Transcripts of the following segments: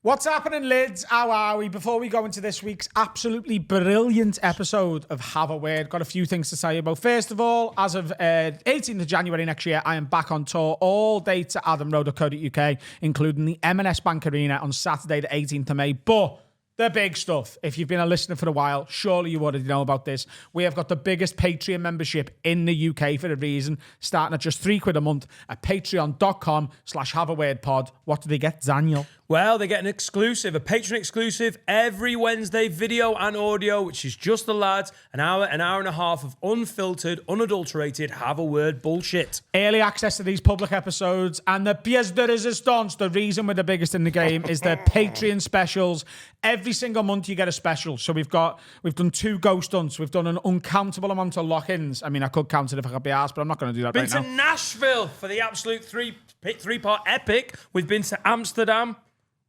What's happening, lids? How are we? Before we go into this week's absolutely brilliant episode of Have a Word, got a few things to tell you about. First of all, as of 18th of January next year, I am back on tour all day to AdamRowe.co.uk, including the M&S Bank Arena on Saturday the 18th of May. But the big stuff, if you've been a listener for a while, surely you already know about this. We have got the biggest Patreon membership in the UK for a reason, starting at just £3 a month at patreon.com/haveawordpod. What do they get, Daniel? Well, they get a Patreon exclusive, every Wednesday video and audio, which is just the lads, an hour and a half of unfiltered, unadulterated, have a word bullshit. Early access to these public episodes, and the pièce de résistance, the reason we're the biggest in the game, is the Patreon specials. Every single month you get a special. So we've done 2 ghost hunts, we've done an uncountable amount of lock-ins. I mean, I could count it if I could be asked, but I'm not going to do that right now. Been to Nashville for the absolute three-part epic. We've been to Amsterdam.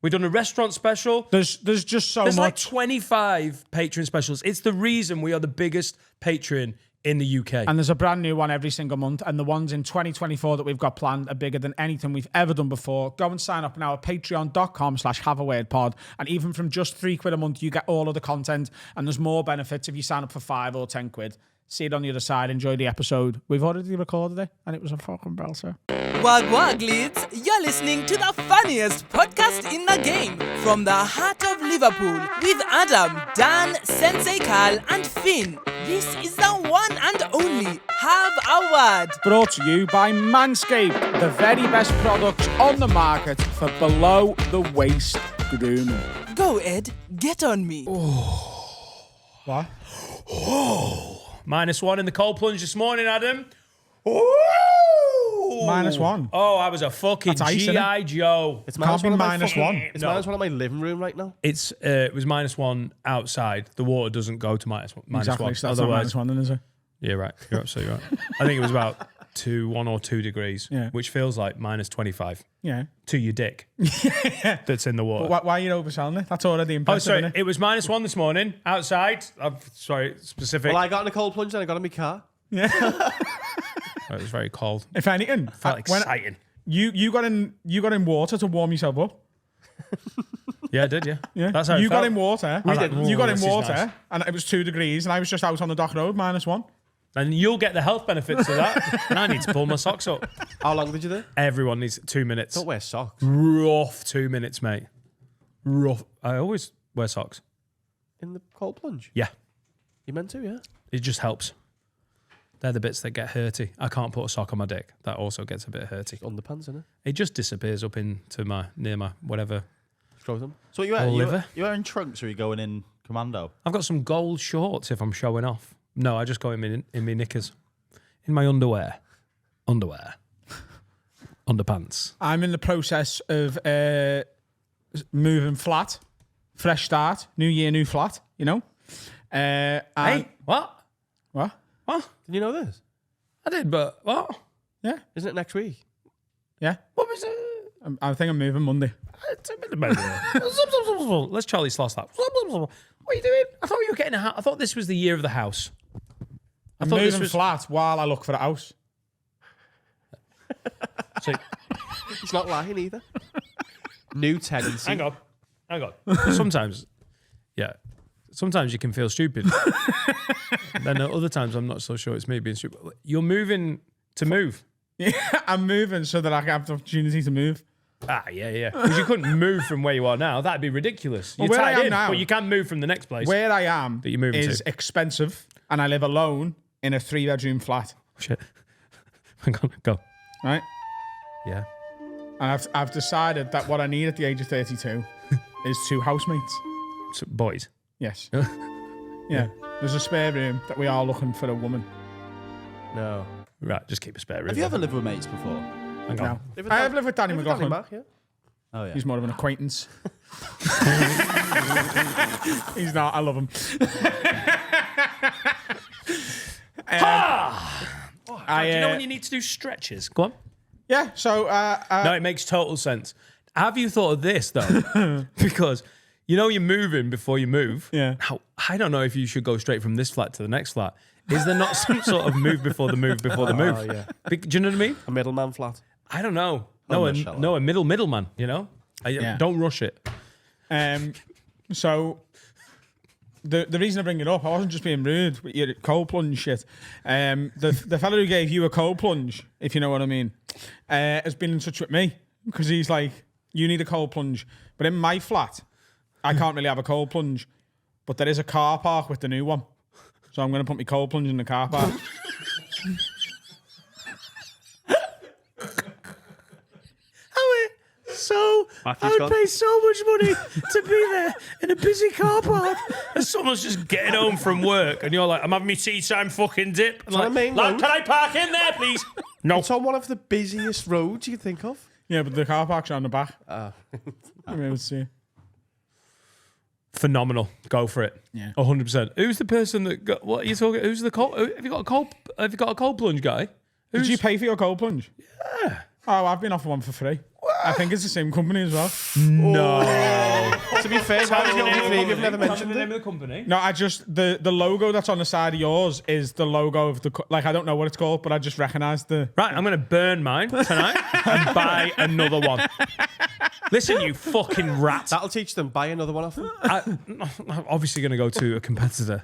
We've done a restaurant special. There's just so much. There's like 25 Patreon specials. It's the reason we are the biggest Patreon in the UK. And there's a brand new one every single month. And the ones in 2024 that we've got planned are bigger than anything we've ever done before. Go and sign up now at patreon.com/haveawordpod. And even from just £3 a month, you get all of the content. And there's more benefits if you sign up for £5 or £10. See it on the other side. Enjoy the episode. We've already recorded it, and it was a fucking belter. Wag wag, leads. You're listening to the funniest podcast in the game from the heart of Liverpool with Adam, Dan, Sensei Carl, and Finn. This is the one and only Have a Word. Brought to you by Manscaped, the very best products on the market for below the waist grooming. Go, Ed. Get on me. What? -1 in the cold plunge this morning, Adam. Ooh. -1. Oh, I was a fucking G.I. Joe. It's Can't be -1. It's -1 in my living room right now. It was -1 outside. The water doesn't go to minus one. Exactly, so that's not -1 then, is it? Yeah, right. You're absolutely right. I think it was about 1 or 2 degrees, which feels like -25. Yeah. To your dick. That's in the water. But why are you overselling it? That's already impressive, isn't it? It was -1 this morning outside. Specific. Well, I got in a cold plunge and I got in my car. Yeah. It was very cold. If anything, Felt exciting. You got in water to warm yourself up. Yeah, I did, yeah. Yeah. That's how you it got felt. in water. You got in water, and it was 2 degrees, and I was just out on the dock road, -1. And you'll get the health benefits of that. And I need to pull my socks up. How long did you do? Everyone needs 2 minutes. Don't wear socks. Rough 2 minutes, mate. Rough. I always wear socks. In the cold plunge? Yeah. You meant to, yeah? It just helps. They're the bits that get hurty. I can't put a sock on my dick. That also gets a bit hurty. Underpants, innit? It just disappears up into near my whatever. Scrotum. So you wearing trunks or are you going in commando? I've got some gold shorts if I'm showing off. No, I just go in my knickers. In my underwear. Underpants. I'm in the process of moving flat. Fresh start. New year, new flat, you know? Hey, what? What? What? Did you know this? I did, but what? Yeah. Isn't it next week? Yeah. What was it? I think I'm moving Monday. Let's Charlie Sloss that. What are you doing? I thought you were getting a house. I thought this was the year of the house. I'm moving flat while I look for a house. So, He's not lying either. New tenancy. hang on. Sometimes you can feel stupid. Then at other times, I'm not so sure it's me being stupid. You're moving to move. Yeah, I'm moving so that I can have the opportunity to move. Yeah. Because you couldn't move from where you are now. That'd be ridiculous. You're where I tied am in, now- but you can move from the next place. Where I am That you're moving is to. expensive, and I live alone in a 3-bedroom flat. Shit. Hang on, go. Right? Yeah. And I've decided that what I need at the age of 32 is 2 housemates. So, boys. Yes. Yeah. There's a spare room that we are looking for a woman. No. Right, just keep a spare room. Have you ever lived with mates before? Hang on. No. I have lived with Danny McLaughlin. Yeah? Oh, yeah. He's more of an acquaintance. He's not. I love him. Do you know when you need to do stretches? Go on. Yeah, so... No, it makes total sense. Have you thought of this, though? Because, you know, you're moving before you move. Yeah. Now, I don't know if you should go straight from this flat to the next flat. Is there not some sort of move before the move before the move? Oh, yeah. Do you know what I mean? A middleman flat. I don't know. Oh, No, a middleman, you know? Don't rush it. So the reason I bring it up, I wasn't just being rude with your cold plunge shit. The fella who gave you a cold plunge, if you know what I mean, has been in touch with me because he's like, you need a cold plunge. But in my flat, I can't really have a cold plunge. But there is a car park with the new one. So I'm going to put my cold plunge in the car park. So I would pay so much money to be there in a busy car park, and someone's just getting home from work, and you're like, "I'm having my tea time fucking dip." And like, can I park in there, please? No. It's on one of the busiest roads you think of. Yeah, but the car park's on the back. I'm able to see. Phenomenal. Go for it. Yeah. 100%. Who's the person that got? What are you talking? Who's the cold? Have you got a cold plunge guy? Did you pay for your cold plunge? Yeah. Oh, I've been offered one for free. I think it's the same company as well. No. To be fair, you've never mentioned the name it. of the company. No, I just the logo that's on the side of yours is the logo of the like I don't know what it's called, but I just recognised the. Right, I'm going to burn mine tonight and buy another one. Listen, you fucking rat. That'll teach them. Buy another one off them. I'm obviously going to go to a competitor,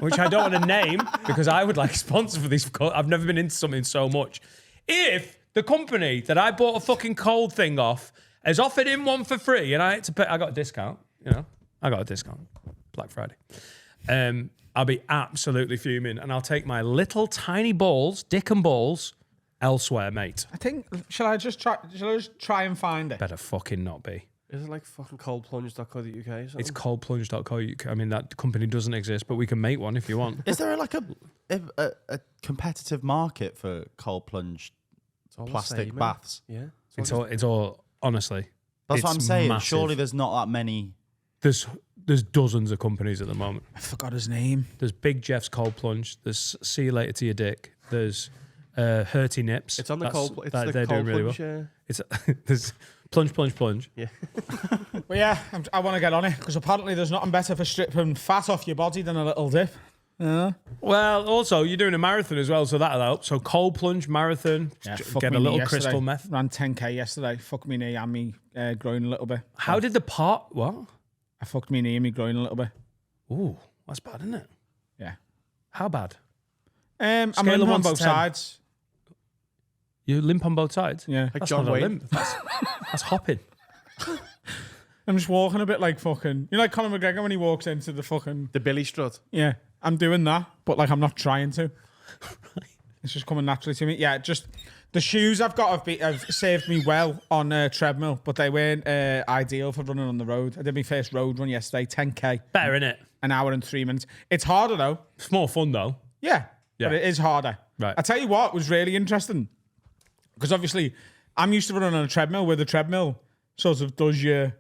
which I don't want to name because I would like a sponsor for these. I've never been into something so much. If the company that I bought a fucking cold thing off has offered him one for free and I had to pay, I got a discount, I got a discount, Black Friday. I'll be absolutely fuming and I'll take my little tiny balls, dick and balls, elsewhere, mate. I think shall I just try and find it? Better fucking not be. Is it like fucking coldplunge.co.uk or something? It's coldplunge.co.uk. I mean, that company doesn't exist, but we can make one if you want. Is there like a competitive market for cold plunge plastic baths? Yeah. It's all honestly. That's what I'm saying. Massive. Surely there's not that many. There's dozens of companies at the moment. I forgot his name. There's Big Jeff's Cold Plunge. There's See You Later to Your Dick. There's Hurty Nips. It's on the cold. It's they're the doing cold really plunge. well. It's there's plunge. Yeah. Well, yeah, I want to get on it because apparently there's nothing better for stripping fat off your body than a little dip. Yeah. Well, also you're doing a marathon as well, so that'll help. So cold plunge marathon. Yeah, get a little crystal meth. Ran 10k yesterday. Fucked me knee and me groin a little bit. How did the part? What? I fucked me knee and me groin a little bit. Ooh, that's bad, isn't it? Yeah. How bad? I'm Scale of limping 1 on to both 10. sides. You limp on both sides? Yeah. Like That's John not a Wayne. limp. That's hopping. I'm just walking a bit like fucking. You know, like Conor McGregor when he walks into the fucking. The Billy strut. Yeah, I'm doing that, but like I'm not trying to. It's just coming naturally to me. Yeah, just the shoes I've got have saved me well on treadmill, but they weren't ideal for running on the road. I did my first road run yesterday, 10k. Better, innit? An hour and 3 minutes. It's harder though. It's more fun though. Yeah, Yeah. but it is harder. Right. I tell you what was really interesting, because obviously I'm used to running on a treadmill where the treadmill sort of does your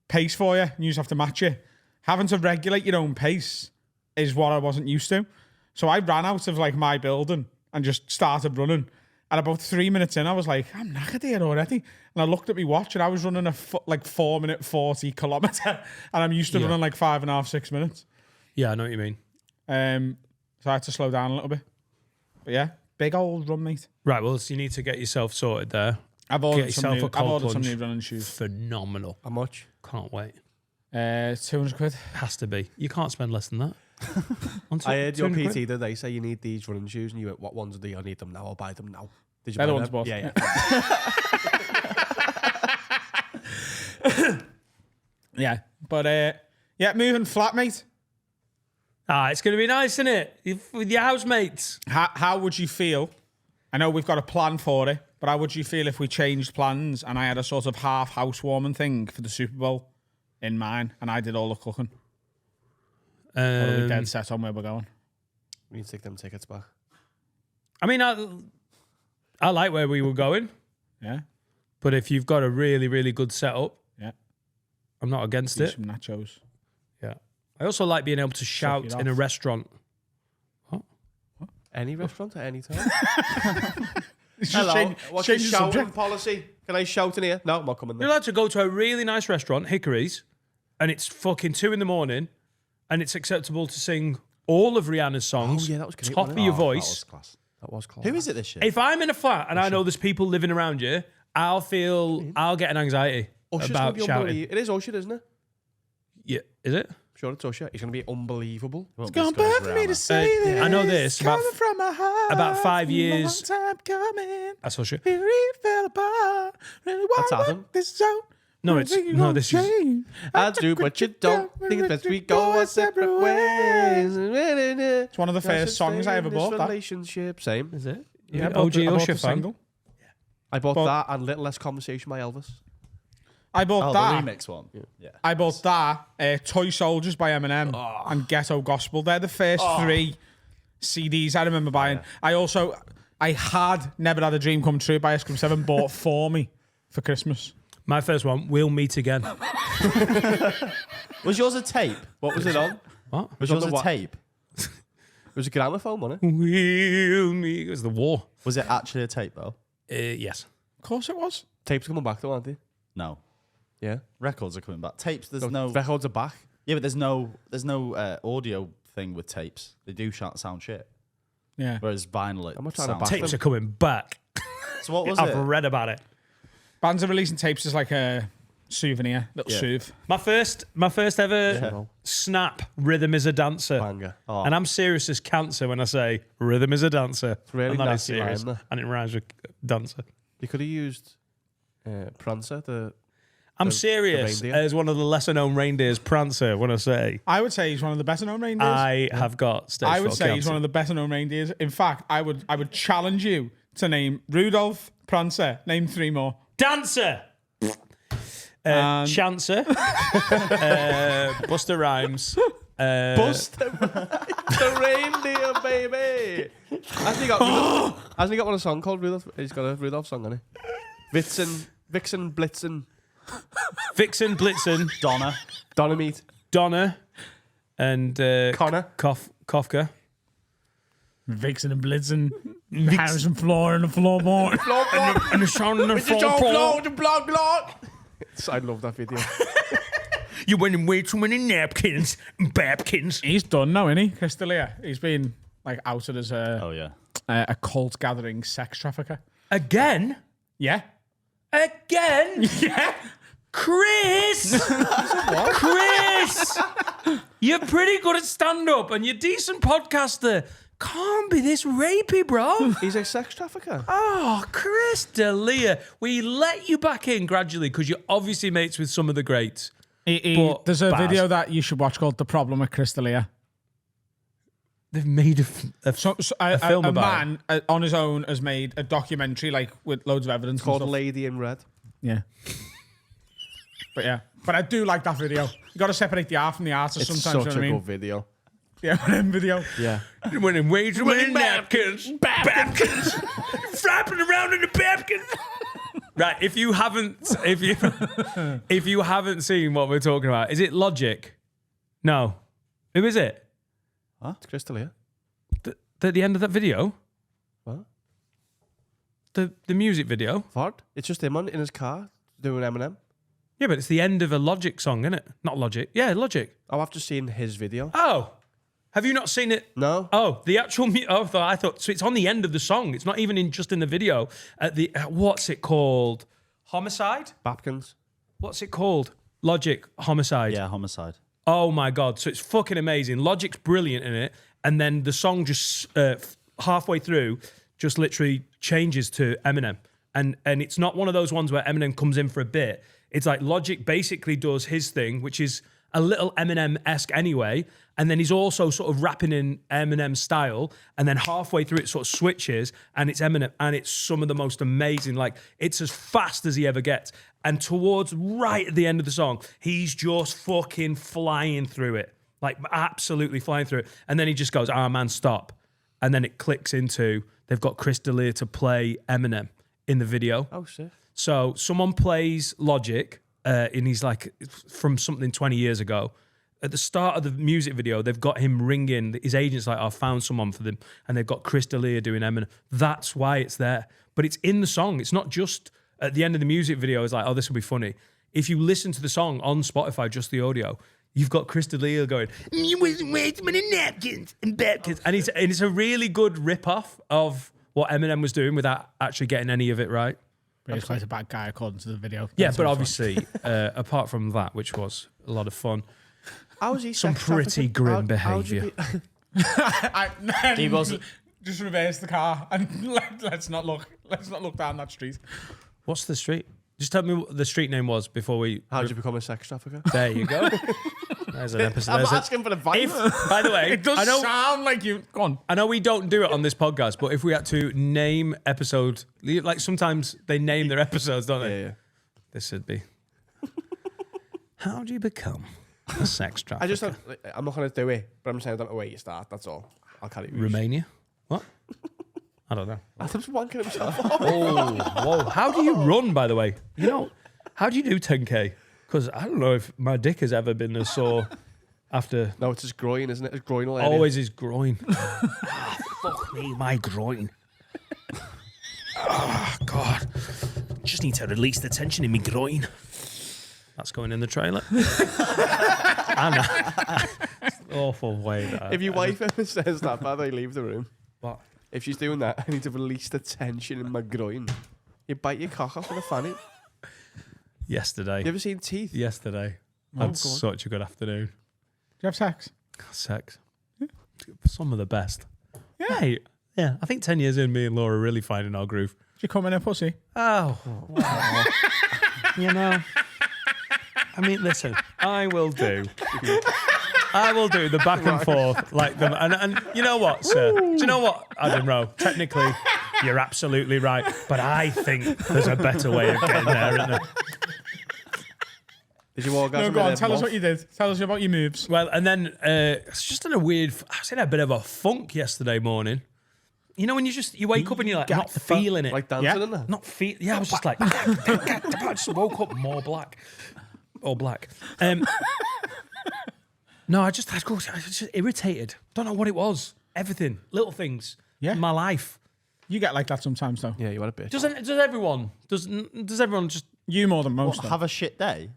pace for you and you just have to match it. Having to regulate your own pace is what I wasn't used to. So I ran out of like my building and just started running. And about 3 minutes in, I was like, I'm knackered here already. And I looked at my watch and I was running a 4 minute 40 kilometre. And I'm used to running like 5.5, 6 minutes. Yeah, I know what you mean. So I had to slow down a little bit. But yeah, big old run, mate. Right, well, so you need to get yourself sorted there. I've Get ordered some yourself a cold new plunge. running shoes. Phenomenal. How much? Can't wait. 200 quid. Has to be. You can't spend less than that. I heard your 200 PT quid? that they say you need these running shoes, and you went, "What ones do I need them now? I'll buy them now." Did you They're buy the ones them? bought. Yeah. Yeah, but yeah, moving flat, mate. It's going to be nice, isn't it? With your housemates. How would you feel? I know we've got a plan for it, but how would you feel if we changed plans and I had a sort of half housewarming thing for the Super Bowl in mine and I did all the cooking? Or are we dead set on where we're going? We need to take them tickets back. I mean, I like where we were going, Yeah, but if you've got a really, really good setup, yeah. I'm not against Do it. some nachos. Yeah. I also like being able to it shout in a off. restaurant. Any restaurant at any time. It's just Hello. What's your change the shouting subject. policy? Can I shout in here? No, I'm not coming You're there. allowed to go to a really nice restaurant, Hickory's, and it's fucking 2 a.m, and it's acceptable to sing all of Rihanna's songs, Oh, yeah, that was great, top of wasn't it? your That voice. was class. That was close. Who is it this year? If I'm in a flat and I know there's people living around you, I'll get an anxiety. Usher's gonna about be shouting. unbelievable. It is Usher, isn't it? Yeah, is it? Sure, it's Usher. He's going to be unbelievable. Won't It's be as gonna good as burn me to Rihanna. say this. I know this, about- Coming from my heart. about 5 years- Long time coming. That's Usher. It really fell apart. Really That's wanna Adam. work this out. No, it's no. This is I'll do what you don't. Think it's best we go our separate ways. It's one of the first songs I ever bought. That. Relationship, same. is it? Yeah, OG I bought the Usher fan. single. I bought But- that and Little Less Conversation by Elvis. I bought Oh, that. the remix one. Yeah. I bought that. Toy Soldiers by Eminem and Ghetto Gospel. They're the first 3 CDs I remember buying. I had Never Had a Dream Come True by EXCLUSIVE bought for me for Christmas. My first one. We'll meet again. Was yours a tape? What was it on? What? Was on yours the a what? tape? It was a gramophone, wasn't We'll meet. It was the war. Was it actually a tape though? Yes. Of course it was. it? Tapes coming back though, aren't they? No. Yeah. Records are coming back. Tapes, there's no. Records are back. Yeah, but there's no audio thing with tapes. They do sound shit. Yeah. Whereas vinyl, it I'm not trying to sounds. back Tapes them. are coming back. So what was I've it? read about it. Bands are releasing tapes as like a souvenir, little Yeah. souv. My first ever snap. Rhythm is a dancer. Banger. Oh. And I'm serious as cancer when I say rhythm is a dancer. It's really and that is nasty serious. rhyme, And it rhymes with dancer. You could have used Prancer, I'm The serious reindeer. as one of the lesser known reindeers, Prancer, when I say I would say he's one of the better known reindeers. I have got stage I would 4 say he's cancer. one of the better known reindeers. In fact, I would challenge you to name Rudolph, Prancer, name 3 more. Dancer! And- Chancer, Buster Rhymes, Buster the reindeer, baby. Hasn't he got one a song called Rudolph? He's got a Rudolph song, hasn't he? Vixen, Blitzen, Vixen, Blitzen, Dynamite, Donna, and Connor. Kafka. Vixen and Blitzen, Harrison Floor and the floorboard. And the sound of the Block. I love that video. You're winning way too many napkins and babkins. He's done now, isn't he, Chris D'Elia? He's been like outed as Oh yeah. a cult gathering sex trafficker. Again? Yeah. Again? Yeah. Chris! Chris! You're pretty good at stand-up and you're a decent podcaster. Can't be this rapey, bro. He's a sex trafficker. Oh, Chris D'Elia. We let you back in gradually because you're obviously mates with some of the greats. But There's a Baz. video that you should watch called The Problem with Chris D'Elia. They've made a film a about man on his own has made a documentary like with loads of evidence. Called and stuff. Lady in Red. Yeah. But I do like that video. You got to separate the art from the artist It's sometimes. such You know a what I good mean? video. Yeah, Eminem video. Yeah. You're winning way too many napkins. Babkins. Flapping around in the babkins. Right, if you haven't seen what we're talking about, is it Logic? No. Who is it? It's Chris D'Elia. At the end of that video? What? The music video? What? It's just him in his car doing Eminem. Yeah, but it's the end of a Logic song, isn't it? Not Logic. Yeah, Logic. Oh, I've just seen his video. Oh. Have you not seen it? No. Oh, the actual. I thought so. It's on the end of the song. It's not even just in the video. At the what's it called? Homicide. Babkins. What's it called? Logic. Homicide. Yeah, Homicide. Oh my god! So it's fucking amazing. Logic's brilliant in it, and then the song just halfway through just literally changes to Eminem, and it's not one of those ones where Eminem comes in for a bit. It's like Logic basically does his thing, which is a little Eminem-esque anyway, and then he's also sort of rapping in Eminem style, and then halfway through it sort of switches, and it's Eminem, and it's some of the most amazing, like, it's as fast as he ever gets, and towards right at the end of the song, he's just fucking flying through it, like, absolutely flying through it, and then he just goes, man, stop, and then it clicks into, they've got Chris D'Elia to play Eminem in the video. Oh, shit. So someone plays Logic, and he's like from something 20 years ago. At the start of the music video, they've got him ringing. His agent's like, I found someone for them. And they've got Chris D'Elia doing Eminem. That's why it's there. But it's in the song. It's not just at the end of the music video, it's like, oh, this will be funny. If you listen to the song on Spotify, just the audio, you've got Chris D'Elia going, you wasn't way too many napkins and babkins. And it's a really good rip-off of what Eminem was doing without actually getting any of it right. But he's quite a bad guy according to the video. Yeah, That's but what obviously, apart from that, which was a lot of fun, How was he? some sex pretty trafficking? grim How'd you behaviour. He wasn't- just reverse the car and let's not look down that street. What's the street? Just tell me what the street name was before we. How'd you become a sex trafficker? There you go. There's an episode. I'm There's not asking for advice. By the way, It does I know. sound like you. Go on. I know we don't do it on this podcast, but if we had to name episode, like sometimes they name their episodes, don't they? Yeah. This would be. How do you become a sex trafficker? I just don't, I'm not going to do it, but I'm saying I don't know where you start. That's all. I'll carry it. Romania? What? I don't know. Adam's wanking himself. Oh, whoa. How do you run, by the way? You know, how do you do 10K? Because I don't know if my dick has ever been as sore after. No, it's his groin, isn't it? His groinal area. Always his groin. Fuck me, my groin. Oh, God. Just need to release the tension in my groin. That's going in the trailer. Awful way. That If your wife ever says that, by the way, leave the room. What? If she's doing that, I need to release the tension in my groin. You bite your cock off with a fanny. Yesterday. You ever seen teeth? Yesterday. I had such a good afternoon. Do you have sex? Sex. Some of the best. Yeah. Hey, yeah, I think 10 years in, me and Laura are really finding our groove. Did you come in a pussy? Oh. You know, I mean, listen, I will do the back and forth like them. And you know what, sir? Do you know what, Adam Rowe? Technically, you're absolutely right. But I think there's a better way of getting there, isn't there? Did you orgasm? No, go on. Tell us what you did. Tell us about your moves. Well, and then it's just in a weird. I was in a bit of a funk yesterday morning. You know, when you wake up and you're like not feeling it, Like dancing Yeah. in there? not feel. Yeah, I was just like, I just woke up more black, all black. No, I was just irritated. Don't know what it was. Everything, little things. Yeah. in my life. You get like that sometimes, though. Yeah, you had a bitch. Does everyone just? You more than most. though. Have a shit day.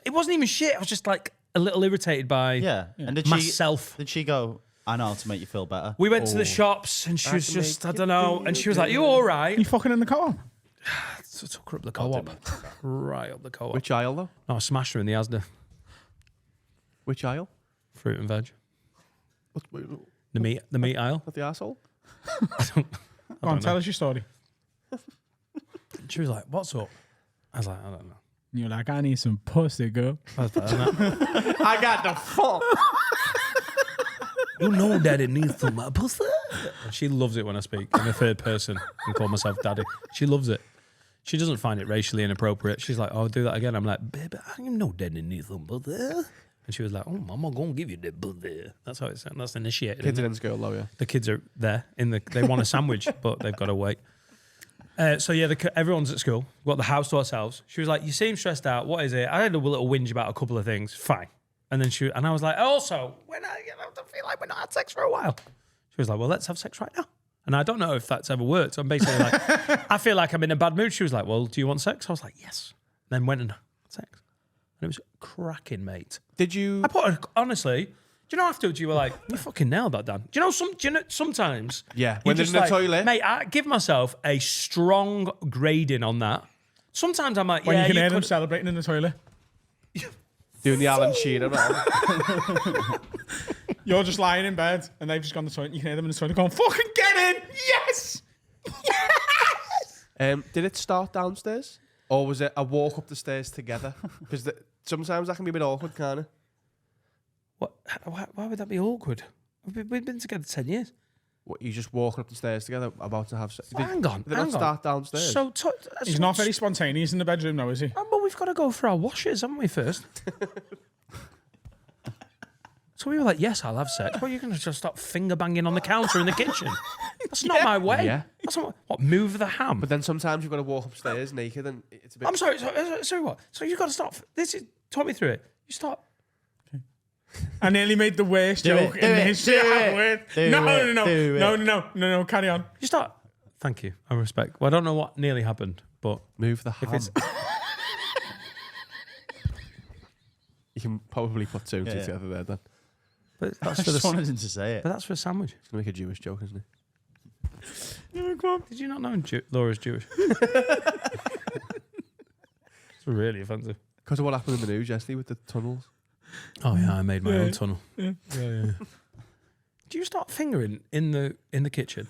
It wasn't even shit. I was just like a little irritated by Yeah. And did myself. Did she go, I know how to make you feel better? We went to the shops and she was just, I don't know, and she was like, "You all right?" You fucking in the co-op? So I took her up the co-op, right up the co-op. Which aisle, though? No, I smashed her in the Asda. Which aisle? Fruit and veg. What, The meat aisle. the arsehole? Go on, tell us your story. She was like, "What's up?" I was like, "I don't know." And you're like, I need some pussy, girl. I was like, "I don't know." I got the fuck. You know daddy needs some pussy. And she loves it when I speak in the third person and call myself daddy. She loves it. She doesn't find it racially inappropriate. She's like, "Oh, do that again." I'm like, "Baby, I know daddy needs some pussy." And she was like, "Oh, mama gonna give you the pussy." That's how it's that's initiated. Kids isn't are it? in school, though, yeah. The kids are there they want a sandwich, but they've got to wait. So yeah, everyone's at school. We've got the house to ourselves. She was like, "You seem stressed out. What is it?" I had a little whinge about a couple of things. Fine. And then I was like, "Also, when I feel like we're not had sex for a while." She was like, "Well, let's have sex right now." And I don't know if that's ever worked. So I'm basically like, I feel like I'm in a bad mood. She was like, "Well, do you want sex?" I was like, "Yes." Then went and had sex. And it was cracking, mate. Did you... Honestly, do you know afterwards you were like, "You fucking nailed that, Dan." Do you know sometimes? Yeah, you're when they're just in the like, toilet. Mate, I give myself a strong grading on that. Sometimes I'm like, When yeah, you can hear them could- celebrating in the toilet. Doing the Alan Shearer, man. You're just lying in bed and they've just gone to the toilet. You can hear them in the toilet going, fucking get in! Yes! Did it start downstairs? Or was it a walk up the stairs together? Because sometimes that can be a bit awkward, can't it? What? Why would that be awkward? We've been together 10 years. What, you just walking up the stairs together, about to have sex? Hang on, Did it hang not on. start downstairs? So He's not very spontaneous in the bedroom, though, is he? But we've got to go for our washes, haven't we, first? So we were like, "Yes, I'll have sex." Well, you're going to just start finger banging on the counter in the kitchen. That's not my way. Yeah. That's not what move the ham. But then sometimes you've got to walk upstairs naked and it's a bit... I'm sorry. Sorry, what? So you've got to start. Talk me through it. You start. I nearly made the worst Do joke it, in do the it, history do of it, word. do No, it, do it. no, carry on. You start. Thank you. I respect. Well, I don't know what nearly happened, but Move the ham. it's- You can probably put two and two Yeah. together there then. but I that's for just the. wanted him to say it. But that's for a sandwich. It's going to make a Jewish joke, isn't it? Did you not know Laura's Jewish? It's really offensive. Because of what happened in the news yesterday with the tunnels. Oh yeah, I made my own tunnel. Yeah. Do you start fingering in the kitchen?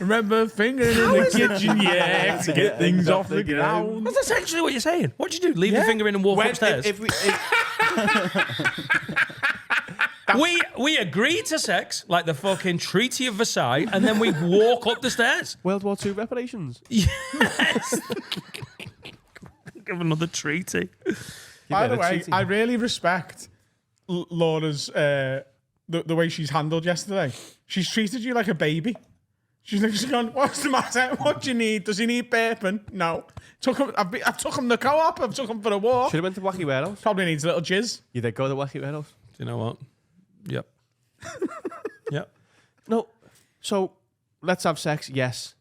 Remember fingering in the kitchen, yeah, to get things off the ground. That's essentially what you're saying. What do you do? Leave the finger in and walk upstairs? We agree to sex like the fucking Treaty of Versailles, and then we walk up the stairs. World War II reparations. Yes. Give another treaty. By the way, I really respect Laura's the way she's handled yesterday. She's treated you like a baby. She's gone, what's the matter? What do you need? Does he need burping? No. I took him to the co-op. I've took him for a walk. Should have went to Wacky Warehouse. Probably needs a little jizz. You did go to Wacky Warehouse. Do you know what? Yep. Yep. No. So, let's have sex. Yes.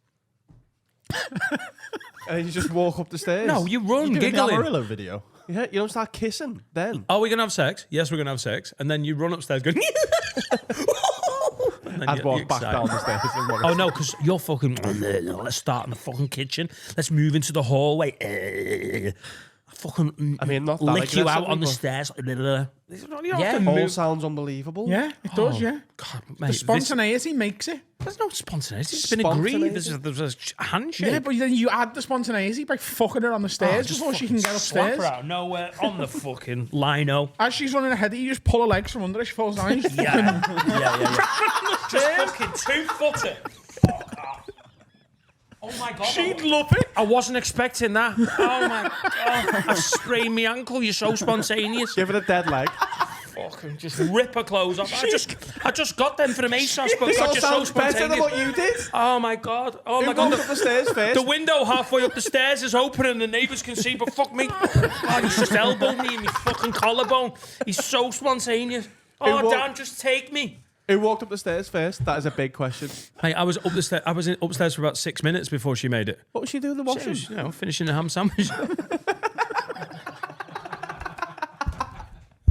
And you just walk up the stairs. No, you run Doing the giggling. Amarillo video. Yeah, you don't start kissing then. Are we going to have sex? Yes, we're going to have sex. And then you run upstairs going... I'd walk back down the stairs. Oh, no, because you're fucking... Let's start in the fucking kitchen. Let's move into the hallway. Fucking I mean, not that lick you out aggressively, on the but- stairs. You don't have Yeah, to all move. sounds unbelievable. Yeah, it does, yeah. God, The mate, spontaneity makes it. there's no spontaneity. It's been agreed. There's a handshake. Yeah, but then you add the spontaneity by fucking her on the stairs Just before she can fucking get slap upstairs. her out nowhere on the fucking lino. As she's running ahead of you, just pull her legs from under her. She falls down. Yeah. Just fucking 2-footer. Oh my God. She'd love it. I wasn't expecting that. Oh my God. I sprained my ankle. You're so spontaneous. Give it a dead leg. Fucking just rip her clothes off. I just got them from ASOS, but This God, all you're so sounds better than spontaneous. what you did. Oh my God. Oh my Who God. walked up the stairs first? The window halfway up the stairs is open and the neighbours can see, but fuck me. God, he's just elbowed me in my fucking collarbone. He's so spontaneous. Oh, Dan, just take me. Who walked up the stairs first? That is a big question. Hey, I was up the stairs. I was upstairs for about 6 minutes before she made it. What was she doing in the She washroom? was, finishing a ham sandwich.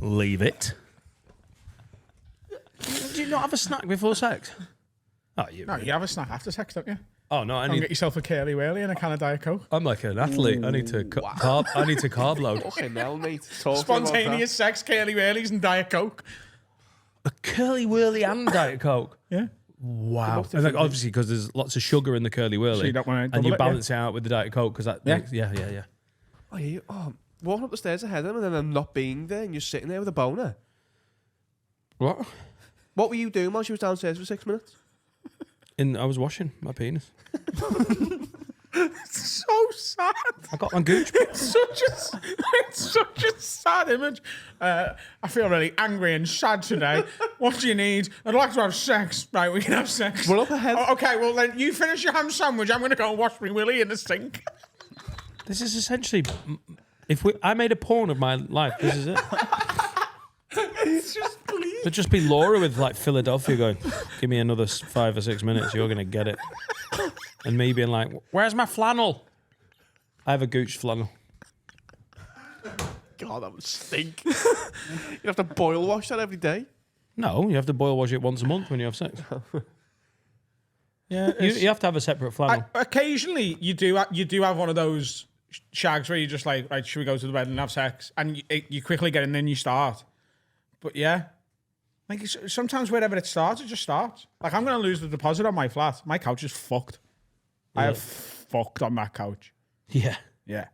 Leave it. Do you not have a snack before sex? Oh, you. No, you have a snack after sex, don't you? Oh no, And get yourself a curly whirly and a can of Diet Coke. I'm like an athlete. I need to carb. I need to carb load. Fucking hell, mate. Talk to me about Spontaneous sex, curly whirlies and Diet Coke. A curly whirly and Diet Coke. Yeah. Wow. And like, obviously, because there's lots of sugar in the curly whirly, So you don't wanna and you double it, balance it out with the Diet Coke because that. Yeah. Makes, yeah. that. Walking up the stairs ahead of them and then them not being there and you're sitting there with a boner. What? What were you doing while she was downstairs for 6 minutes? I was washing my penis. So sad. I got my gooch. It's such a sad image. I feel really angry and sad today. What do you need? I'd like to have sex. Right, we can have sex. Well, up ahead. Oh, okay, well then you finish your ham sandwich. I'm going to go and wash my willy in the sink. This is essentially, I made a porn of my life. This is it. It's just please. It'd just be Laura with like Philadelphia going, give me another 5 or 6 minutes, you're going to get it. And me being like, where's my flannel? I have a gooch flannel. God, that would stink. You'd have to boil wash that every day. No, you have to boil wash it once a month when you have sex. Yeah, You have to have a separate flannel. occasionally you do have one of those shags where you're just like, right, should we go to the bed and have sex? And you quickly get in and then you start. But yeah, like sometimes wherever it starts, it just starts. Like I'm going to lose the deposit on my flat. My couch is fucked. I have fucked on that couch. Yeah. Yeah,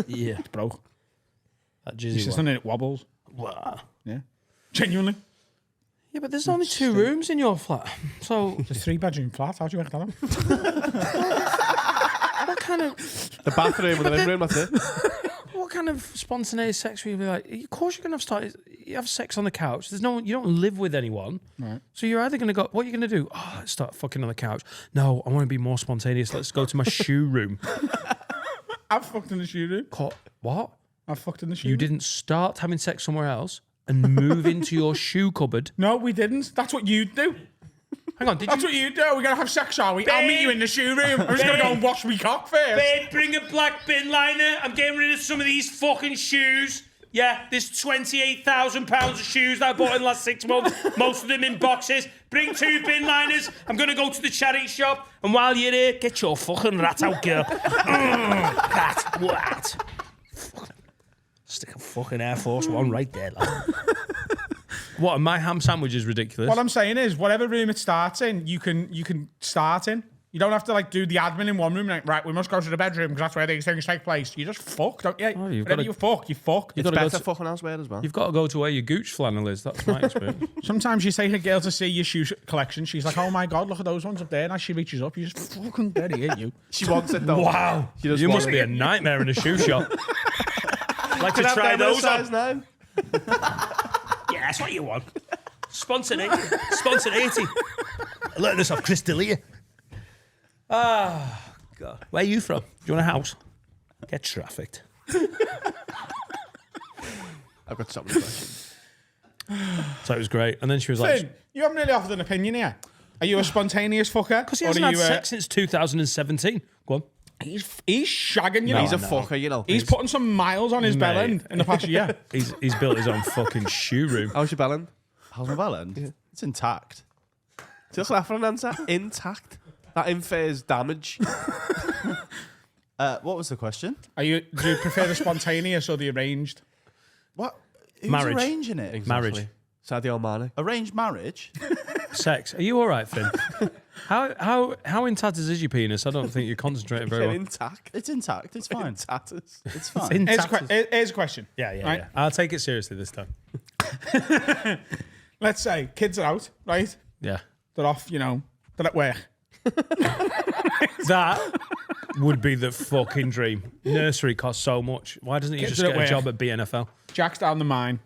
Yeah. it's broke. That It's jizzy just one. and it wobbles. Wow. Yeah, genuinely. Yeah, but there's only 2 rooms in your flat. So It's a 3-bedroom flat. How do you work that out? what kind of The bathroom and the living room, that's it. what kind of spontaneous sex will you be like? Of course you're gonna you have sex on the couch. You don't live with anyone. Right. So you're either gonna go, what are you gonna do? Oh, let's start fucking on the couch. No, I want to be more spontaneous. Let's go to my shoe room. I've fucked in the shoe room. What? I've fucked in the shoe You room. didn't start having sex somewhere else and move into your shoe cupboard? No, we didn't. That's what you do. Hang on, did That's you? what you do. We're going to have sex, are we? I'll meet you in the shoe room. I'm just going to go and wash my cock first. Babe, bring a black bin liner. I'm getting rid of some of these fucking shoes. Yeah, there's £28,000 of shoes that I bought in the last 6 months, most of them in boxes. Bring 2 bin liners. I'm going to go to the charity shop. And while you're here, get your fucking rat out, girl. Rat, what? Stick a fucking Air Force One right there, lad. What, my ham sandwich is ridiculous. What I'm saying is, whatever room it starts in, you can start in. You don't have to like do the admin in one room. Like, right, we must go to the bedroom because that's where these things take place. You just fuck, don't you? Oh, you've Whenever gotta- you fuck, you fuck. It's better fucking elsewhere as well. You've got to go to where your gooch flannel is. That's my experience. Sometimes you take a girl to see your shoe collection. She's like, oh my God, look at those ones up there. And as she reaches up, you just fucking bury it, you. She wants it though. Wow. She just You wants must be a nightmare in a shoe shop. Like to Can I have try them in a those size on. 9? Yeah, that's what you want. Spontaneity. Spontaneity. Learn us off Chris D'Elia. Ah, God. Where are you from? Do you want a house? Get trafficked. I've got so many questions. So it was great. And then she was like, Finn, you haven't really offered an opinion here. Are you a spontaneous fucker? because he Or hasn't are had you, sex since 2017. Go on. He's shagging, you know. He's a fucker, you know. He's putting some miles on his bell Mate. end in the past year. He's built his own fucking shoe room. How's your bell end? How's my bell end? It's intact. Do you look for an answer? Intact. That infers damage. What was the question? Do you prefer the spontaneous or the arranged? What? Who's Marriage. arranging it? Marriage. Sadio Mane. Arranged marriage? Sex. Are you all right, Finn? How in tatters is your penis? I don't think you're concentrating very well. Intact. It's intact. It's fine. In tatters. It's fine. In Here's tatters. here's a question. Yeah, yeah, Right. yeah. I'll take it seriously this time. Let's say kids are out, right? Yeah. They're off, you know, they're at work. That would be the fucking dream. Nursery costs so much. Why doesn't he Kids just are get at a job work. at BNFL? Jack's down the mine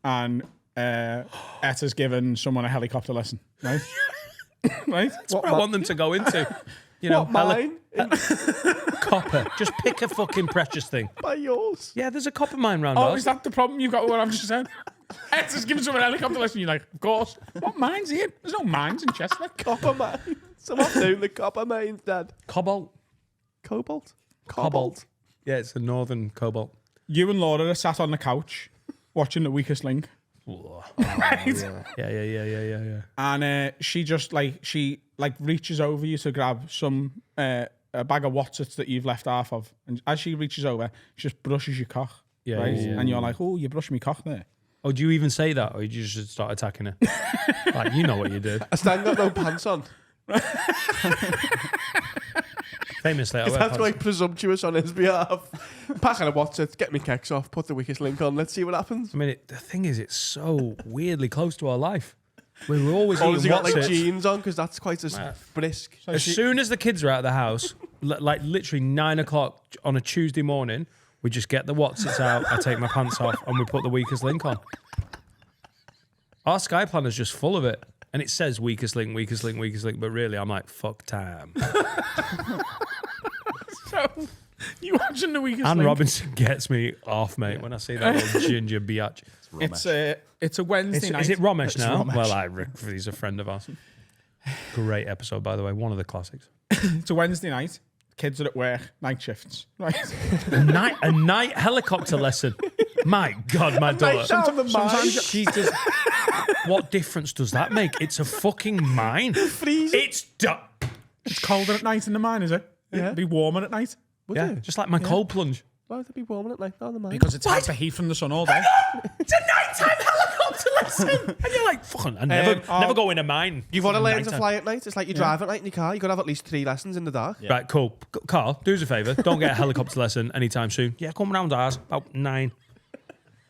and Etta's given someone a helicopter lesson, right? Right? What I want them to go into. You know, What, mine? copper. Just pick a fucking precious thing. By yours. Yeah, there's a copper mine round Oh, ours. is that the problem you've got with what I've just said? Etta's given someone a helicopter lesson. You're like, of course. What mine's here? There's no mines in Chester. Copper mine. Someone doing the copper mines, Dad. Cobalt. Cobalt? Cobalt. Yeah, it's a northern cobalt. You and Laura are sat on the couch watching The Weakest Link. Right? Yeah. And she just reaches over you to grab some a bag of Watsits that you've left half of, and as she reaches over, she just brushes your cock, Yeah, right? yeah. And you're like, "Oh, you brushed me cock there." Oh, do you even say that, or you just start attacking her? Like, you know what you did. Stan got no pants on. Famously, I wear That's pants. quite presumptuous on his behalf. Packing a what's it, get me kecks off, put the Weakest Link on, let's see what happens. I mean, the thing is, it's so weirdly close to our life. We were always Or has he eating got like Watsits. jeans on? Because that's quite brisk. As soon as the kids are out of the house, like literally 9 o'clock on a Tuesday morning, we just get the Watsits out, I take my pants off, and we put the Weakest Link on. Our Sky Planner's just full of it. And it says Weakest Link, Weakest Link, Weakest Link, but really I'm like, fuck time. So you watching The Weakest Anne Link? Robinson gets me off, mate, when I see that little ginger biatch. It's a Wednesday night. Is it Ramesh now? Ramesh. Well, he's a friend of ours. Great episode, by the way. One of the classics. It's a Wednesday night. Kids are at work, night shifts, right? A night helicopter lesson. My God, my daughter. Down the mine. She does. What difference does that make? It's a fucking mine. Freezing. It's It's colder at night in the mine, is it? Yeah. It'd be warmer at night yeah, just like my cold plunge. Why would it be warming at night down the mine? because it's hyper heat from the sun all day. It's a nighttime helicopter lesson, and you're like, fucking, I never go in a mine. You've got to learn to Nighttime. fly at night. It's like you drive at night in your car. You've got to have at least 3 lessons in the dark. Right, cool. Carl, do us a favour. Don't get a helicopter lesson anytime soon. Yeah, come round ours about 9.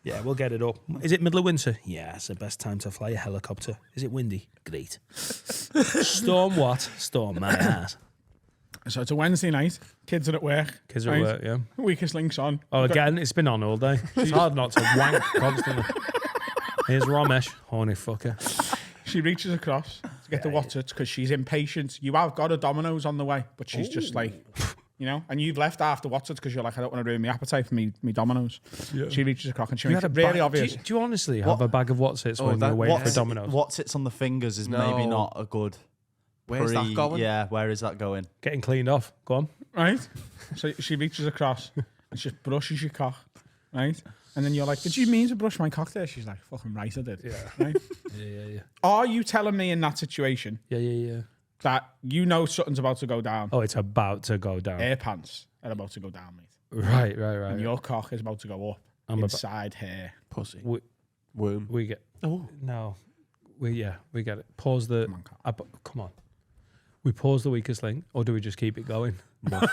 Yeah, we'll get it up. Is it middle of winter? Yeah, it's the best time to fly a helicopter. Is it windy? Great. Storm what? Storm my ass. So it's a Wednesday night. Kids are at work. Kids are at work, yeah. Weakest Link's on. Oh, again, it's been on all day. It's hard not to wank constantly. Here's Ramesh, horny fucker. She reaches across to get the Watsits because she's impatient. You have got a Domino's on the way, but she's just like, you know, and you've left after Watsits because you're like, I don't want to ruin my appetite for me Domino's. She reaches across and she makes it really obvious. Do you honestly have a bag of Watsits when you're waiting for Domino's? What's it's on the fingers is No. maybe not a good. Where's that going? Yeah, where is that going? Getting cleaned off. Go on. Right? So she reaches across and she just brushes your cock. right? And then you're like, did you mean to brush my cock there? She's like, fucking right, I did. Yeah. Right? Yeah. Are you telling me in that situation Yeah. that you know something's about to go down? Oh, it's about to go down. Air pants are about to go down, mate. Right. And your cock is about to go up inside her. Pussy. Womb. We get. Oh no. We get it. Pause the. Come on. We pause the weakest link, or do we just keep it going? I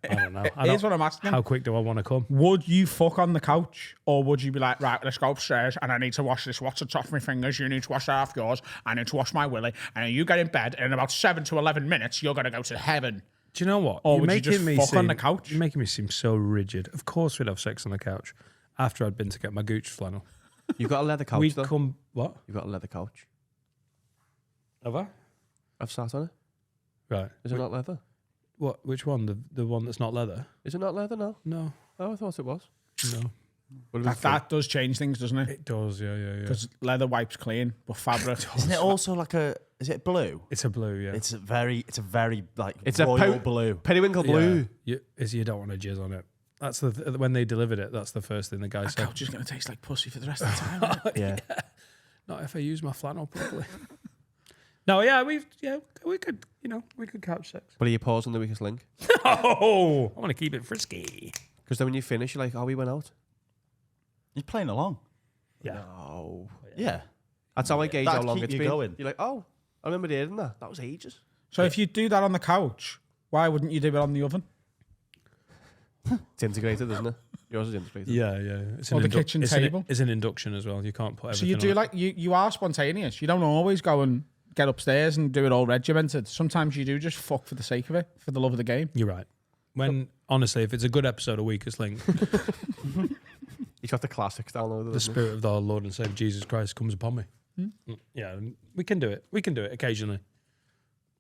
don't know. Here's what I'm asking. How quick do I want to come? Would you fuck on the couch, or would you be like, right, let's go upstairs and I need to wash this what's off my fingers, you need to wash that off yours, I need to wash my willy, and you get in bed, and in about 7 to 11 minutes, you're going to go to heaven. Do you know what? Or would you just fuck on the couch? You're making me seem so rigid. Of course we'd have sex on the couch after I'd been to get my gooch flannel. You've got a leather couch, We'd though. come... What? You've got a leather couch. Have I? I've sat on it. Right. Is it not leather? What? Which one? The one that's not leather? Is it not leather now? No. Oh, I thought it was. No. That does change things, doesn't it? It does, yeah. Because leather wipes clean, but fabric. Isn't it also like a? Is it blue? It's a blue, yeah. It's a very like It's royal a blue. periwinkle blue. Yeah. You don't want to jizz on it. That's when they delivered it. That's the first thing the guy said. Couch is going to taste like pussy for the rest of the time. Isn't it? Yeah. Not if I use my flannel properly. No, yeah, we could couch sex. But are you pausing the weakest link? Oh, I want to keep it frisky. Because then when you finish, you're like, oh, we went out. You're playing along. Yeah. Oh. Yeah. That's how I gauge how That'd long keep it's you been. going. You're like, oh, I remember hearing that. That was ages. So if you do that on the couch, why wouldn't you do it on the oven? It's integrated, isn't it? Yours is integrated. Yeah. It's Or the kitchen table. It's an induction as well. You can't put everything So you do on. like, you are spontaneous. You don't always go and get upstairs and do it all regimented. Sometimes you do just fuck for the sake of it, for the love of the game. You're right. Honestly, if it's a good episode of Weakest Link, He's got the classics downloaded. the Spirit of our Lord and Savior Jesus Christ comes upon me. Yeah, we can do it. We can do it occasionally.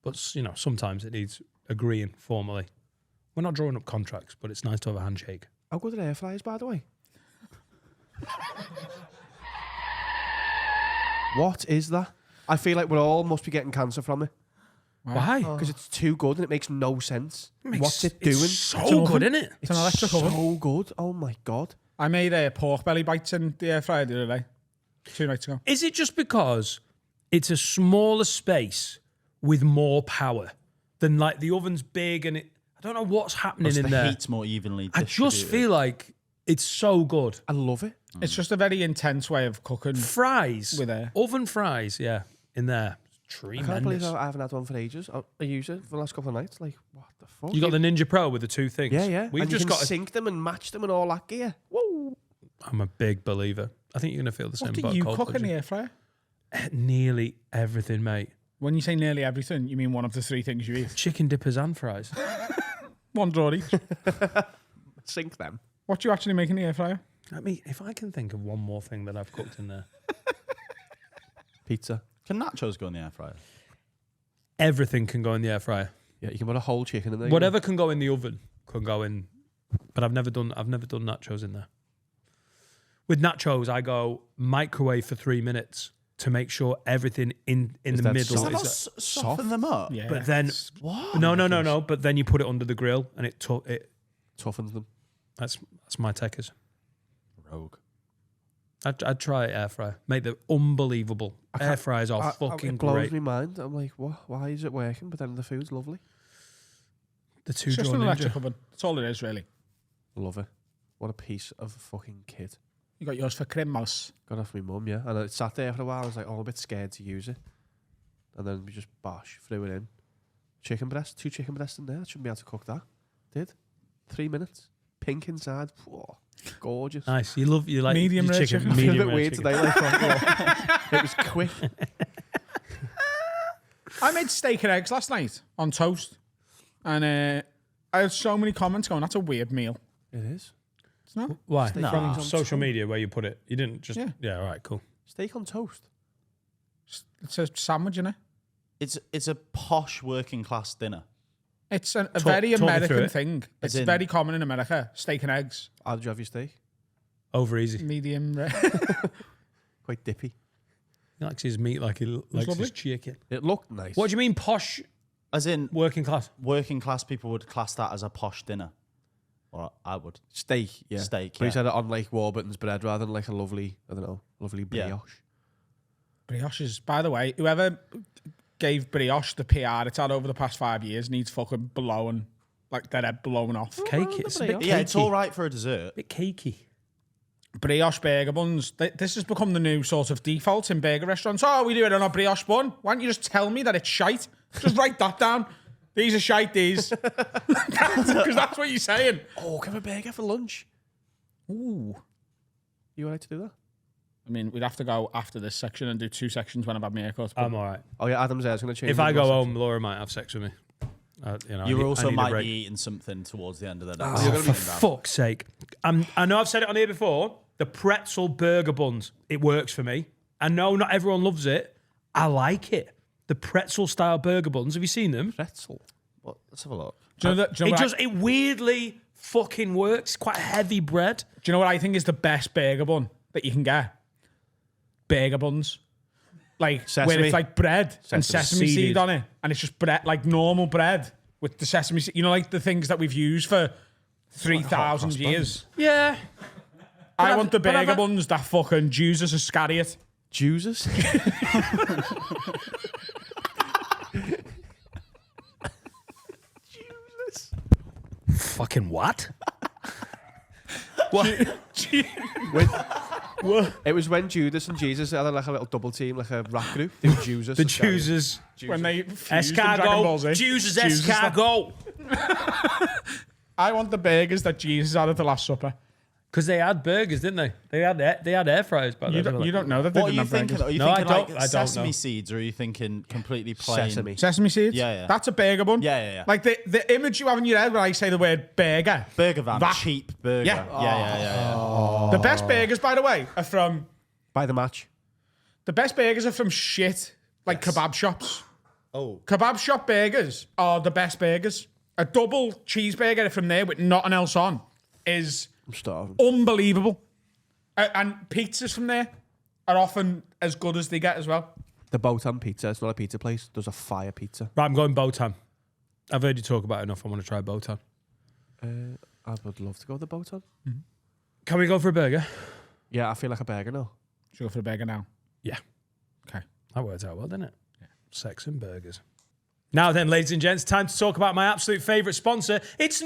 But, sometimes it needs agreeing formally. We're not drawing up contracts, but it's nice to have a handshake. How good are air fryers, by the way? What is that? I feel like we all must be getting cancer from it. Why? Because it's too good and it makes no sense. What's it doing? It's so good, isn't it? It's an electric oven. So good. Oh my God. I made pork belly bites in the air fryer the other day, 2 nights ago. Is it just because it's a smaller space with more power than like the oven's big and I don't know what's happening Plus in the there. heat's more evenly I just distributed. feel like it's so good. I love it. It's just a very intense way of cooking. Fries. With air. Oven fries, yeah, in there. I can't believe Tremendous. I haven't had one for ages. I use it for the last couple of nights. Like, what the fuck? You got the Ninja Pro with the two things. Yeah. We've and just you can got. sync them and match them and all that gear. Whoa. I'm a big believer. I think you're going to feel the same What do about you cold cook in plunge. the air fryer? Nearly everything, mate. When you say nearly everything, you mean one of the 3 things you eat? Chicken dippers and fries. One draw each. Sync them. What do you actually make in the air fryer? I mean, if I can think of one more thing that I've cooked in there. Pizza. Can nachos go in the air fryer? Everything can go in the air fryer. Yeah, you can put a whole chicken in there. Whatever can go in the oven can go in. But I've never done nachos in there. With nachos, I go microwave for 3 minutes to make sure everything in the that middle soft? is. Soften them up. Yeah. But then What? no. But then you put it under the grill and it Toughens them. that's my techers. Rogue. I'd try air fryer. Mate, they're unbelievable. Air fryers are fucking It blows great. my mind. I'm like, what? Why is it working? But then the food's lovely. The two It's just drawer an ninja. electric oven. That's all it is, really. Love it. What a piece of a fucking kid. You got yours for Crim Mouse. Got off my mum, yeah. And it sat there for a while. I was like, oh, I'm a bit scared to use it. And then we just threw it in. Chicken breast, 2 chicken breasts in there. I shouldn't be able to cook that. Did. 3 minutes. Pink inside. Whoa, gorgeous. Nice. You like Medium your rare chicken. chicken. I feel a Medium bit rare weird chicken. today. Like, it was quick. I made steak and eggs last night on toast. And I had so many comments going, that's a weird meal. It is. It's not. Why? Steak From on social toast. media where you put it. You didn't just. Yeah. Yeah. All right. Cool. Steak on toast. It's a sandwich, isn't it? It's a posh working class dinner. It's a very talk me through American it. thing. It's in- very common in America. Steak and eggs. How did you have your steak? Over easy. Medium rare. Quite dippy. He likes his meat like he likes lovely. his chicken. It looked nice. What do you mean posh As in, working class? working class people would class that as a posh dinner. Or I would. Steak, yeah. Steak, But yeah. he's had it on like Warburton's bread rather than like a lovely, I don't know, lovely brioche. Yeah. Brioches, by the way, whoever gave brioche the PR it's had over the past 5 years needs fucking blown, like their head blown off. Cake. It's a bit Yeah, it's cakey. all right for a dessert. Bit cakey. Brioche burger buns. This has become the new sort of default in burger restaurants. Oh, we do it on a brioche bun. Why don't you just tell me that it's shite? Just write that down. These are shite, these. Because that's what you're saying. Oh, can I have a burger for lunch? Ooh. You alright to do that? I mean, we'd have to go after this section and do 2 sections when I've had my haircut. I'm all right. Oh yeah, Adam's there. It's going to change. If I go home, Laura might have sex with me. I You need- also I need a might break. be eating something towards the end of the day. Oh, for fuck's sake. I know I've said it on here before. The pretzel burger buns, it works for me. I know not everyone loves it. I like it. The pretzel style burger buns, have you seen them? pretzel. Well, let's have a look. Do you know It just, it weirdly fucking works. It's quite heavy bread. do you know what I think is the best burger bun that you can get? Burger buns. Like, where Sesame. it's like bread and Sesame sesame seed seeded. on it. And it's just bread, like normal bread with the sesame seed. You know, like the things that we've used for 3,000 years. Yeah. I want the but I've burger had- buns that fucking Judas Iscariot. Juices. Fucking what? It was when Judas and Jesus had like a little double team, like a rap group. They were Judas. The choosers. When they fused in Dragon Ball Escargot. Z. Jesus Jesus escargot. I want the burgers that Jesus had at the Last Supper. Because they had burgers, didn't they? They had air fryers back You then. don't know that they What are didn't you have thinking? burgers. Are you No, I thinking don't- like I don't sesame know. seeds, or are you thinking completely plain? Sesame. Sesame seeds? Yeah, yeah. That's a burger bun. Yeah, yeah, yeah. Like the image you have in your head when I say the word burger. Burger van, That- cheap burger. Yeah. Yeah. The best burgers, by the way, are from... By the match. The best burgers are from shit, like kebab shops. Oh, Kebab shop burgers are the best burgers. A double cheeseburger from there with nothing else on is I'm starving. unbelievable. And pizzas from there are often as good as they get as well. The Botan Pizza. It's not a pizza place. There's a fire pizza. Right, I'm going Botan. I've heard you talk about it enough. I want to try Botan. I would love to go to the Botan. Can we go for a burger? Yeah, I feel like a burger now. Should we go for the burger now? Yeah. Okay. That worked out well, didn't it? Yeah. Sex and burgers. Now then, ladies and gents, time to talk about my absolute favourite sponsor. It's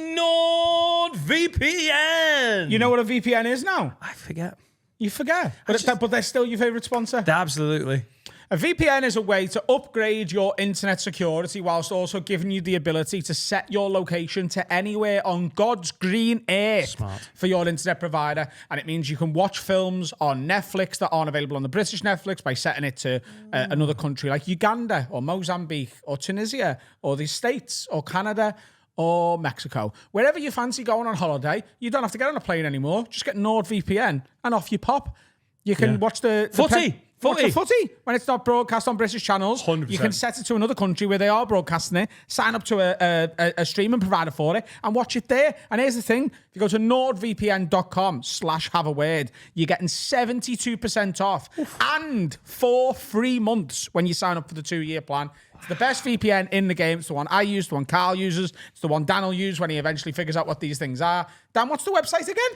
NordVPN. You know what a VPN is now? I forget. You forget. But they're still your favourite sponsor. Absolutely. A VPN is a way to upgrade your internet security whilst also giving you the ability to set your location to anywhere on God's green earth for your internet provider. And it means you can watch films on Netflix that aren't available on the British Netflix by setting it to another country like Uganda or Mozambique or Tunisia or the States or Canada or Mexico. Wherever you fancy going on holiday, you don't have to get on a plane anymore. Just get NordVPN and off you pop. You can watch the Footy. Watch the footy when it's not broadcast on British channels. 100%. You can set it to another country where they are broadcasting it, sign up to a streaming provider for it, and watch it there. And here's the thing: if you go to nordvpn.com/haveaword, you're getting 72% off and 4 free months when you sign up for the 2-year plan. It's the best VPN in the game. It's the one I use, the one Carl uses, it's the one Dan will use when he eventually figures out what these things are. Dan, what's the website again?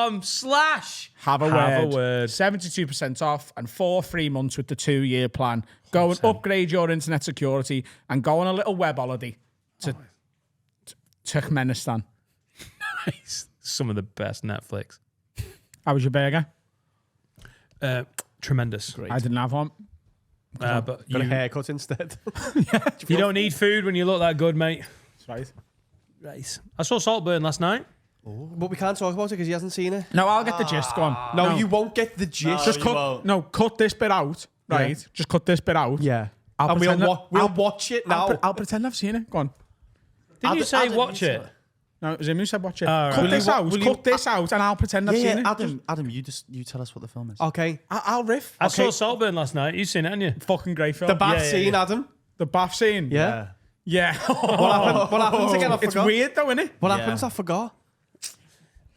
NordVPN.com/have a word. 72% off and 4 free months with the 2-year plan. Go and upgrade your internet security and go on a little web holiday to Turkmenistan. Nice. Some of the best Netflix. How was your burger? Tremendous. I didn't have one. But Got you, a haircut instead. you don't need food when you look that good, mate. That's right. Right. I saw Saltburn last night. But we can't talk about it because he hasn't seen it. No, I'll get the gist. Go on. No, you won't get the gist. Just you cut. won't. No, cut this bit out. Right. Yeah. Just cut this bit out. Yeah. I'll and pretend that- we'll I'll- watch it now. I'll pretend I've seen it. Go on. Didn't you say watch it? No, it was him who said watch it. All right. Cut Will this you- out. will you- Cut this out, and I'll pretend I've seen it. Adam, you tell us what the film is. Okay. I'll riff. I saw Saltburn last night. You've seen it, haven't you? Fucking great film. The bath yeah, scene, yeah. Adam. The bath scene. Yeah. Yeah. What happens again? I It's forgot. weird though, isn't it? What Yeah. happens? I forgot.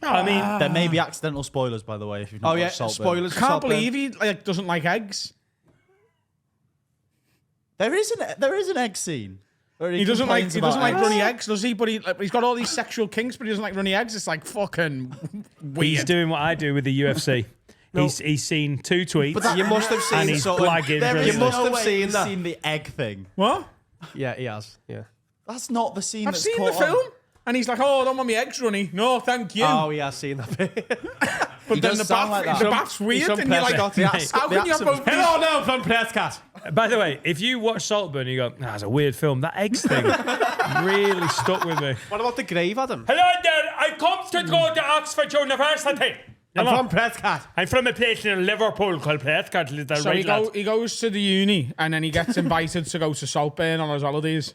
No, I mean, There may be accidental spoilers, by the way, if you've not Oh, yeah. watched Saltburn. Spoilers. for Can't Saltburn. believe he doesn't like eggs. There is an egg scene. He doesn't like runny eggs, does he? But he's got all these sexual kinks, but he doesn't like runny eggs. It's like fucking weird. He's doing what I do with the UFC. He's seen 2 tweets. But you must have seen and he's blagging. You must have seen seen the egg thing. What? Yeah, he has. Yeah. That's not the scene. I've that's seen caught the film. on. And he's like, oh, I don't want my eggs runny. No, thank you. Oh, he has seen that bit. But then the bath's weird, and you're like, how can you have both? Hello, no, from Prescott. By the way, if you watch Saltburn, you go, that's a weird film. That eggs thing really stuck with me. What about the grave, Adam? Hello there. I come to go to Oxford University. I'm from Prescott. I'm from a place in Liverpool called Prescott. So he goes to the uni, and then he gets invited to go to Saltburn on his holidays.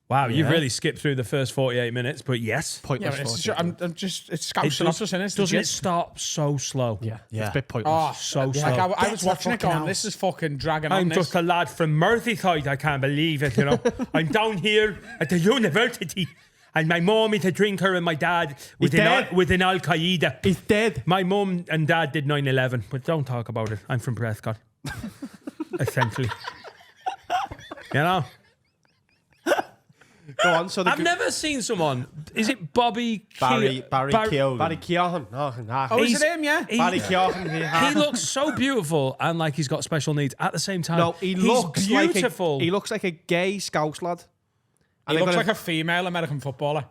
Wow, you've really skipped through the first 48 minutes, but yes. Pointless. Yeah, it's Scout synopsis, isn't it? Doesn't it start so slow? Yeah, Yeah. it's a bit pointless. Oh, So slow. like I was Get watching the it going, fucking this is fucking dragging on. I'm This. just a lad from Merseyside. I can't believe it, you know. I'm down here at the university, and my mom is a drinker, and my dad was in dead. Al Qaeda. He's dead. My mum and dad did 9/11, but don't talk about it. I'm from Prescott, essentially. You know. Go on. So I've never seen someone. Is it Bobby Barry Keoghan. Barry Keoghan. Oh, nah. Oh, is it him? Yeah. Barry Keoghan. He looks so beautiful and like he's got special needs at the same time. No, he he's looks beautiful. he looks like a gay Scouse lad. He looks like a female American footballer.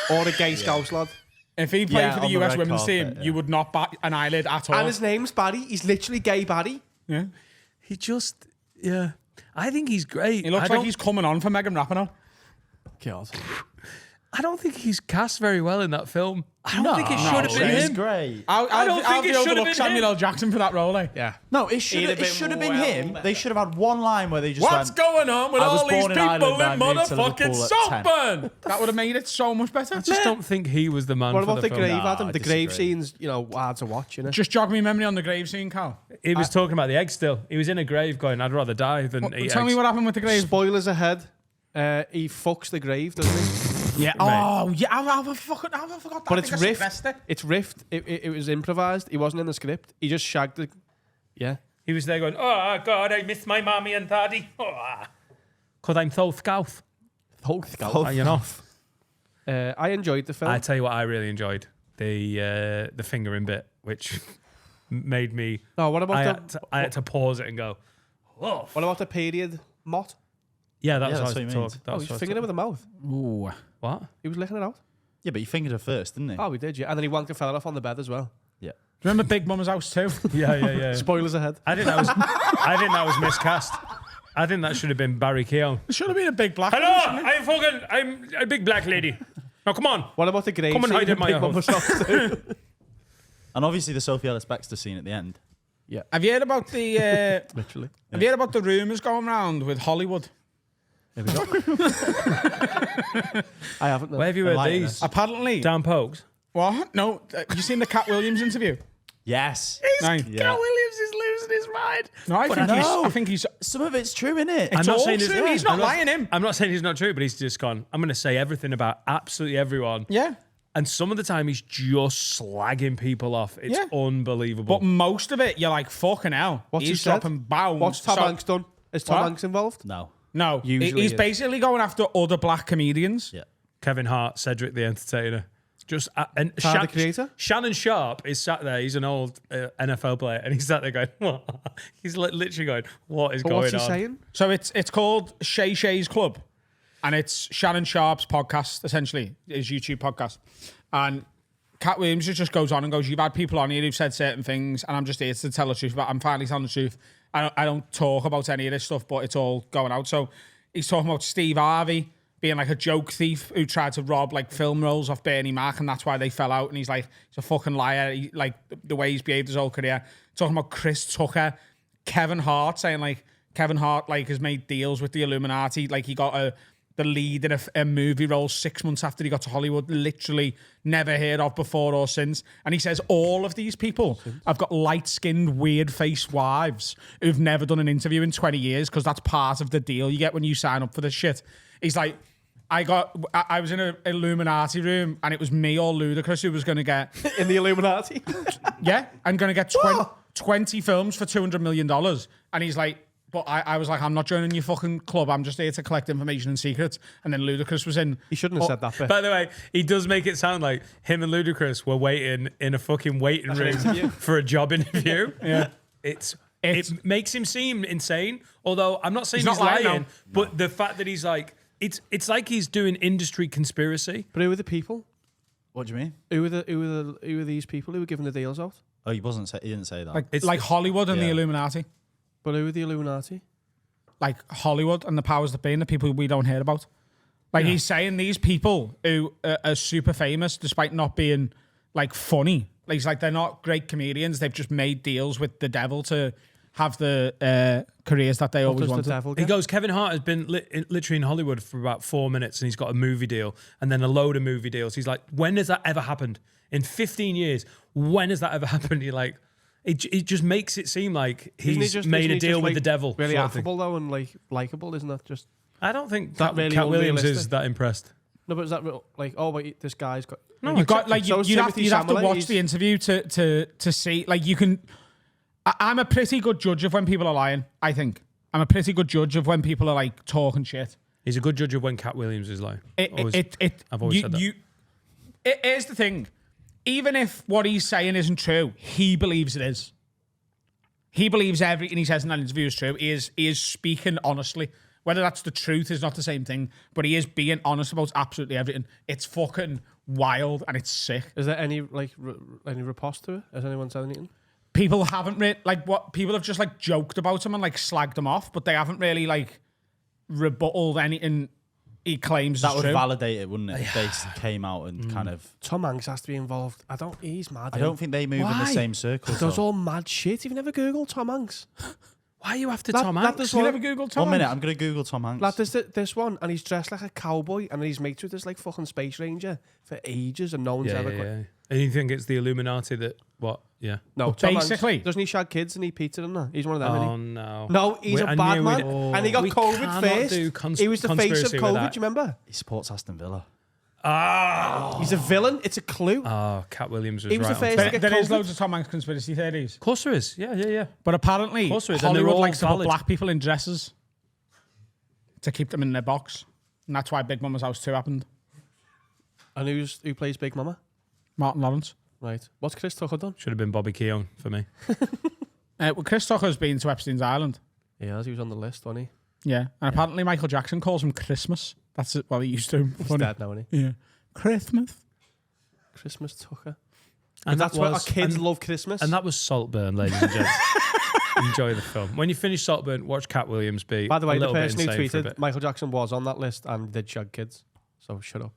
Or a gay Scouse lad. If he played Yeah, for the on the US red women's carpet, team, you would not bat an eyelid at all. And his name's Barry. He's literally gay Barry. Yeah. He just, yeah. I think he's great. He looks like he's coming on for Megan Rapinoe. God. I don't think he's cast very well in that film. I don't think it should have been He's him. great. I don't think it should have been Samuel him. L. Jackson for that role, eh? Yeah. No, it He'd have should have been been well him. better. They should have had one line where they just What's went, going on with I was all these born in people Ireland, in I moved to motherfucking Liverpool at 10. Saltburn? That would have made it so much better. I just don't think he was the man What for about the the film. grave, Nah, Adam? I The grave disagree. scene's, hard to watch, you know? Just jog me memory on the grave scene, Cal. He was talking about the egg still. He was in a grave going, I'd rather die than eat Tell me eggs. what happened with the grave. Spoilers ahead. He fucks the grave, doesn't he? Yeah. Oh, yeah. I forgot that. But I it's think I suppressed riffed. it. It's riffed. It was improvised. He wasn't in the script. He just shagged the... Yeah. He was there going, oh, God, I miss my mommy and daddy. Because I'm so scout. You know. I enjoyed the film. I tell you what I really enjoyed. The fingering bit, which made me... Oh, what about I had to pause it and go, whoa. What about the period mott? Yeah, that's Yeah, what that's I what was he means. talking. Oh, he's fingering it with the mouth. Ooh. What? He was licking it out. Yeah, but he fingered her first, didn't he? Oh, we did, yeah. And then he wanked a fella off on the bed as well. Yeah. Remember Big Mama's House too? Yeah. Spoilers ahead. I think that was miscast. I think that should have been Barry Keoghan. It should have been a big black. Hello, I'm a big black lady. Now come on. What about the grave Come and scene hide in my Big house. Mama's House too? And obviously the Sophie Ellis-Bextor scene at the end. Have you heard about the? Literally. Have you heard about the rumours going around with Hollywood? There we go. I haven't. No. Where have you heard Enlighten these? us. Apparently. Dan Pokes. What? No. You seen the Cat Williams interview? Yes. Nice. Yeah. Williams is losing his mind. No, I think he's. Some of it's true, innit? It's all true. He's not lying. Him. I'm not saying he's not true, but he's just gone, I'm going to say everything about absolutely everyone. Yeah. And some of the time he's just slagging people off. It's Yeah. unbelievable. But most of it, you're like, fucking hell. What's he He's said? dropping bounds. What's Tom Hanks done? Is Tom What? Hanks involved? No. No. Usually he's is. basically going after other black comedians. Yeah. Kevin Hart, Cedric the Entertainer. Just and Tyler, the creator? Shannon Sharp is sat there. He's an old NFL player, and he's sat there going, "What?" He's literally going, "What is But going what's he on?" saying? So it's called Shay Shay's Club, and it's Shannon Sharp's podcast, essentially, his YouTube podcast. And Cat Williams just goes on and goes, "You've had people on here who've said certain things, and I'm just here to tell the truth. But I'm finally telling the truth. I don't talk about any of this stuff, but it's all going out." So he's talking about Steve Harvey being like a joke thief who tried to rob like film rolls off Bernie Mac, and that's why they fell out. And he's like, he's a fucking liar. He, like the way he's behaved his whole career. Talking about Chris Tucker, Kevin Hart, saying like Kevin Hart like has made deals with the Illuminati. Like he got the lead in a movie role 6 months after he got to Hollywood. Literally never heard of before or since. And he says all of these people have got light-skinned, weird-faced wives who've never done an interview in 20 years because that's part of the deal you get when you sign up for this shit. He's like, I was in an Illuminati room and it was me or Ludacris who was going to get... In the Illuminati? Yeah, I'm going to get 20 films for $200 million. And he's like, But I was like, I'm not joining your fucking club. I'm just here to collect information and secrets. And then Ludacris was in. He shouldn't have said that bit. By the way, he does make it sound like him and Ludacris were waiting in a fucking waiting room for a job interview. Yeah. It makes him seem insane. Although I'm not saying he's not lying, lying, no. but the fact that he's like, it's like he's doing industry conspiracy. But who are the people? What do you mean? Who are these people who were giving the deals out? Oh, he didn't say that. Like Hollywood and the Yeah. Illuminati. But who are the Illuminati? Like Hollywood and the powers that be and the people we don't hear about. Like he's saying these people who are super famous despite not being like funny. Like he's like, they're not great comedians. They've just made deals with the devil to have the careers that they What always does the wanted. devil He get? goes, Kevin Hart has been literally in Hollywood for about 4 minutes and he's got a movie deal and then a load of movie deals. He's like, when has that ever happened? In 15 years, when has that ever happened? You're like, it just makes it seem like he's made a deal with the devil. Really sort of thing. affable though and like likable, isn't that just? I don't think That really Cat Williams is unrealistic. that impressed. No, but is that real, like? Oh, wait, this guy's got. No, You've got like So you'd have Timothy to Chalamet, watch he's- the interview to see like you can. I'm a pretty good judge of when people are lying. I think I'm a pretty good judge of when people are like talking shit. He's a good judge of when Cat Williams is lying. I've always said that. Here's the thing. Even if what he's saying isn't true, he believes it is. He believes everything he says in that interview is true. He is speaking honestly. Whether that's the truth is not the same thing, but he is being honest about absolutely everything. It's fucking wild and it's sick. Is there any like any riposte to it? Has anyone said anything? People haven't people have just like joked about him and like slagged him off, but they haven't really like rebutted anything he claims that is would true. validate it, wouldn't it? If they came out and kind of. Tom Hanks has to be involved. He's mad. I don't think they move in the Why? same circle. He does all mad shit. You've never Googled Tom Hanks? Why are you after That- Tom that Hanks? does- You never Googled Tom One minute, Hanks? I'm going to Google Tom Hanks. Lad, there's this one, and he's dressed like a cowboy, and he's mates with this like fucking space ranger for ages, and no one's ever. yeah. And you think it's the Illuminati that what? Yeah. No, Well, Tom Hanks, basically- doesn't he shag kids and eat pizza and that? He's one of them. Oh isn't no. he? No, he's I a bad knew man, we'd- and he got we COVID cannot first. do He was the face of conspiracy with COVID. that. Do you remember? He supports Aston Villa. Ah. He's a villain. It's a clue. Oh, Cat Williams was He was right. the on first top. to get There is COVID. loads of Tom Hanks conspiracy theories. Of course there is. Yeah. But apparently, course there is, and they're Hollywood all likes to put valid. black people in dresses to keep them in their box. And that's why Big Mama's House 2 happened. And who plays Big Mama? Martin Lawrence. Right. What's Chris Tucker done? Should have been Bobby Keown for me. Well, Chris Tucker's been to Epstein's Island. Yeah, he was on the list, wasn't he? Yeah. And apparently Michael Jackson calls him Christmas. That's it. Well, he used to. He's Funny. dead now, isn't he? Yeah. Christmas. Christmas Tucker. And That's why our was- kids and- love Christmas. And that was Saltburn, ladies and gents. Enjoy the film. When you finish Saltburn, watch Cat Williams be By the way, a the little bit person who insane for a tweeted bit. Michael Jackson was on that list and did shag kids. So shut up.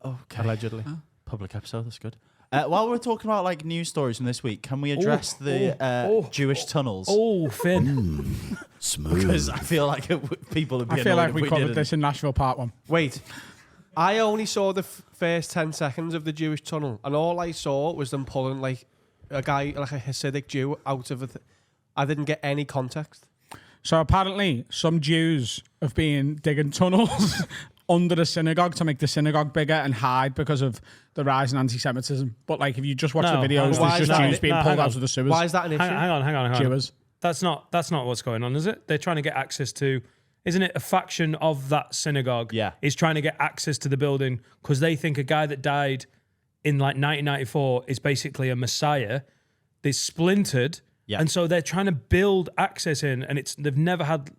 Okay. Allegedly. Public episode, that's good. While we're talking about like news stories from this week, can we address the Jewish tunnels? Oh, Finn. Because I feel like people would be I feel annoyed like we if covered didn't. this in Nashville Part 1. Wait. I only saw the first 10 seconds of the Jewish tunnel, and all I saw was them pulling like a guy, like a Hasidic Jew, out of it. I didn't get any context. So apparently, some Jews have been digging tunnels under the synagogue to make the synagogue bigger and hide because of the rise in anti-Semitism. But like, if you just watch No, the videos, why there's is just that? Jews being No, pulled hang on. out of the sewers. Why is that an issue? Hang on. Jews. That's not what's going on, is it? They're trying to get access to. Isn't it a faction of that synagogue? Yeah. Is trying to get access to the building because they think a guy that died in like 1994 is basically a messiah. They splintered, Yeah. and so they're trying to build access in, and they've never had.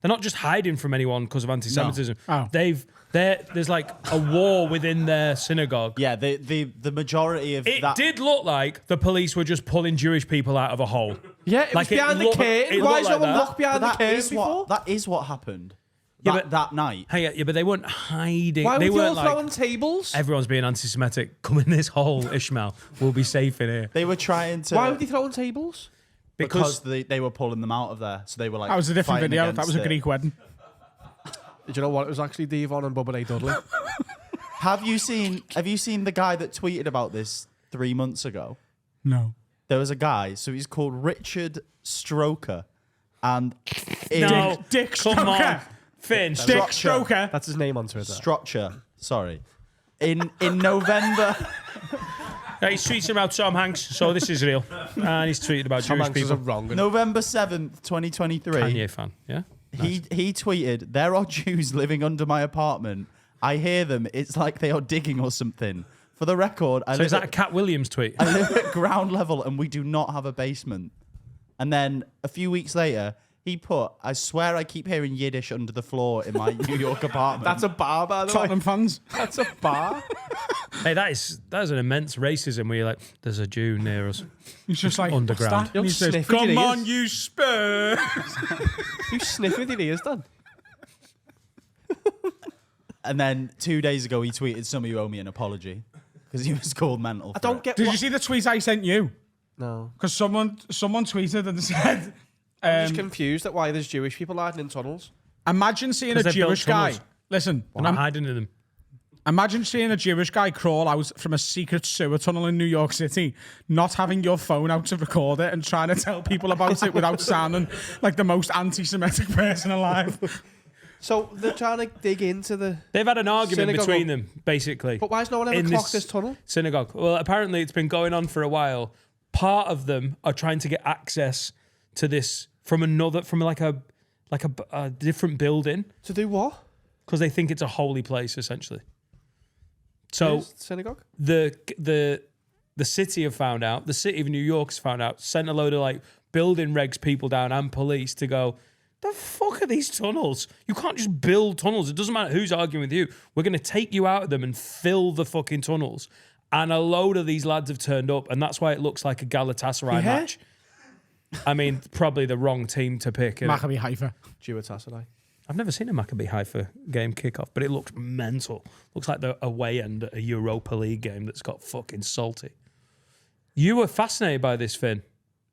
They're not just hiding from anyone because of anti-Semitism. No. Oh. There's like a war within their synagogue. Yeah, the majority of It that. did look like the police were just pulling Jewish people out of a hole. Yeah, it was Like, it behind the looked- curtain. it Why looked has like no one that. looked behind the That curtain is before? that is what happened. Yeah, that, but- that night. Hey, yeah, but they weren't hiding. Why they were they all weren't like throwing tables? everyone's being anti-Semitic. Come in this hole, Ishmael. We'll be safe in here. They were trying to. Why were they throwing tables? Because they were pulling them out of there, so they were like. That was a different fighting video. That against was a it. Greek wedding. Did you know what? It was actually Devon and Bubba A. Dudley. Have you seen the guy that tweeted about this 3 months ago? No. There was a guy, so he's called Richard Stroker, and in No, Dick come Stroker. on, Finn. Dick Structure. Stroker. That's his name on Twitter. Structure. Sorry, in November. Yeah, he's tweeting about Tom Hanks, so this is real. And he's tweeted about Tom Jewish Hanks is people. a wrong. November 7th, 2023. Kanye fan, yeah? He tweeted, "There are Jews living under my apartment. I hear them. It's like they are digging or something. For the record, So is that a Cat Williams tweet? I live at ground level and we do not have a basement." And then a few weeks later, he put, "I swear I keep hearing Yiddish under the floor in my New York apartment." That's a bar, by the way. Tottenham fans. That's a bar. Hey, that is an immense racism where you're like, there's a Jew near us. He's just like, Underground. "What's that?" And he says, Sniff with "Come your on, ears. you Spurs." You sniff with your ears done. And then 2 days ago, he tweeted, "Some of you owe me an apology," because he was called mental. I don't get. Did what- you see the tweet I sent you? No. Because someone tweeted and said, I'm just confused at why there's Jewish people hiding in tunnels. imagine seeing a 'Cause they built Jewish guy. tunnels. Listen, We're not hiding in them. imagine seeing a Jewish guy crawl out from a secret sewer tunnel in New York City, not having your phone out to record it and trying to tell people about it without sounding like the most anti-Semitic person alive. So they're trying to dig into the. They've had an argument Synagogue. between them, basically. But why has no one ever in clocked this tunnel? Synagogue. Well, apparently it's been going on for a while. Part of them are trying to get access to this from a different building To do what? because they think it's a holy place, essentially. So Yes, synagogue. the city have found out, the city of New York's found out, sent a load of like building regs people down and police to go, the fuck are these tunnels? You can't just build tunnels. It doesn't matter who's arguing with you. We're going to take you out of them and fill the fucking tunnels. And a load of these lads have turned up, and that's why it looks like a Galatasaray Yeah. match. I mean, probably the wrong team to pick. innit? Maccabi Haifa. Jewish. I've never seen a Maccabi Haifa game kickoff, but it looks mental. Looks like the away end at a Europa League game that's got fucking salty. You were fascinated by this, Finn.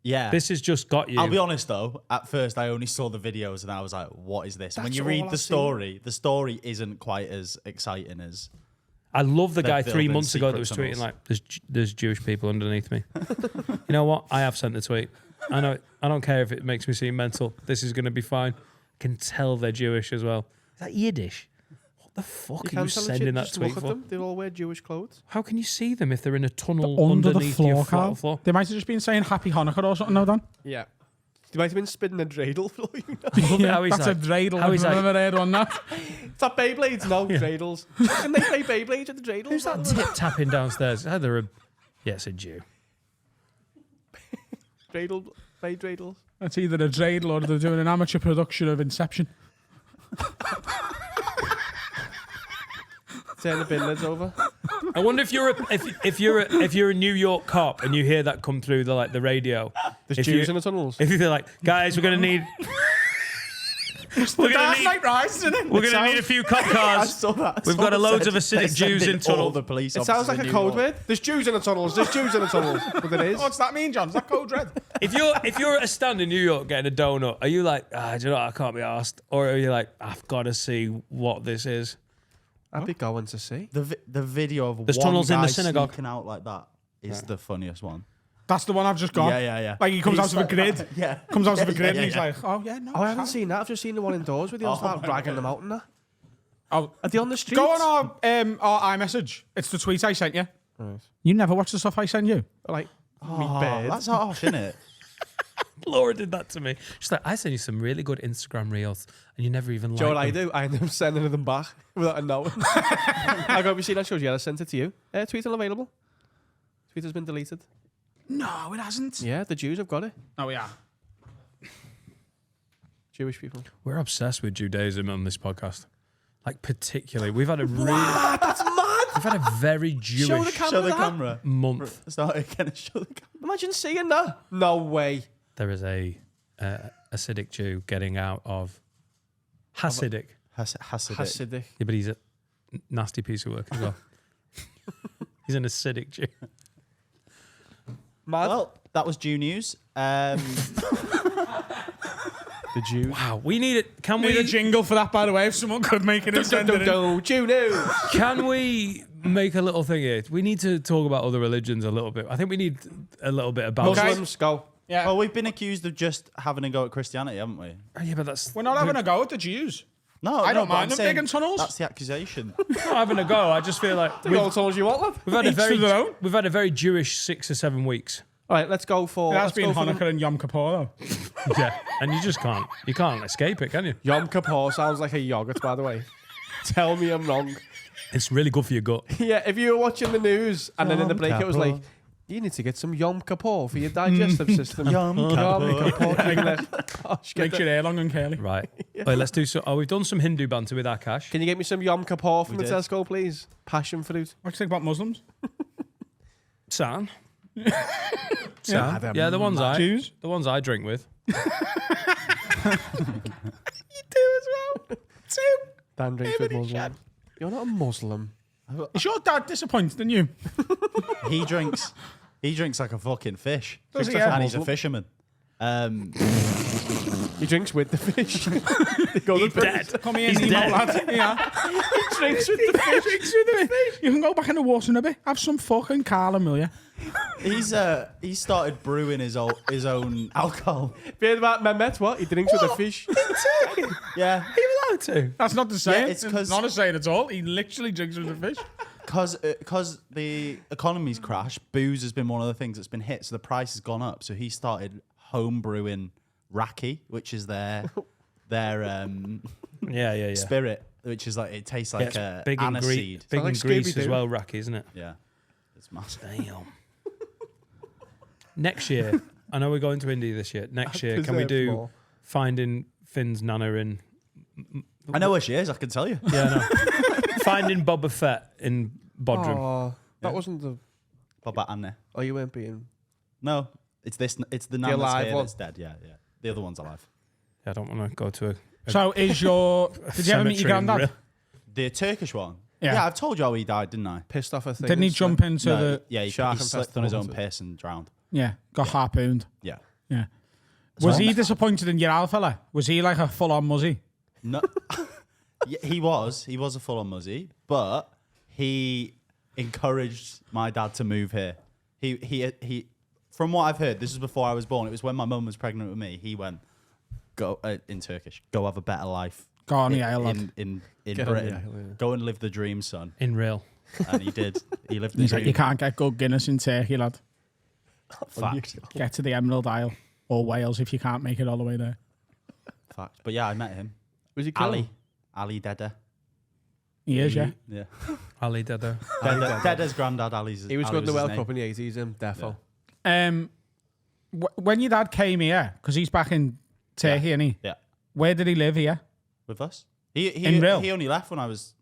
Yeah. This has just got you. I'll be honest though, at first I only saw the videos and I was like, "What is this?" And when That's you all read I've the story isn't quite as exciting as. I love the They're guy 3 building months ago that was secret tweeting tunnels. like, there's Jewish people underneath me. You know what? I have sent the tweet. I know. I don't care if it makes me seem mental. This is going to be fine. I can tell they're Jewish as well. Is that Yiddish? What the fuck are you sending that just tweet look at for? them. They all wear Jewish clothes. How can you see them if they're in a tunnel Under the underneath your floor, Carl. They might have just been saying Happy Hanukkah or something, no, Dan? Yeah. They might have been spinning a dreidel for all you know. Yeah, how he's That's like- a dreidel. how I've he's like- never heard one that. Is that Beyblades? No, dreidels. Can they play Beyblades at the dreidels? Who's that tip tapping downstairs? Either a it's a Jew. Dreidel, play dreidels. That's either a dreidel or they're doing an amateur production of Inception. Turn the bin lids over. I wonder if you're a New York cop and you hear that come through the radio. There's If Jews you- in the tunnels. If you're like, guys, we're gonna need Dark Knight Rises, isn't it? we're gonna need a few cop I cars. saw that. We've got a loads of They Hasidic send Jews in all tunnel. the police It sounds officers like a in New code York. word. There's Jews in the tunnels. There's Jews in the tunnels. But it is. What's that mean, John? Is that code red? If you're at a stand in New York getting a donut, are you like, do you know what, I can't be asked, or are you like, I've got to see what this is? I'd be going to see. The video of There's one tunnels in guy the synagogue. sneaking out like that is the funniest one. That's the one I've just got. Yeah. Like he comes out of a grid. Yeah. Comes out of a Yeah, grid yeah, and he's yeah. like, oh yeah, no. Oh, I haven't seen that. I've just seen the one indoors where they all start dragging them out and that. Oh, Are they on the street? go on our iMessage. It's the tweet I sent you. Right. You never watch the stuff I send you. Like, Oh, meat bird. that's harsh, isn't it? Laura did that to me. She's like, I sent you some really good Instagram reels, and you never even Joe, what I liked them. do, I end up sending them back without a note. I go, have you seen that shows? Yeah, I sent it to you. Tweet unavailable. Tweet has been deleted. No, it hasn't. Yeah, the Jews have got it. Oh yeah. Jewish people. We're obsessed with Judaism on this podcast. Like particularly, we've had a really, That's mad! we've had a very Jewish Show the camera. Show the that. camera. month. Start again. Show the camera. Imagine seeing that. No way. There is a Hasidic Jew getting out of Hasidic. Hasidic. Hasidic. Yeah, but he's a nasty piece of work as well. He's an Hasidic Jew. Mad. Well, that was Jew news. The Jews. Wow, we need it. Can Need a we? jingle for that, by the way, if someone could make it and send it in. Jew news. Can we make a little thing here? We need to talk about other religions a little bit. I think we need a little bit about. Okay. Muslims, go. Yeah. Well, we've been accused of just having a go at Christianity, haven't we? Yeah, but that's We're not having a go at the Jews. No, I don't but mind I'm them saying digging tunnels. That's the accusation. Not having a go. I just feel like Dig all the tunnels you want, lad. we've had a very Jewish 6 or 7 weeks. All right, let's go for. That's let's been go for Hanukkah and Yom Kippur, though. Yeah, and you just can't. You can't escape it, can you? Yom Kippur sounds like a yogurt, by the way. Tell me I'm wrong. It's really good for your gut. Yeah, if you were watching the news and then in the Yom break it was Kippur. like, you need to get some Yom Kippur for your digestive system. Yom Kippur. English. Gosh, get Makes the- your hair long and curly. Right. Wait, let's do so. Oh, we've done some Hindu banter with Akash. Can you get me some Yom Kippur from We the did. Tesco, please? Passion fruit. What do you think about Muslims? San. Yeah, San. Yeah, the ones Jews? the ones I drink with. You do as well. Two. Dan drinks with Muslim. You're not a Muslim. Is your dad disappointed in you? He drinks like a fucking fish. Does he, Drinks like yeah? and he's a fisherman. He drinks with the fish. They go to Dead. Come here, He's Nemo, dead. lad. Yeah. He drinks with the fish. Drinks with the fish. You can go back in the water in a bit. Have some fucking Carlin, will you? He's started brewing his own alcohol. Heard about Mehmet? What? He drinks with the fish. Yeah, Are you allowed to? That's not the saying. it's 'cause- not a saying at all. He literally drinks with the fish. because the economy's crashed. Booze has been one of the things that's been hit, so the price has gone up. So he started home brewing raki, which is their Yeah. spirit, which is like it tastes like Yeah, a big in aniseed. big in like grease as Scooby-Doo. well, Racky, isn't it? Yeah, it's massive. Damn. Next year, I know we're going to India this year. Next year, can we Deserve do more. Finding Finn's Nana in? I know where she is. I can tell you. Yeah, no. Finding Boba Fett in Bodrum. Oh, that wasn't the. Baba Anne. Oh, you weren't being. No, it's this. It's the nan that's alive here one? that's dead. Yeah. The other one's alive. I don't want to go to a So is your... Did you ever meet your cemetery in granddad? real- The Turkish one. Yeah. I've told you how he died, didn't I? Pissed off a thing. Didn't he jump into No, the... yeah, he shark slipped on his own infested piss and drowned. Yeah, got harpooned. Yeah. Yeah. Was So- he disappointed in your old fella? Was he like a full-on muzzy? No, yeah, he was a full-on muzzy, but he encouraged my dad to move here. He. From what I've heard, this was before I was born. It was when my mum was pregnant with me. He went, go in Turkish, go have a better life. Go on the island. in Get on the Britain. island, yeah. Go and live the dream, son. in real. And he did. He lived the He's like, dream. you can't get good Guinness in Turkey, lad. Fact. Get to the Emerald Isle or Wales if you can't make it all the way there. Fact. But yeah, I met him. Was he killed? Ali Deda. He is, yeah. Yeah. Ali Dada. Deda's granddad. Ali's. He was Ali good in the his World name. Cup in the 80s, defo. When your dad came here, because he's back in Turkey, and he, Yeah. where did he live here? With us. He In real? he only left when I was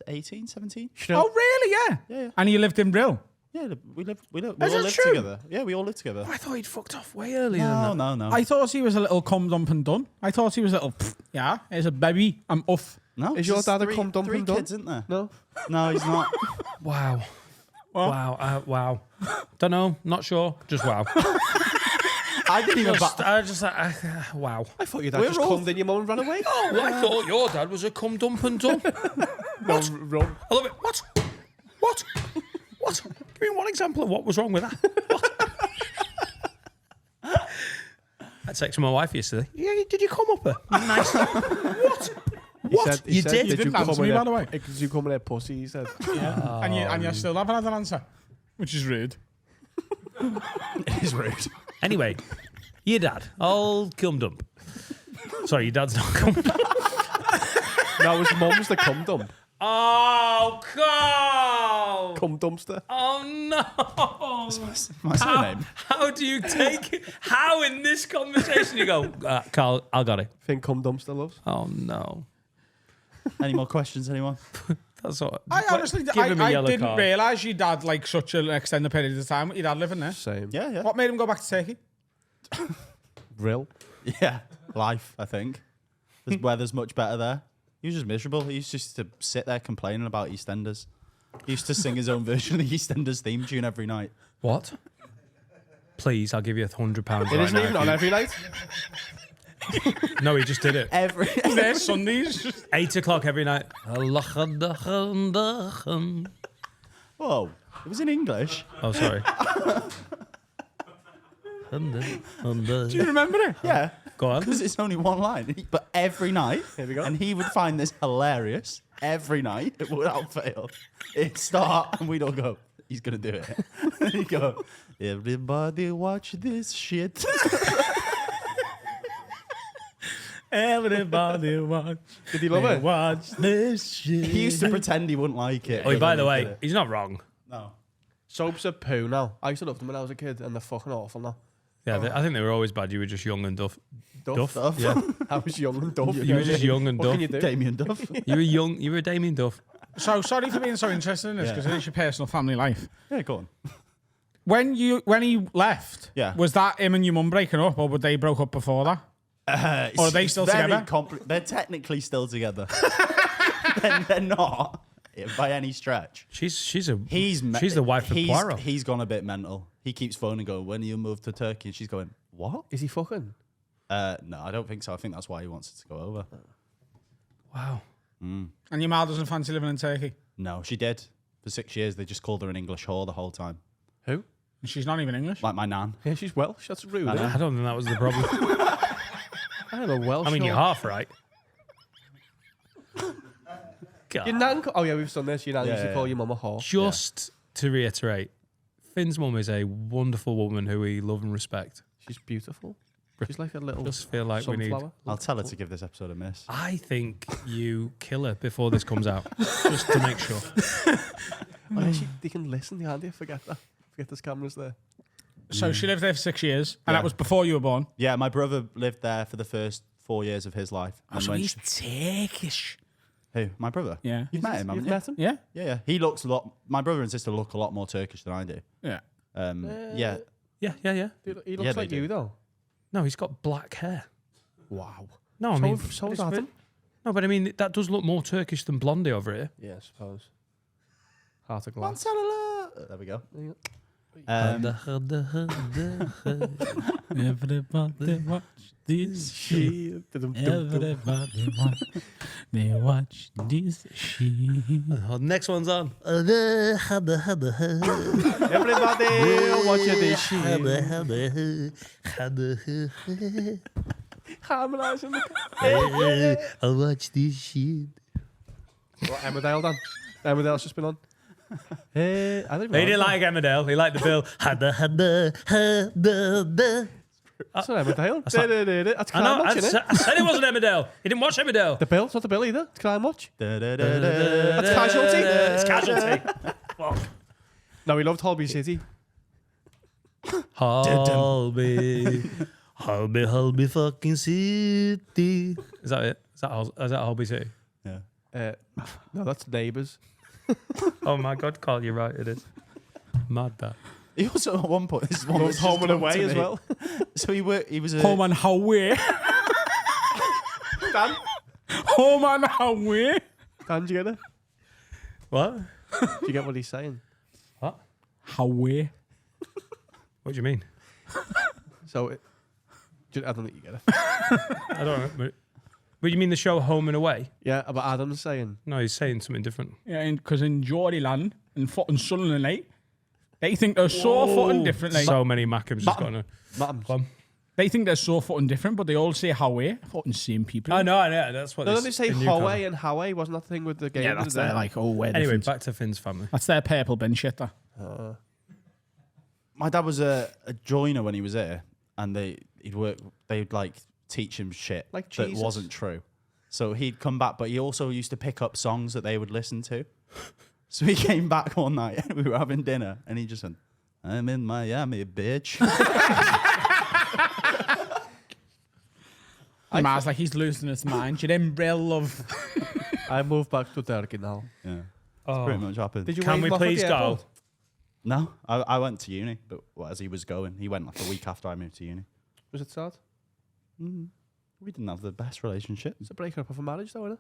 18, 17. Oh, really? Yeah. Yeah. And you lived in Brill? Yeah, we Is all that lived true? together. Yeah, we all lived together. I thought he'd fucked off way earlier than No, that. no. I thought he was a little cum dump and done. I thought he was a little, yeah, here's a baby, I'm off. No, Is your there's dad a three- cum dump three and done? kids, isn't there? No? No, he's not. Wow. Wow. Don't know. Not sure. Just wow. I didn't even. Wow. I thought your dad We're just all- cummed in your mum and ran away. Oh, I thought your dad was a cum dump and dump. What? Run. I love it. What? Give me one example of what was wrong with that. What? I texted my wife yesterday. Yeah, did you come up her? Nice. What? What? He You said, did? You didn't answer me, by the way. Did you come in a pussy, he said. And you still haven't had an answer, which is rude. It is rude. Anyway, your dad. I'll cum dump. Sorry, your dad's not cum dump. No, his mum's the cum dump. Oh, God. Cum dumpster. Oh, no. My surname. How do you take it? How in this conversation you go, Carl, I got it. Think cum dumpster loves. Oh, no. Any more questions, anyone? That's all. I honestly, Give him a I yellow didn't card. realise your dad like such an extended period of time with your dad living there. Same. Yeah. What made him go back to Turkey? Real. Yeah. Life, I think. The weather's much better there. He was just miserable. He used just to sit there complaining about EastEnders. He used to sing his own version of the EastEnders theme tune every night. What? Please, I'll give you £100 right It isn't now even if on you- every night. No, he just did it. Every There Sundays. 8 o'clock every night. Whoa. It was in English. Oh, sorry. Do you remember it? Yeah. Go on. Because it's only one line. But every night, Here we go. and he would find this hilarious every night, without fail. It'd start, and we'd all go, he's going to do it. And he'd go, everybody watch this shit. Everybody watch. Did he love it? Watch this shit. He used to pretend he wouldn't like it. Oh, but by then the he did way, it. he's not wrong. No. Soaps are poo now. I used to love them when I was a kid, and they're fucking awful now. Yeah, I think they were always bad. You were just young and duff. Duff. Duff. Yeah. I was young and duff. You were just young and What duff. can you do? Damien Duff. You were young. You were a Damien Duff. So sorry for being so interested in this because it is your personal family life. Yeah, go on. When he left, Yeah. was that him and your mum breaking up, or were they broke up before that? Or are they still together? They're technically still together. they're not by any stretch. She's the wife of he's, Poirot. He's gone a bit mental. He keeps phoning, going, "When you move to Turkey?" And she's going, "What?" Is he fucking? No, I don't think so. I think that's why he wants it to go over. Wow. And your ma doesn't fancy living in Turkey? No, she did for 6 years. They just called her an English whore the whole time, Who? And she's not even English. like my nan. Yeah, she's Welsh. That's rude. I know. Isn't it? I don't think that was the problem. I don't know Welsh. I mean, you're half right. God. Your nan. Oh yeah, we've done this. Your nan used to yeah, call yeah. your mum a whore. Just to reiterate, Finn's mum is a wonderful woman who we love and respect. She's beautiful. She's like a little Just feel like we need. sunflower. I'll tell her to give this episode a miss. I think you kill her before this comes out, just to make sure. Oh, actually, they can listen, can't they? Forget that. Forget there's cameras there. So she lived there for 6 years, and Yeah. that was before you were born. Yeah, my brother lived there for the first 4 years of his life. Oh, so when he's Turkish. who? My brother? Yeah. You've met him, haven't You've you? met him? Yeah? Yeah. He looks a lot. My brother and sister look a lot more Turkish than I do. Yeah. Yeah. Yeah. He looks Yeah, like they you do. though. No, he's got black hair. Wow. No, I mean, so is it's- Adam. no, but I mean that does look more Turkish than Blondie over here. Yeah, I suppose. Heart of glass. There we go. Everybody watch this shit. Everybody watch. They watch this shit. Next one's on. Everybody watching this shit. Harmonising the I'll watch this shit. What, Emmerdale then? Emmerdale's just been on. I don't He know. didn't like Emmerdale. He liked the bill. That's not Emmerdale. not- That's I know. Crime Watch, innit? I said it wasn't Emmerdale. He didn't watch Emmerdale. The Bill? It's not the Bill either. It's Crime Watch. That's That's Casualty. It's Casualty. Fuck. No, he loved Holby City. Holby fucking city. Is that it? Is that Holby City? Yeah. No, that's Neighbours. Oh my God, Carl, you're right. It is. Mad that. He also at one point, this is one Loved that's just Home and come Away to as me. well. So he was a Home and Hawaii. Dan? Home and Hawaii. Dan, do you get it? What? Do you get what he's saying? What? Hawaii. What do you mean? So, I don't think you get it. I don't know. But you mean the show Home and Away? Yeah, but Adam's saying. No, he's saying something different. Yeah, because in Geordie land and fucking Sunderland, eh, they think they're so fucking different. Like, So many Mackems just got on. Matham's. they think they're so fucking different, but they all say Hawaii. Fucking same people. I know. That's what. No, this- they say in Howe Newcastle. and Howe. Wasn't that the thing with the game? Yeah, that's their like, oh, where Anyway, different. back to Finn's family. That's their purple bin shit. That. My dad was a joiner when he was here, and they'd like teach him shit Like that Jesus. wasn't true. So he'd come back, but he also used to pick up songs that they would listen to. So he came back one night, and we were having dinner, and he just went, "I'm in Miami, bitch." Your ma's like, he's losing his mind. You didn't real love. I moved back to Turkey now. Yeah, Oh. pretty much happened. Did you Can wave we him off at please the go? airport? No, I went to uni, but as he was going, he went like a week after I moved to uni. Was it sad? We didn't have the best relationship It's a breakup of a marriage, though, isn't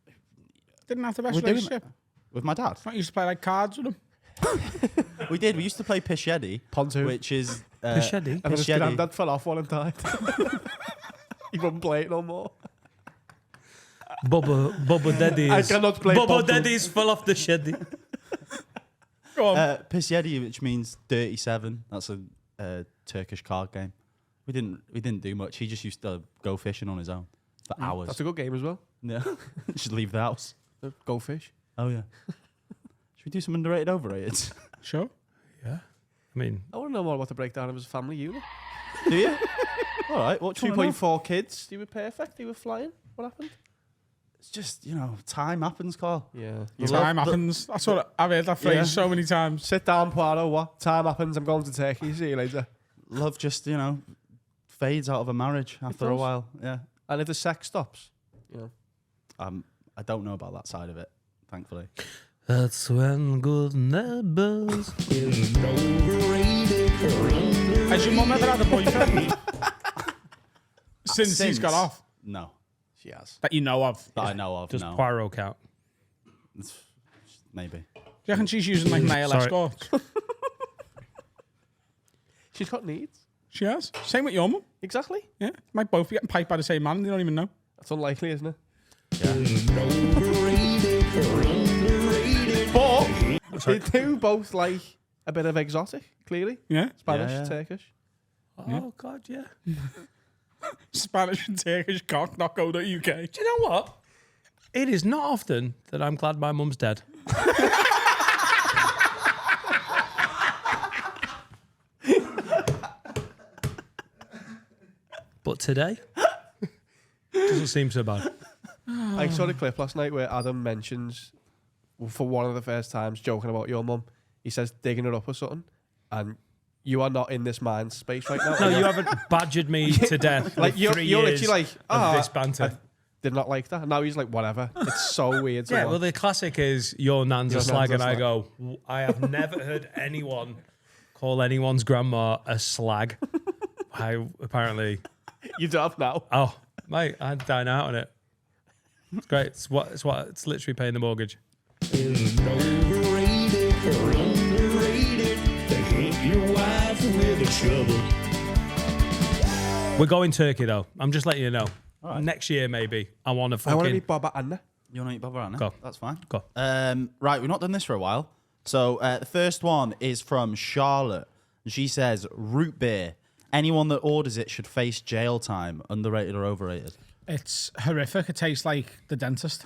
it? Didn't have the best We're doing relationship. with my dad. I used to play like cards with him. We did. We used to play Pishedi, Pontoon. which is Pishedi? And then his Pishedi. granddad fell off one and died. He wouldn't play it no more. Bubba Daddy's. I cannot play Bubba Pontoon. Daddy's fell off the sheddy. Go on. Pishedi, which means 37. That's a Turkish card game. We didn't do much. He just used to go fishing on his own for hours. That's a good game as well. Yeah. Just leave the house. Go fish. Oh yeah. Should we do some underrated, overrated? Sure. Yeah. I mean, I want to know more about the breakdown of his family unit. Do you? All right. What? 2.4 kids. They were perfect. They were flying. What happened? It's just time happens, Carl. Yeah. Time happens. That's what I've heard that phrase so many times. Sit down, Poirot. What? Time happens. I'm going to Turkey. See you later. Love just fades out of a marriage after a does. while. Yeah. And if the sex stops, I don't know about that side of it, thankfully. that's when good neighbors is overrated. Has your mum ever had a boyfriend since he's got off No, she has. that you know of? That I know of. Does no. Poirot count? Maybe. Do you reckon she's using like male Sorry. escorts? she's got needs. She has. Same with your mum. Exactly. Yeah. Might both be getting piped by the same man and they don't even know. That's unlikely, isn't it? But they do both like a bit of exotic, clearly. Yeah. Spanish, Yeah. Turkish. Oh, God, yeah. Spanish and Turkish cock.co.uk. Do you know what? It is not often that I'm glad my mum's dead. But today, doesn't seem so bad. I saw a clip last night where Adam mentions, for one of the first times, joking about your mum. He says digging her up or something, and you are not in this mind space right now. No, you haven't badgered me to death. Like with you're 3 literally years like, of this banter. I did not like that. And now he's like, whatever. It's so weird. Yeah, well, the classic is your nan's a Your slag, nan's a and I slag. go, I have never heard anyone call anyone's grandma a slag. I apparently, you do have now. oh, mate, I'd dine out on it. It's great. It's literally paying the mortgage. We're going Turkey though. I'm just letting you know. Next year maybe. I want to I want to fucking. meet Boba Anna. You want to eat Bob Brown? Go. That's fine. Go. Right, we've not done this for a while. So the first one is from Charlotte. She says, root beer. Anyone that orders it should face jail time. Underrated or overrated? It's horrific. It tastes like the dentist.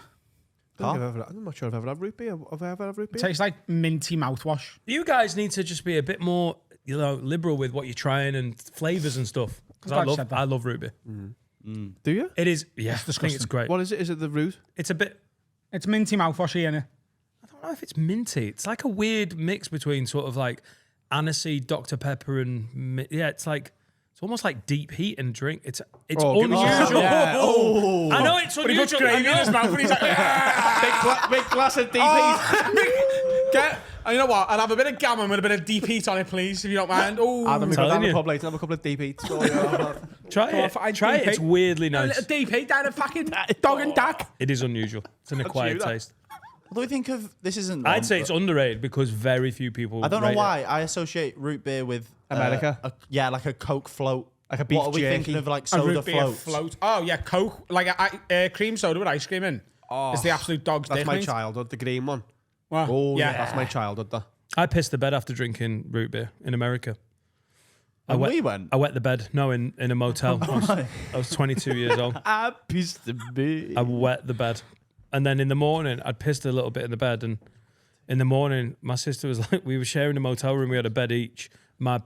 I'm not sure if I've ever had root beer. Have I ever had root It beer? tastes like minty mouthwash. You guys need to just be a bit more, liberal with what you're trying and flavors and stuff. glad you Because said that. I love root beer. Do you? It is, yeah. I think disgusting. it's great. What is it? Is it the root? It's a bit. It's minty mouthwashy, innit? I don't know if it's minty. It's like a weird mix between sort of like aniseed, Dr Pepper, and it's like it's almost like deep heat and drink. It's Oh, give me unusual. some. Yeah. Oh. I know it's But he puts unusual. I gravy in his know. mouth and he's like, Big glass of DP. get. And you know what? I'd have a bit of gammon with a bit of deep heat on it, please, if you don't mind. Oh, Adam, we go telling down the you. pub later and have a couple of deep eats. Try Come on, it. fine, Try it. DP. It's weirdly a nice. little deep heat down a fucking dog and duck. It is unusual. It's an acquired that. taste. What do we think of this? Isn't I'd one, say but it's underrated because very few people. I don't know rate it. why. I associate root beer with America? like a Coke float. Like a beef What are we jerky. thinking of? Like A soda root beer floats. float. Oh, yeah, Coke. Like a cream soda with ice cream in. Oh, it's the absolute dog's That's dick, my mate. childhood, the green one. Wow. Oh, yeah. yeah. That's my childhood, that. I pissed the bed after drinking root beer in America. And we went. I wet the bed. No, in a motel. I was 22 years old. I pissed the beer. I wet the bed. And then in the morning, I'd pissed a little bit in the bed. And in the morning, my sister was like, we were sharing a motel room. We had a bed each. My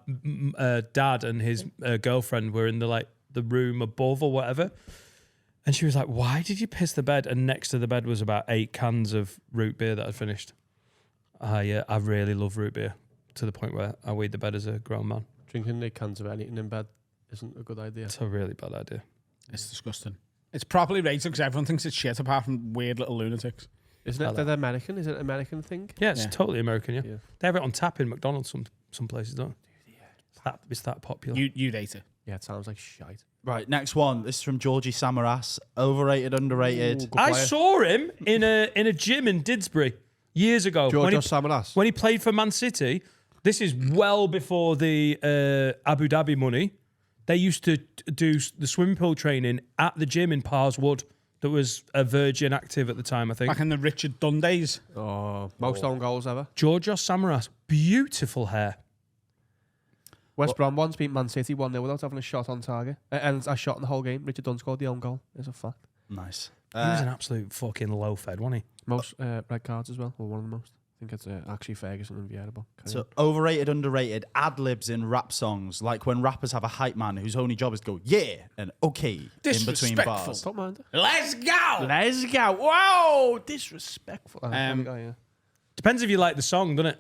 dad and his girlfriend were in the room above or whatever. And she was like, why did you piss the bed? And next to the bed was about 8 cans of root beer that I'd finished. I really love root beer to the point where I weed the bed as a grown man. Drinking 8 cans of anything in bed isn't a good idea. It's a really bad idea. It's disgusting. It's properly rated because everyone thinks it's shit apart from weird little lunatics. Isn't it? They're American? Is it an American thing? Yeah, it's Yeah. totally American, yeah. Yeah. They have it on tap in McDonald's some places, don't they? It's that popular. You'd hate it. Yeah, it sounds like shite. Right, next one. This is from Georgie Samaras. Overrated, underrated. Ooh, good I player. saw him in a gym in Didsbury years ago. George when Samaras. he played for Man City. This is well before the Abu Dhabi money. They used to do the swimming pool training at the gym in Parswood that was a Virgin Active at the time, I think. Back in the Richard Dunn days. Oh, most own goals ever. Georgios Samaras, beautiful hair. West Brom once beat Man City 1-0 without having a shot on target. And a shot in the whole game. Richard Dunn scored the own goal. It's a fact. Nice. He was an absolute fucking low fed, wasn't he? Most red cards as well, or one of the most. I think it's actually Ferguson and Vieira. So overrated, underrated, ad-libs in rap songs, like when rappers have a hype man whose only job is to go, yeah, and okay, in between Disrespectful. bars. Don't mind it. Let's go. Let's go. Whoa, disrespectful. Depends if you like the song, doesn't it?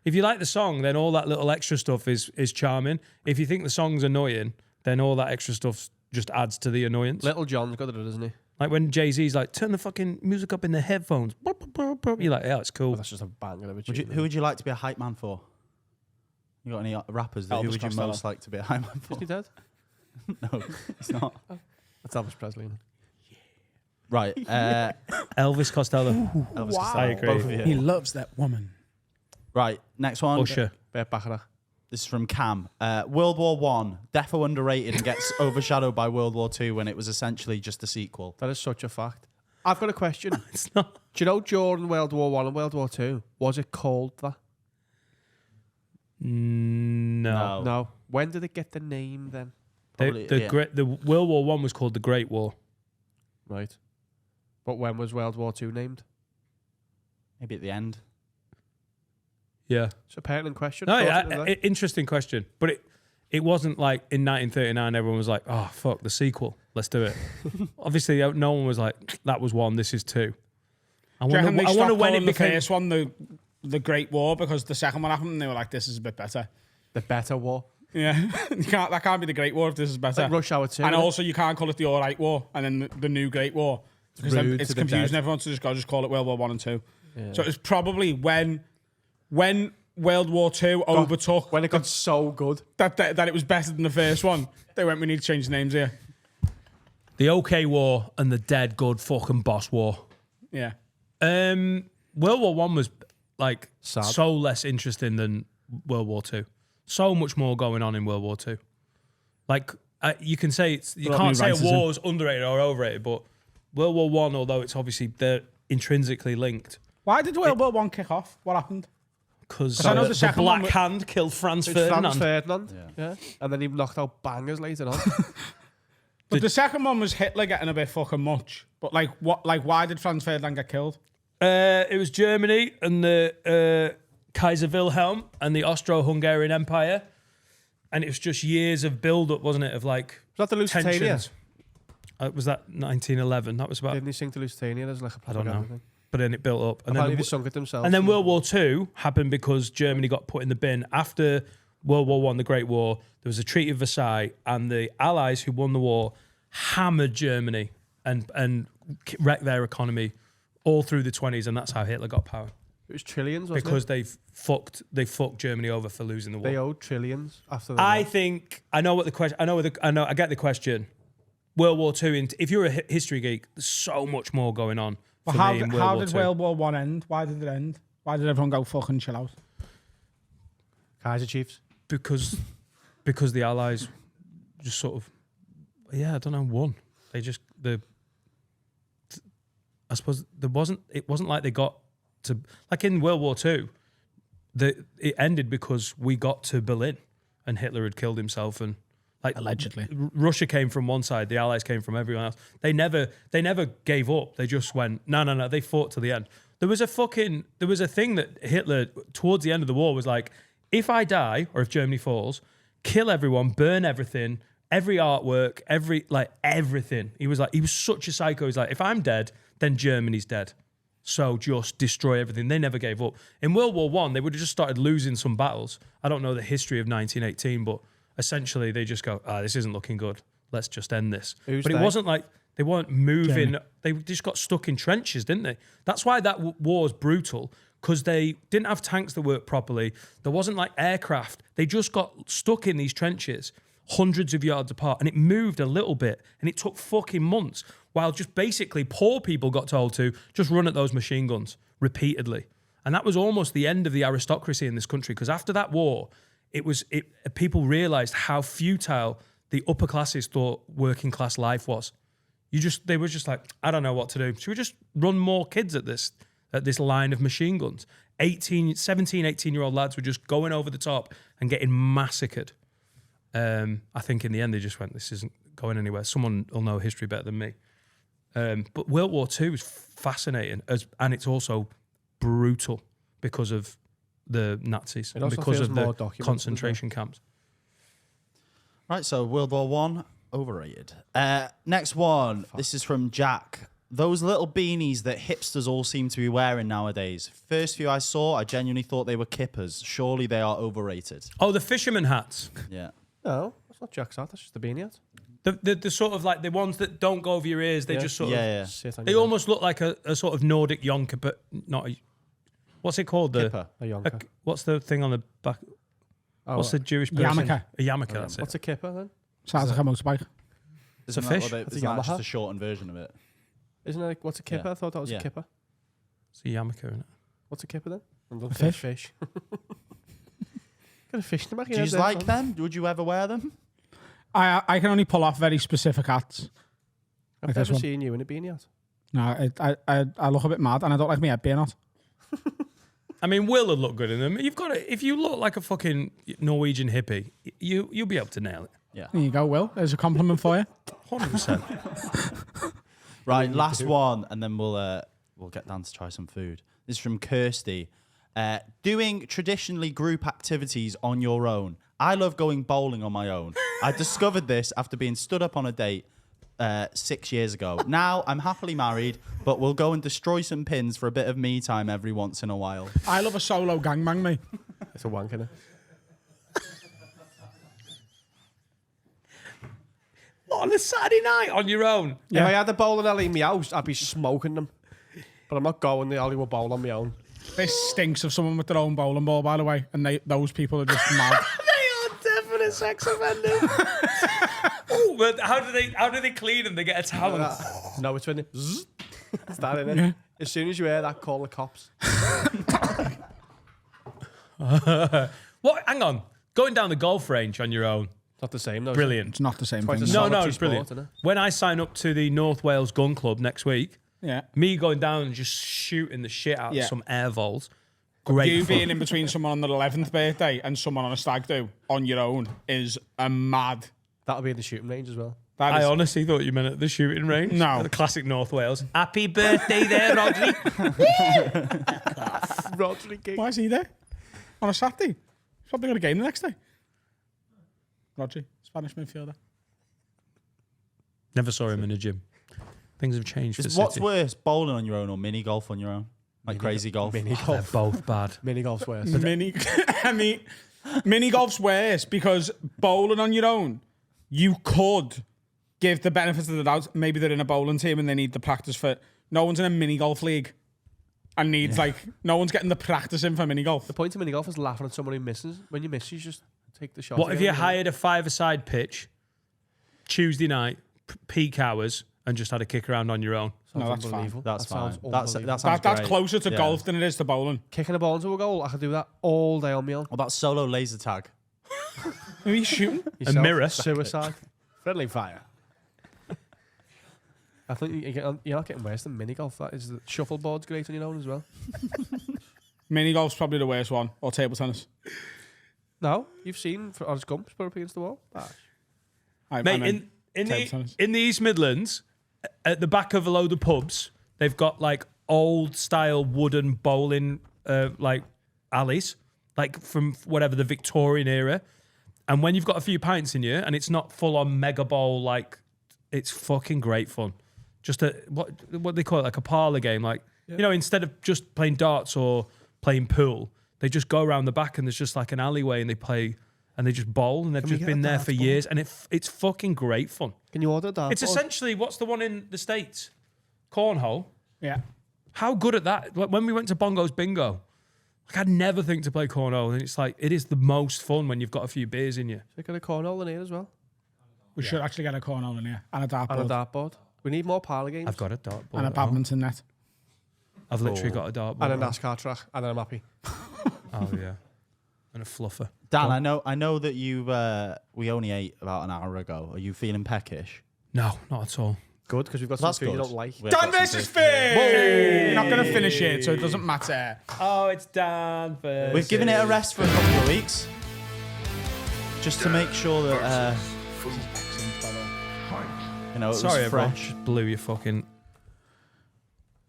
If you like the song, then all that little extra stuff is charming. If you think the song's annoying, then all that extra stuff just adds to the annoyance. Little John's got it, isn't he? Like when Jay-Z's like, turn the fucking music up in the headphones. You're like, yeah, it's cool. Well, that's just a banger of a tune. Who would you like to be a hype man for? You got any rappers that who Elvis would you Costello. most like to be a hype man for? Is he dead? No, it's not. That's Elvis Presley. Isn't Right. Elvis Costello. Elvis Costello. I agree. Both of you. He loves that woman. Right, next one. Usher. Bert Bacharach. This is from Cam. World War One, defo underrated and gets overshadowed by World War Two when it was essentially just a sequel. That is such a fact. I've got a question. It's not. Do you know during World War One and World War Two, was it called that? No. No. When did it get the name then? Probably, yeah. The World War One was called the Great War. Right. But when was World War Two named? Maybe at the end. Yeah. It's a pertinent question. No, Thought it was that. interesting question. But it wasn't like in 1939 everyone was like, oh, fuck, the sequel. Let's do it. Obviously, no one was like, that was one, this is two. I Do you reckon they wonder stopped when calling it the became... first one the Great War because the second one happened and they were like, this is a bit better. The better war. Yeah. That can't be the Great War if this is better. Like Rush Hour 2. And also you can't call it the Alright War and then the new Great War. Because then rude it's to the confusing dead. everyone, so just call it World War 1 and 2. Yeah. So it was probably when World War 2 overtook when it got so good. that it was better than the first one. They went, we need to change the names here. The OK War and the dead good fucking boss war. Yeah. World War One was like Sad. so less interesting than World War Two. So much more going on in World War Two. Like you can say you But can't say a racism. war is underrated or overrated, but World War One, although it's obviously they're intrinsically linked, Why did World War 1 kick off? What happened? because I know the the second one Black Hand killed Franz It's Franz Ferdinand. Ferdinand. Yeah. And then he knocked out bangers later on. But the second one was Hitler getting a bit fucking much. But why did Franz Ferdinand get killed? It was Germany and the Kaiser Wilhelm and the Austro-Hungarian Empire, and it was just years of build-up, wasn't it? Of like Was that the Lusitania? tensions. Was that 1911? That was about. Didn't he sing to Lusitania? There's like a I don't know. propaganda thing. But then it built up, and Apparently then they sung it themselves. and then World War II happened because Germany got put in the bin after World War One, the Great War. There was a Treaty of Versailles, and the Allies who won the war hammered Germany and wrecked their economy all through the 20s, and that's how Hitler got power. It was trillions, wasn't Because it? they fucked Germany over for losing the war. They owed trillions after the I war. think I know what the question. I get the question. World War II. If you're a history geek, there's so much more going on. But For how me in did World War II. World War 1 end? Why did it end? Why did everyone go fucking chill out? Kaiser Chiefs. Because the Allies just sort of, I don't know, won. They just I suppose it wasn't like they got to, like in World War II, it ended because we got to Berlin and Hitler had killed himself, and like Allegedly. Russia came from one side, the Allies came from everyone else. They never gave up. They just went, no, they fought to the end. There was a thing that Hitler towards the end of the war was like, if I die or if Germany falls, kill everyone, burn everything, every artwork, everything. He was such a psycho. He's like, if I'm dead, then Germany's dead. So just destroy everything. They never gave up. In World War One, they would have just started losing some battles. I don't know the history of 1918, but essentially they just go, this isn't looking good. Let's just end this. Who's But it they? wasn't like they weren't moving. Germany. They just got stuck in trenches, didn't they? That's why that war is brutal, because they didn't have tanks that worked properly. There wasn't like aircraft. They just got stuck in these trenches, hundreds of yards apart, and it moved a little bit, and it took fucking months, while just basically poor people got told to just run at those machine guns repeatedly. And that was almost the end of the aristocracy in this country, because after that war, people realised how futile the upper classes thought working class life was. They were just like, I don't know what to do. Should we just run more kids at this line of machine guns? 17, 18-year-old lads were just going over the top and getting massacred. I think in the end they just went, this isn't going anywhere. Someone will know history better than me. But World War II is fascinating, and it's also brutal because of the Nazis and because of the concentration camps. Right, so World War One, overrated. Next one. This is from Jack. Those little beanies that hipsters all seem to be wearing nowadays. First few I saw, I genuinely thought they were kippers. Surely they are overrated. Oh, the fisherman hats. Yeah. No, that's not Jack's hat. That's just the beanie hat. The sort of like the ones that don't go over your ears. They just sort of... Sit on They your almost look like a sort of Nordic yonker, but not a... What's it called? Kipper. a yonker. What's the thing on the back? What's the Jewish person? Yarmulke. A yarmulke, that's it. What's a kipper then? Sounds like a motorbike. It's a fish. That's a Is that just Yamaha. a shortened version of it? Isn't it like, what's a kipper? Yeah. I thought that was Yeah. a kipper. It's a yarmulke, isn't it? What's a kipper then? A fish. Fish. Got a fish in the back of Do your you head like there, son. them? Would you ever wear them? I can only pull off very specific hats. I've Like this never one. seen you in a beanie hat. No, I look a bit mad, and I don't like my head being hot. I mean, Will would look good in them. You've got to, if you look like a fucking Norwegian hippie, you'll be able to nail it. Yeah. There you go, Will. There's a compliment for you. 100%. Right, last one, and then we'll get Dan to try some food. This is from Kirsty. Doing traditionally group activities on your own. I love going bowling on my own. I discovered this after being stood up on a date 6 years ago. Now I'm happily married, but we'll go and destroy some pins for a bit of me time every once in a while. I love a solo gangbang, mate. It's a wank, innit? On a Saturday night on your own. If I had a bowling alley in my house, I'd be smoking them. But I'm not going the Hollywood bowl on my own. This stinks of someone with their own bowling ball, by the way, and those people are just mad. They are definite sex offenders. Oh, but how do they clean them? They get a towel. No, it's when it zzz. It's that, innit? Yeah. As soon as you hear that, call the cops. What? Hang on. Going down the golf range on your own. It's not the same, though. is it? Brilliant. It's not the same Quite thing. a No, solitary it's brilliant. sport, innit? When I sign up to the North Wales Gun Club next week, Yeah. me going down and just shooting the shit out Yeah. of some air vols. Great You fun. being in between someone on their 11th birthday and someone on a stag do on your own is a mad. That'll be in the shooting range as well. That I is, honestly thought you meant at the shooting range. No. The classic North Wales. Happy birthday there, Rodri. Rodri why is he there? On a Saturday? He's probably got a game the next day. Rodri, Spanish midfielder. Never saw him in a gym. Things have changed for What's City. worse, bowling on your own or mini golf on your own? Like crazy golf? Mini They're golf. both bad. Mini golf's worse. Mini golf's worse because bowling on your own, you could give the benefit of the doubt. Maybe they're in a bowling team and they need the practice for. No one's in a mini golf league and needs no one's getting the practice in for mini golf. The point of mini golf is laughing at someone who misses. When you miss, you just take the shot. What if you again, hired a five-a-side pitch, Tuesday night, peak hours, and just had a kick around on your own? No, that's fine. unbelievable. That's That sounds fine. That unbelievable. sounds That's great. closer to Yeah. golf than it is to bowling. Kicking a ball into a goal, I could do that all day on my own. What about solo laser tag? Who are you shooting? Yourself, mirror. Suicide. Friendly fire. I think you're not getting worse than mini golf. That is the shuffleboard's great on your own as well. Mini golf's probably the worst one, or table tennis. No, you've seen Oz Gumps put up against the wall. Mate, in table tennis. the East Midlands, at the back of a load of pubs, they've got like old style wooden bowling like alleys, like from whatever the Victorian era. And when you've got a few pints in you, and it's not full on mega bowl, like it's fucking great fun. Just a what they call it, like a parlor game. Like you know, instead of just playing darts or playing pool, they just go around the back and there's just like an alleyway and they play and they just bowl and they've Can we just get a been there darts for ball? years and it's fucking great fun. Can you order that? It's essentially what's the one in the States? Cornhole. Yeah. How good at that? Like, when we went to Bongo's Bingo, like I'd never think to play cornhole, and it's like it is the most fun when you've got a few beers in you. So got a cornhole in here as well. We should actually get a cornhole in here and a dartboard And a dartboard. We need more parlour games. I've got a dartboard. and a at home. badminton net. I've literally got a dartboard. and a at home. NASCAR track. And then I'm happy. Oh yeah, and a fluffer. Dan, I know that you we only ate about an hour ago. Are you feeling peckish? No, not at all. Good, because we've got That's some food you good. don't like. We've Dan got some versus food. Finn. You're not going to finish it, so it doesn't matter. Oh, it's Dan versus... We've given it a rest for a couple of weeks. Just to make sure that, you know, it Sorry, was everyone. fresh. Just blew your fucking...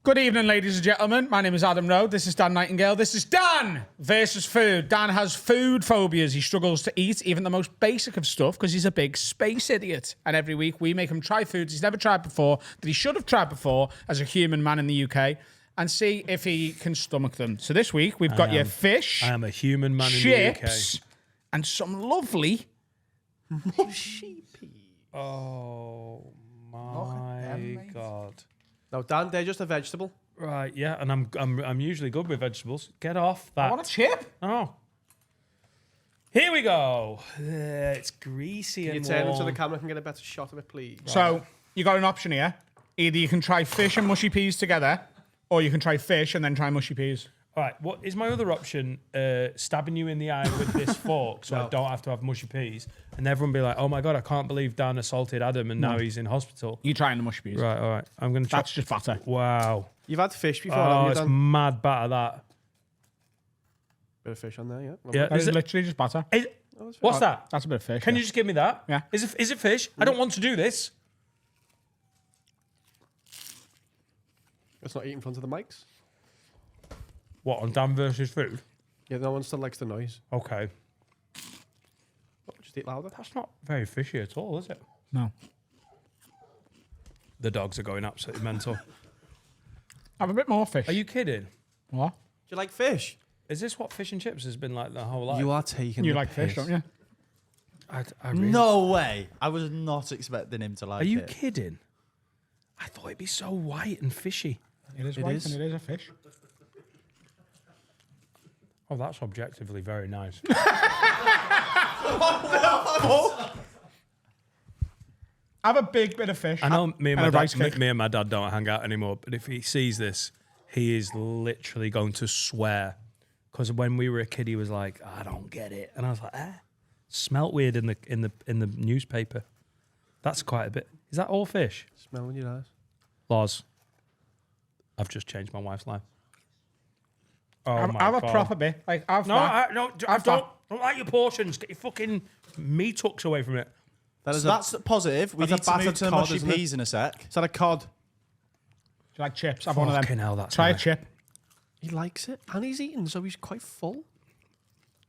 Good evening, ladies and gentlemen. My name is Adam Rowe. This is Dan Nightingale. This is Dan versus food. Dan has food phobias. He struggles to eat even the most basic of stuff because he's a big space idiot. And every week we make him try foods he's never tried before, that he should have tried before as a human man in the UK, and see if he can stomach them. So this week we've got your fish, I am a human man chips, in the UK. and some lovely Oh, my God. No, Dan, they're just a vegetable. Right, yeah, and I'm usually good with vegetables. Get off that. I want a chip. Oh. Here we go. It's greasy Can you and turn warm. into the camera and get a better shot of it, please? So you got an option here. Either you can try fish and mushy peas together, or you can try fish and then try mushy peas. All right, what is my other option? Stabbing you in the eye with this fork so I don't have to have mushy peas. And everyone be like, oh my God, I can't believe Dan assaulted Adam and now he's in hospital. You trying the mushy peas. Right, all right. I'm going to try. That's just batter. Wow. You've had fish before, Oh, haven't you, it's Dan? mad batter, that. Bit of fish on there, yeah. Yeah. That Is is it, literally just batter. is, what's that? That's a bit of fish. Can yeah. you just give me that? Yeah. Is it fish? I don't want to do this. Let's not eat in front of the mics. What, on Dan versus food? Yeah, no one still likes the noise. Okay. Oh, just eat louder. That's not very fishy at all, is it? No. The dogs are going absolutely mental. Have a bit more fish. Are you kidding? What? Do you like fish? Is this what fish and chips has been like the whole life? You are taking You the like fish, piss. don't you? I really... No way. I was not expecting him to like Are you it. kidding? I thought it'd be so white and fishy. It is It white is. and it is a fish. Oh, that's objectively very nice. Have a big bit of fish. I know me and, and a my rice dad, cake. me and my dad don't hang out anymore, but if he sees this, he is literally going to swear. Because when we were a kid, he was like, "I don't get it," and I was like, smelt weird in the newspaper. That's quite a bit. Is that all fish? Smell in your eyes. Laws. I've just changed my wife's life. Oh Have, my have a God. proper bit. Like, have No, that. I Have don't like your portions. Get your fucking meat hooks away from it. That is So that's positive. We that's need a to move battered to the cod, mushy isn't it? peas in a sec. Is that a cod? Do you like chips? Have one of them. Fucking hell, that's Try nice. a chip. He likes it, and he's eating, so he's quite full.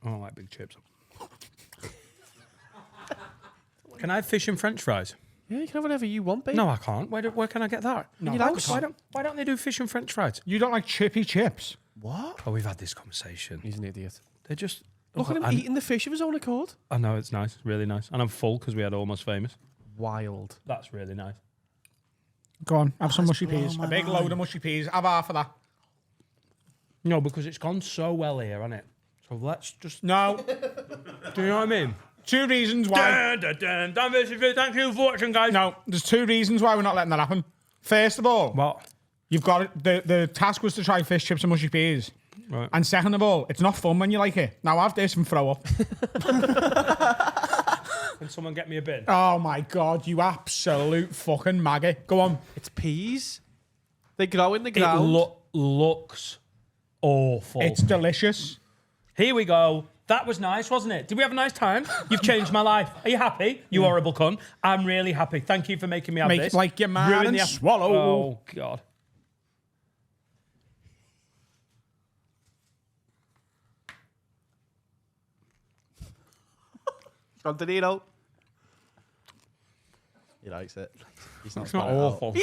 I don't like big chips. Can I have fish and French fries? Yeah, you can have whatever you want, babe. No, I can't. Where can I get that? No, You of like course it? not. Why don't they do fish and French fries? You don't like chippy chips? What? Oh, we've had this conversation. He's an idiot. They're just... Look at him eating the fish of his own accord. I know, it's nice. Really nice. And I'm full because we had Almost Famous. Wild. That's really nice. Go on, have some mushy blown peas. my A big load of mushy peas. Have half of that. No, because it's gone so well here, hasn't it? So let's just... No. Do you know what I mean? 2 reasons why. Dun, dun, dun, dun, versus food. Thank you for watching, guys. No, there's 2 reasons why we're not letting that happen. First of all, What? you've got the task was to try fish, chips, and mushy peas. Right. And second of all, it's not fun when you like it. Now have this and throw up. Can someone get me a bin? Oh my God, you absolute fucking maggot. Go on. It's peas. They grow in the It ground. looks awful. It's delicious. Here we go. That was nice, wasn't it? Did we have a nice time? You've changed my life. Are you happy? You horrible cunt. I'm really happy. Thank you for making me have Make this. like your man Ruin and the swallow. Oh, God. Continino. He likes it. He's not It's not spun it out. awful.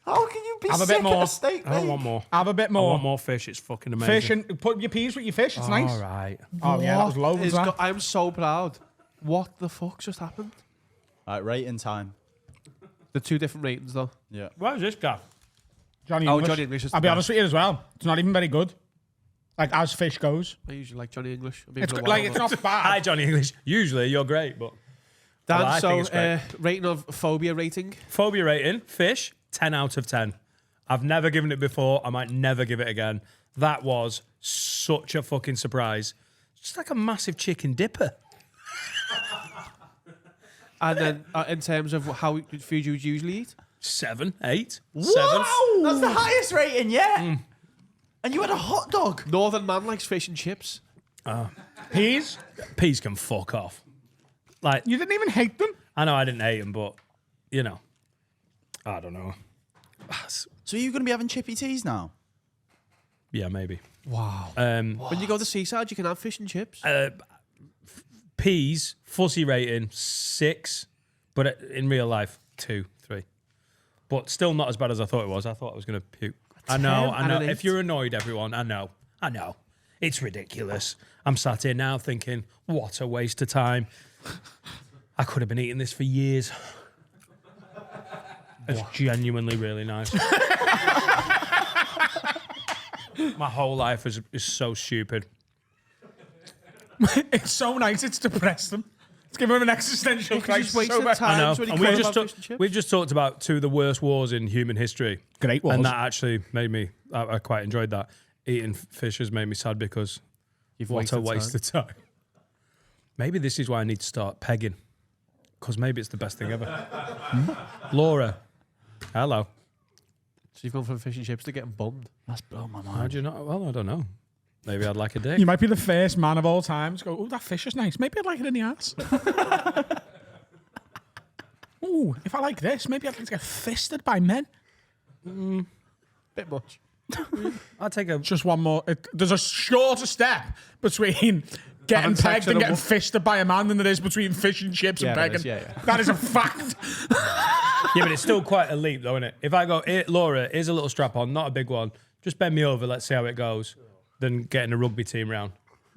How can you be Have a sick bit more. at a steak, I don't mate? want more. Have a bit I more. want more fish. It's fucking amazing. Fish and put your peas with your fish. It's nice. All right. Oh yeah, that was loads. Is That. go- I'm so proud. What the fuck just happened? All right, rating time. The 2 different ratings, though. Yeah. Where's this guy? Johnny Oh, English. Johnny English is I'll the be best. honest with you as well. It's not even very good. Like as fish goes, I usually like Johnny English. I've been it's for a good, while, like it's but- not bad. Hi, Johnny English. Usually you're great, but Dan, Well, I so think it's great. rating of phobia rating. phobia rating, fish, 10 out of 10. I've never given it before. I might never give it again. That was such a fucking surprise. Just like a massive chicken dipper. And then in terms of how food you would usually eat? 7, 8, 7. Whoa! That's the highest rating yet. And you had a hot dog. Northern man likes fish and chips. Peas? Peas can fuck off. Like, You didn't even hate them? I know I didn't hate them, but, you know, I don't know. So are you going to be having chippy teas now? Yeah, maybe. Wow. Um, When you go to the seaside, you can have fish and chips. Peas, fussy rating, 6, but in real life, 2, 3. But still not as bad as I thought it was. I thought I was going to puke. I know. and an If 8. you're annoyed, everyone, I know. It's ridiculous. I'm sat here now thinking, what a waste of time. I could have been eating this for years. It's genuinely really nice. My whole life is so stupid. It's so nice, it's depressing. It's giving him an existential crisis. wasted So bad. time. I know. When you And care about fish and chips. we've just talked about 2 of the worst wars in human history. Great wars. And that actually made me, I quite enjoyed that. Eating fish has made me sad because what a waste of time. Maybe this is why I need to start pegging. Because maybe it's the best thing ever. Laura, hello. So you've gone from fish and chips to getting bummed. That's blown my How mind. do you know? Well, I don't know. Maybe I'd like a dick. You might be the first man of all time to go, oh, that fish is nice. Maybe I'd like it in the ass. Oh, if I like this, maybe I'd like to get fisted by men. Bit much. I'll take a... Just one more. There's a shorter step between getting Having sex pegged and with a getting wo- fisted by a man than there is between fish and chips and Yeah, there pegging. is, yeah. That is a fact. Yeah, but it's still quite a leap, though, isn't it? If I go, Laura, here's a little strap on, not a big one. Just bend me over, let's see how it goes. Then getting a rugby team round.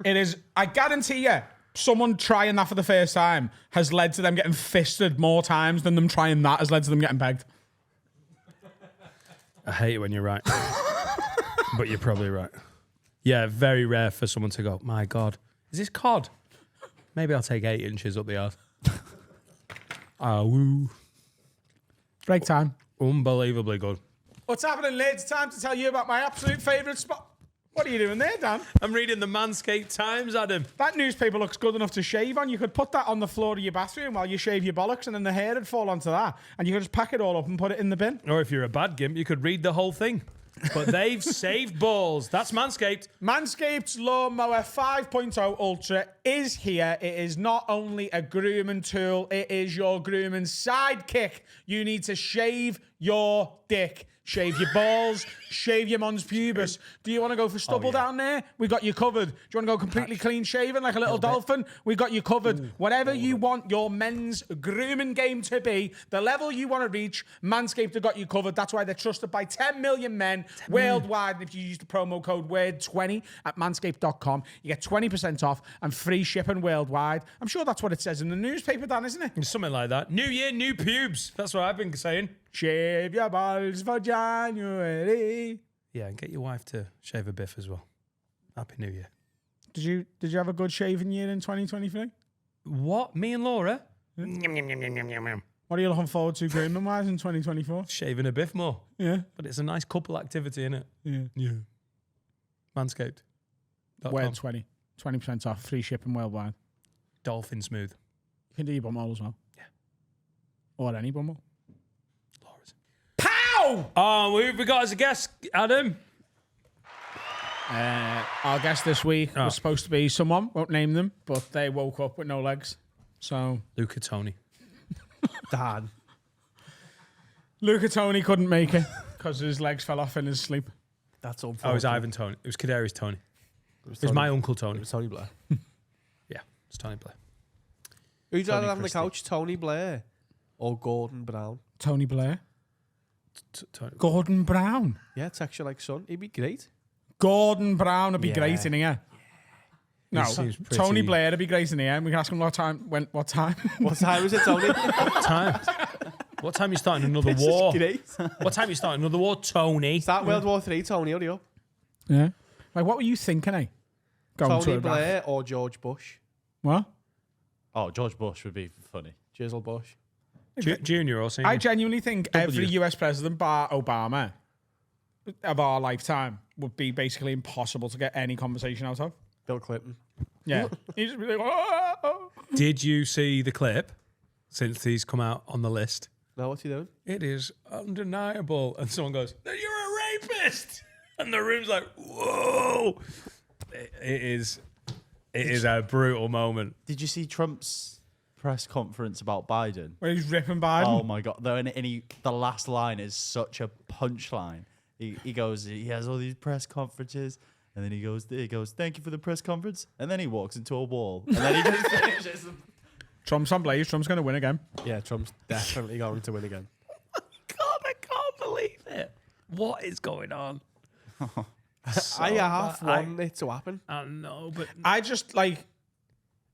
It is, I guarantee you, someone trying that for the first time has led to them getting fisted more times than them trying that has led to them getting pegged. I hate it when you're right. But you're probably right. Yeah, very rare for someone to go, my God, is this cod? Maybe I'll take 8 inches up the arse. Woo. Break time. Unbelievably good. What's happening, lads? Time to tell you about my absolute favourite spot. What are you doing there, Dan? I'm reading the Manscaped Times, Adam. That newspaper looks good enough to shave on. You could put that on the floor of your bathroom while you shave your bollocks, and then the hair would fall onto that. And you could just pack it all up and put it in the bin. Or if you're a bad gimp, you could read the whole thing. But they've saved balls. That's Manscaped. Manscaped's Lawnmower 5.0 Ultra is here. It is not only a grooming tool, it is your grooming sidekick. You need to shave your dick. Shave your balls, shave your mons pubis. Do you want to go for stubble down there? We got you covered. Do you want to go completely clean shaven like a little dolphin? We got you covered. Whatever you want your men's grooming game to be, the level you want to reach, Manscaped have got you covered. That's why they're trusted by 10 million men worldwide. And if you use the promo code WORD20 at manscaped.com, you get 20% off and free shipping worldwide. I'm sure that's what it says in the newspaper, Dan, isn't it? Something like that. New year, new pubes. That's what I've been saying. Shave your balls for January. Yeah, and get your wife to shave a biff as well. Happy New Year. Did you have a good shaving year in 2023? What? Me and Laura? What are you looking forward to grooming wise in 2024? Shaving a biff more. Yeah. But it's a nice couple activity, isn't it? Yeah. Yeah. Manscaped. Word 20. 20% off. Free shipping worldwide. Dolphin smooth. You can do your bumhole as well. Yeah. Or any bumhole. Laura's. Pow! Oh, who have we got as a guest, Adam? Our guest this week was supposed to be someone, won't name them, but they woke up with no legs. So Luca Tony. Dan. Luca Tony couldn't make it because his legs fell off in his sleep. That's Oh, it was unfortunate. Ivan Tony. It was Kadarius Tony. It was Tony- my uncle Tony. It was Tony Blair. Yeah, it's Tony Blair. Who'd rather have on the Christie. couch, Tony Blair or Gordon Brown? Tony Blair. Tony. Gordon Brown. Yeah, texture like son. He'd be great. Gordon Brown would be Yeah. great in here. No, He seems pretty- Tony Blair would be great in here. We can ask him what time. What time is it, Tony? What time? What time you starting another This is war? great. What time you starting another war, Tony? Start World War III, Tony. Hurry up. Yeah. Like, what were you thinking, eh? Going to Tony Iraq. Blair or George Bush? What? Oh, George Bush would be funny. Jizzle Bush. Junior or senior? I genuinely think every US president, bar Obama, of our lifetime, would be basically impossible to get any conversation out of. Bill Clinton. Yeah. He'd just be like, oh. Did you see the clip since he's come out on the list. No, what's he doing? It is undeniable. And someone goes, "Then you're a rapist." And the room's like, whoa. It is a brutal moment. Did you see Trump's press conference about Biden? Where he's ripping Biden. Oh my God. The last line is such a punchline. He goes, he has all these press conferences. And then he goes, "Thank you for the press conference." And then he walks into a wall. And then he just finishes them. Trump's on blaze. Trump's going to win again. Yeah, Trump's definitely going to win again. God, I can't believe it. What is going on? I half want it to happen. I know, but I just like.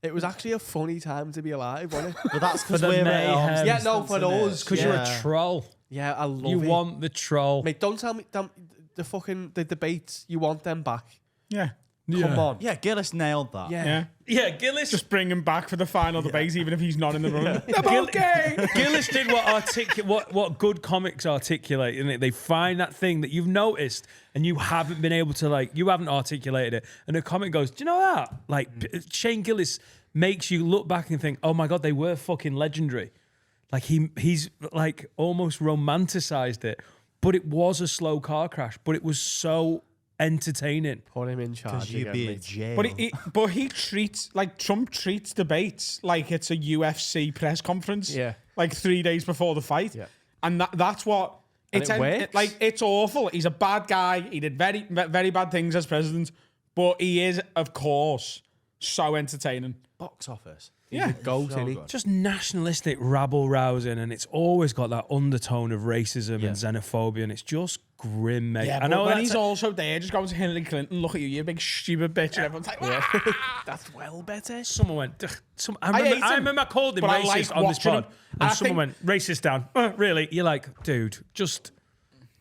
It was actually a funny time to be alive, wasn't it? But that's because the we're at mayhem. arm's Yeah, no, distance, for innit? us, because you're a troll. Yeah, I love You it. want the troll. Mate, don't tell me the debates, you want them back. Yeah. Come on. Yeah, Gillis nailed that. Yeah. Yeah, Gillis. Just bring him back for the final debate, even if he's not in the room. Gillis did what good comics articulate, and they find that thing that you've noticed and you haven't been able to you haven't articulated it, and the comic goes, "Do you know that?" Like Shane Gillis makes you look back and think, "Oh my God, they were fucking legendary." Like he's like almost romanticized it, but it was a slow car crash, but it was so entertaining. Put him in charge Because you'd again, be in mate. jail. But he treats Trump treats debates like it's a UFC press conference. Yeah. Like 3 days before the fight. Yeah. And that's what And it works. it's awful. He's a bad guy. He did very, very bad things as president, but he is, of course, so entertaining. Box office. Yeah. Goat, So innit? good. Just nationalistic rabble rousing, and it's always got that undertone of racism and xenophobia, and it's just grim, mate. Yeah, I but know when that's he's also there, just going to Hillary Clinton, "Look at you, you big stupid bitch," and everyone's like, That's well better. someone went. hate him, I remember I called him but I racist like on this watching pod, him. and I someone went racist down. Really? You're like, dude, just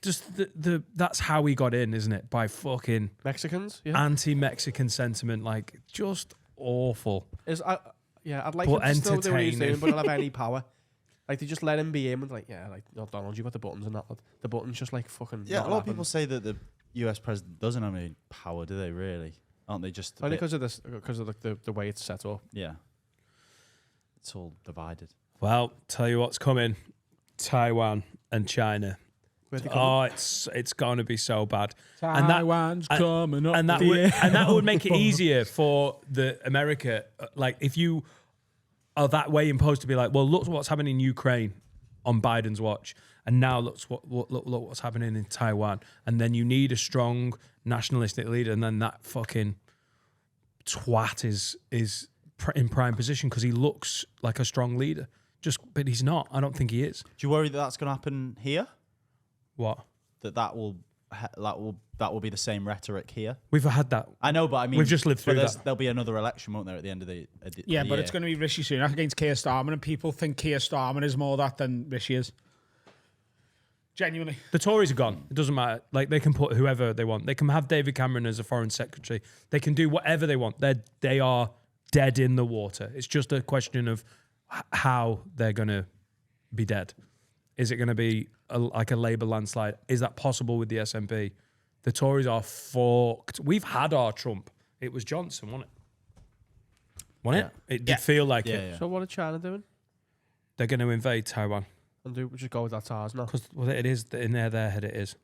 the that's how he got in, isn't it? By fucking Mexicans, yeah. anti-Mexican sentiment, like just awful. I'd like But him to still do what he's entertaining. doing, but not have any power. Like, they just let him be him and no, Donald, you got the buttons and that. The buttons just fucking. Yeah, not a lot of happen. people say that the US president doesn't have any power, do they really? Aren't they just a Only bit- because of the way it's set up. Yeah. It's all divided. Well, tell you what's coming: Taiwan and China. Where'd they come Oh, it's going to be so bad. And that- Taiwan's coming up. and that would make it easier for the America. Like if you are that way imposed to be like, well, look what's happening in Ukraine on Biden's watch, and now look what's happening in Taiwan, and then you need a strong nationalistic leader, and then that fucking twat is in prime position because he looks like a strong leader. But he's not. I don't think he is. Do you worry that that's going to happen here? What? That will be the same rhetoric here? We've had that. I know, but I mean, We've just lived through that. There'll be another election, won't there, at the end of the Yeah, the but year? it's going to be Rishi Sunak against Keir Starmer, and people think Keir Starmer is more that than Rishi is. Genuinely. The Tories are gone. It doesn't matter. Like they can put whoever they want. They can have David Cameron as a foreign secretary. They can do whatever they want. They are dead in the water. It's just a question of how they're going to be dead. Is it going to be like a Labour landslide? Is that possible with the SNP? The Tories are fucked. We've had our Trump. It was Johnson, wasn't it? Wasn't it? It did feel like it. Yeah. So what are China doing? They're going to invade Taiwan. And we'll just go with that ours now. Because it is in their head. It is.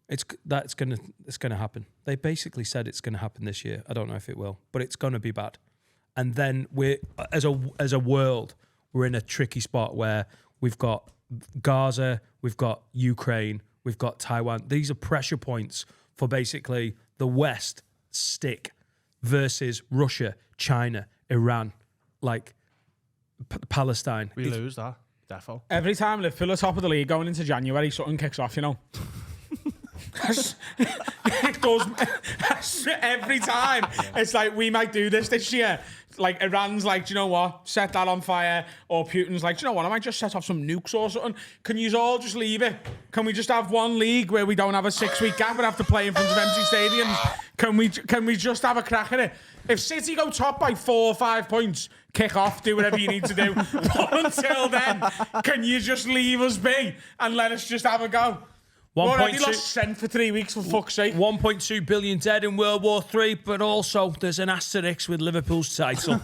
It's gonna happen. They basically said it's gonna happen this year. I don't know if it will, but it's gonna be bad. And then we're as a world, we're in a tricky spot where we've got Gaza, we've got Ukraine, we've got Taiwan. These are pressure points for basically the West stick versus Russia, China, Iran, like Palestine. We lose that. Defo. Every time Liverpool are top of the league going into January, something kicks off, you know. It does every time. It's like, we might do this year. Like Iran's like, do you know what? Set that on fire. Or Putin's like, do you know what? I might just set off some nukes or something. Can you all just leave it? Can we just have one league where we don't have a 6-week gap and have to play in front of empty stadiums? Can we just have a crack at it? If City go top by 4 or 5 points, kick off, do whatever you need to do. But until then, can you just leave us be and let us just have a go? We're already lost Sent for 3 weeks, for fuck's sake. 1.2 billion dead in World War III, but also there's an asterisk with Liverpool's title.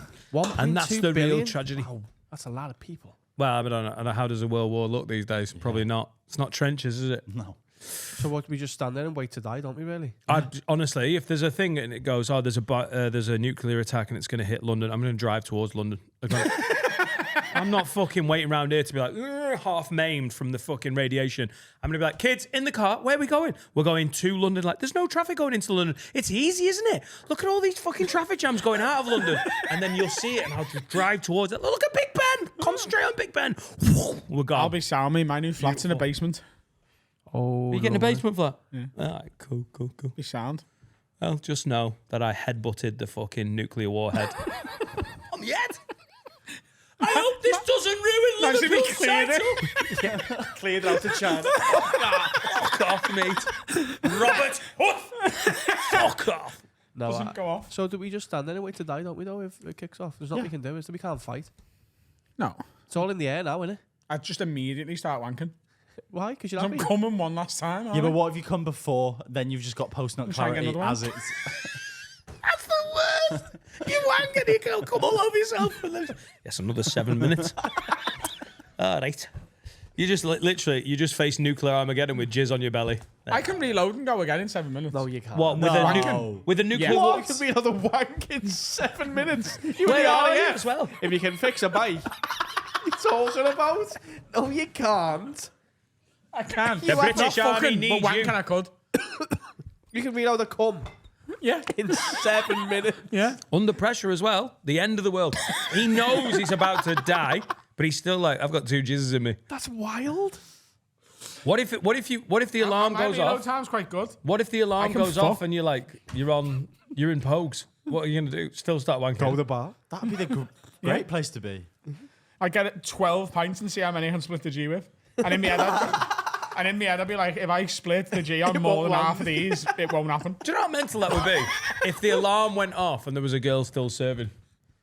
And that's the real tragedy. Wow. That's a lot of people. Well, I don't know. How does a world war look these days? Probably not. It's not trenches, is it? No. So what, we just stand there and wait to die, don't we, really? Honestly, if there's a thing and it goes, oh, there's a nuclear attack and it's going to hit London, I'm going to drive towards London. I'm not fucking waiting around here to be like half maimed from the fucking radiation. I'm going to be like, kids, in the car, where are we going? We're going to London. Like, there's no traffic going into London. It's easy, isn't it? Look at all these fucking traffic jams going out of London. And then you'll see it and I'll just drive towards it. Look at Big Ben. Concentrate on Big Ben. We're gone. I'll be sound, me. My new flat's in a basement. Oh, Are you getting a basement flat? Yeah. All right, cool. Be sound. Well, just know that I headbutted the fucking nuclear warhead. On the head. I hope this doesn't ruin Liverpool's title. cleared out the chant. Fuck off, mate. Robert Huth. Fuck off. No, Doesn't go off. So do we just stand there and wait to die, don't we, though, if it kicks off? There's nothing we can do, is there? We can't fight. No. It's all in the air now, isn't it? I'd just immediately start wanking. Why? Because you're I'm happy. coming one last time. Yeah, but what if you come before? Then you've just got post-nut try and get clarity another one. as it's. That's the worst. You wank and you can come all over yourself. Yes, another 7 minutes. All right. You just literally, you just face nuclear Armageddon with jizz on your belly. I can reload and go again in 7 minutes. No, you can't. What, with, No. with a nuclear Yeah. war? You can be another wank in 7 minutes. You Where the are you RAF. as well? If you can fix a bike. You're talking about? No, you can't. I can. The British Not Army fucking, needs but you. wanking I could. You can reload a cum Yeah. in 7 minutes. Yeah. Under pressure as well. The end of the world. He knows he's about to die, but he's still like, I've got 2 jizzes in me. That's wild. What if the alarm My goes reload off? time's quite good. What if the I alarm can goes fuck. off and you're in Pogues? What are you gonna do? Still start wanking? the bar. That'd be the great place to be. I get it 12 pints and see how many I can split the G with. And in my head, I'd be like, if I split the G on more than half of these, it won't happen. Do you know how mental that would be? If the alarm went off and there was a girl still serving.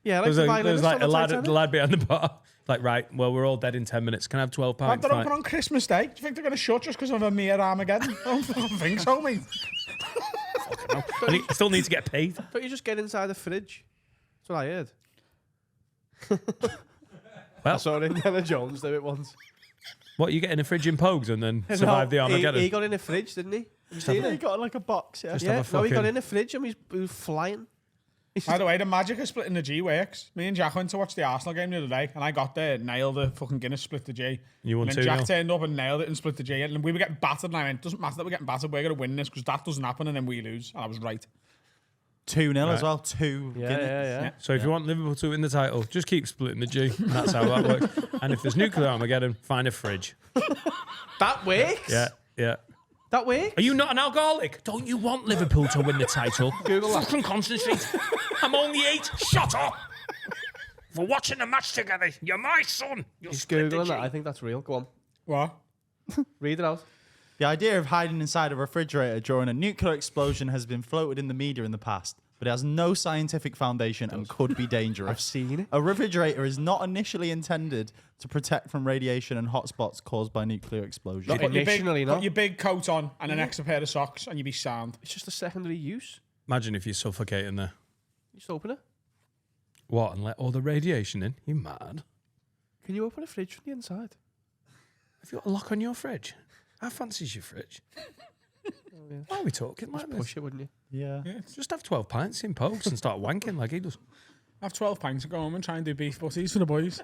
Yeah, like There's like a lad Titanic. behind the bar. Like, right, well, we're all dead in 10 minutes. Can I have 12 But pints? they're Right. open on Christmas Day. Do you think they're going to shut just because of a mere Armageddon? I don't think so, mate. I still need to get paid. Don't you just get inside the fridge? That's what I heard. Well- I saw Indiana Jones do it once. What, you get in a fridge in Pogues and then survive the Armageddon? He got in a fridge, didn't he? Have you seen He it? got like a box, yeah. Just Yeah, have a no, he got fucking- in a fridge and he was flying. By the way, the magic of splitting the G works. Me and Jack went to watch the Arsenal game the other day, and I got there, nailed the fucking Guinness, split the G. You won and then 2-0. Jack turned up and nailed it and split the G. And we were getting battered, and I went, doesn't matter that we're getting battered, we're going to win this, because that doesn't happen, and then we lose. And I was right. 2-0 as Right. well. 2 Yeah, Guinness. yeah. So if you want Liverpool to win the title, just keep splitting the G. And that's how that works. And if there's nuclear Armageddon, find a fridge. That works? Yeah. That works? Are you not an alcoholic? Don't you want Liverpool to win the title? Google that. Fucking concentrate. I'm only 8. Shut up. We're watching the match together. You're my son. You'll He's split the Googling G. that. I think that's real. Go on. What? Read it out. The idea of hiding inside a refrigerator during a nuclear explosion has been floated in the media in the past, but it has no scientific foundation and could be dangerous. I've seen it. A refrigerator is not initially intended to protect from radiation and hotspots caused by nuclear explosions. Put your, big, Initially, no. put your big coat on and an extra pair of socks, and you'll be sound. It's just a secondary use. Imagine if you're suffocating there. You just open it. What, and let all the radiation in? You mad? Can you open a fridge from the inside? Have you got a lock on your fridge? How fancy is your fridge? Why are we talking like this? Push it, wouldn't you? Yeah. Just have 12 pints in Pogues and start wanking like he does. Have 12 pints to go home and try and do beef butties for the boys.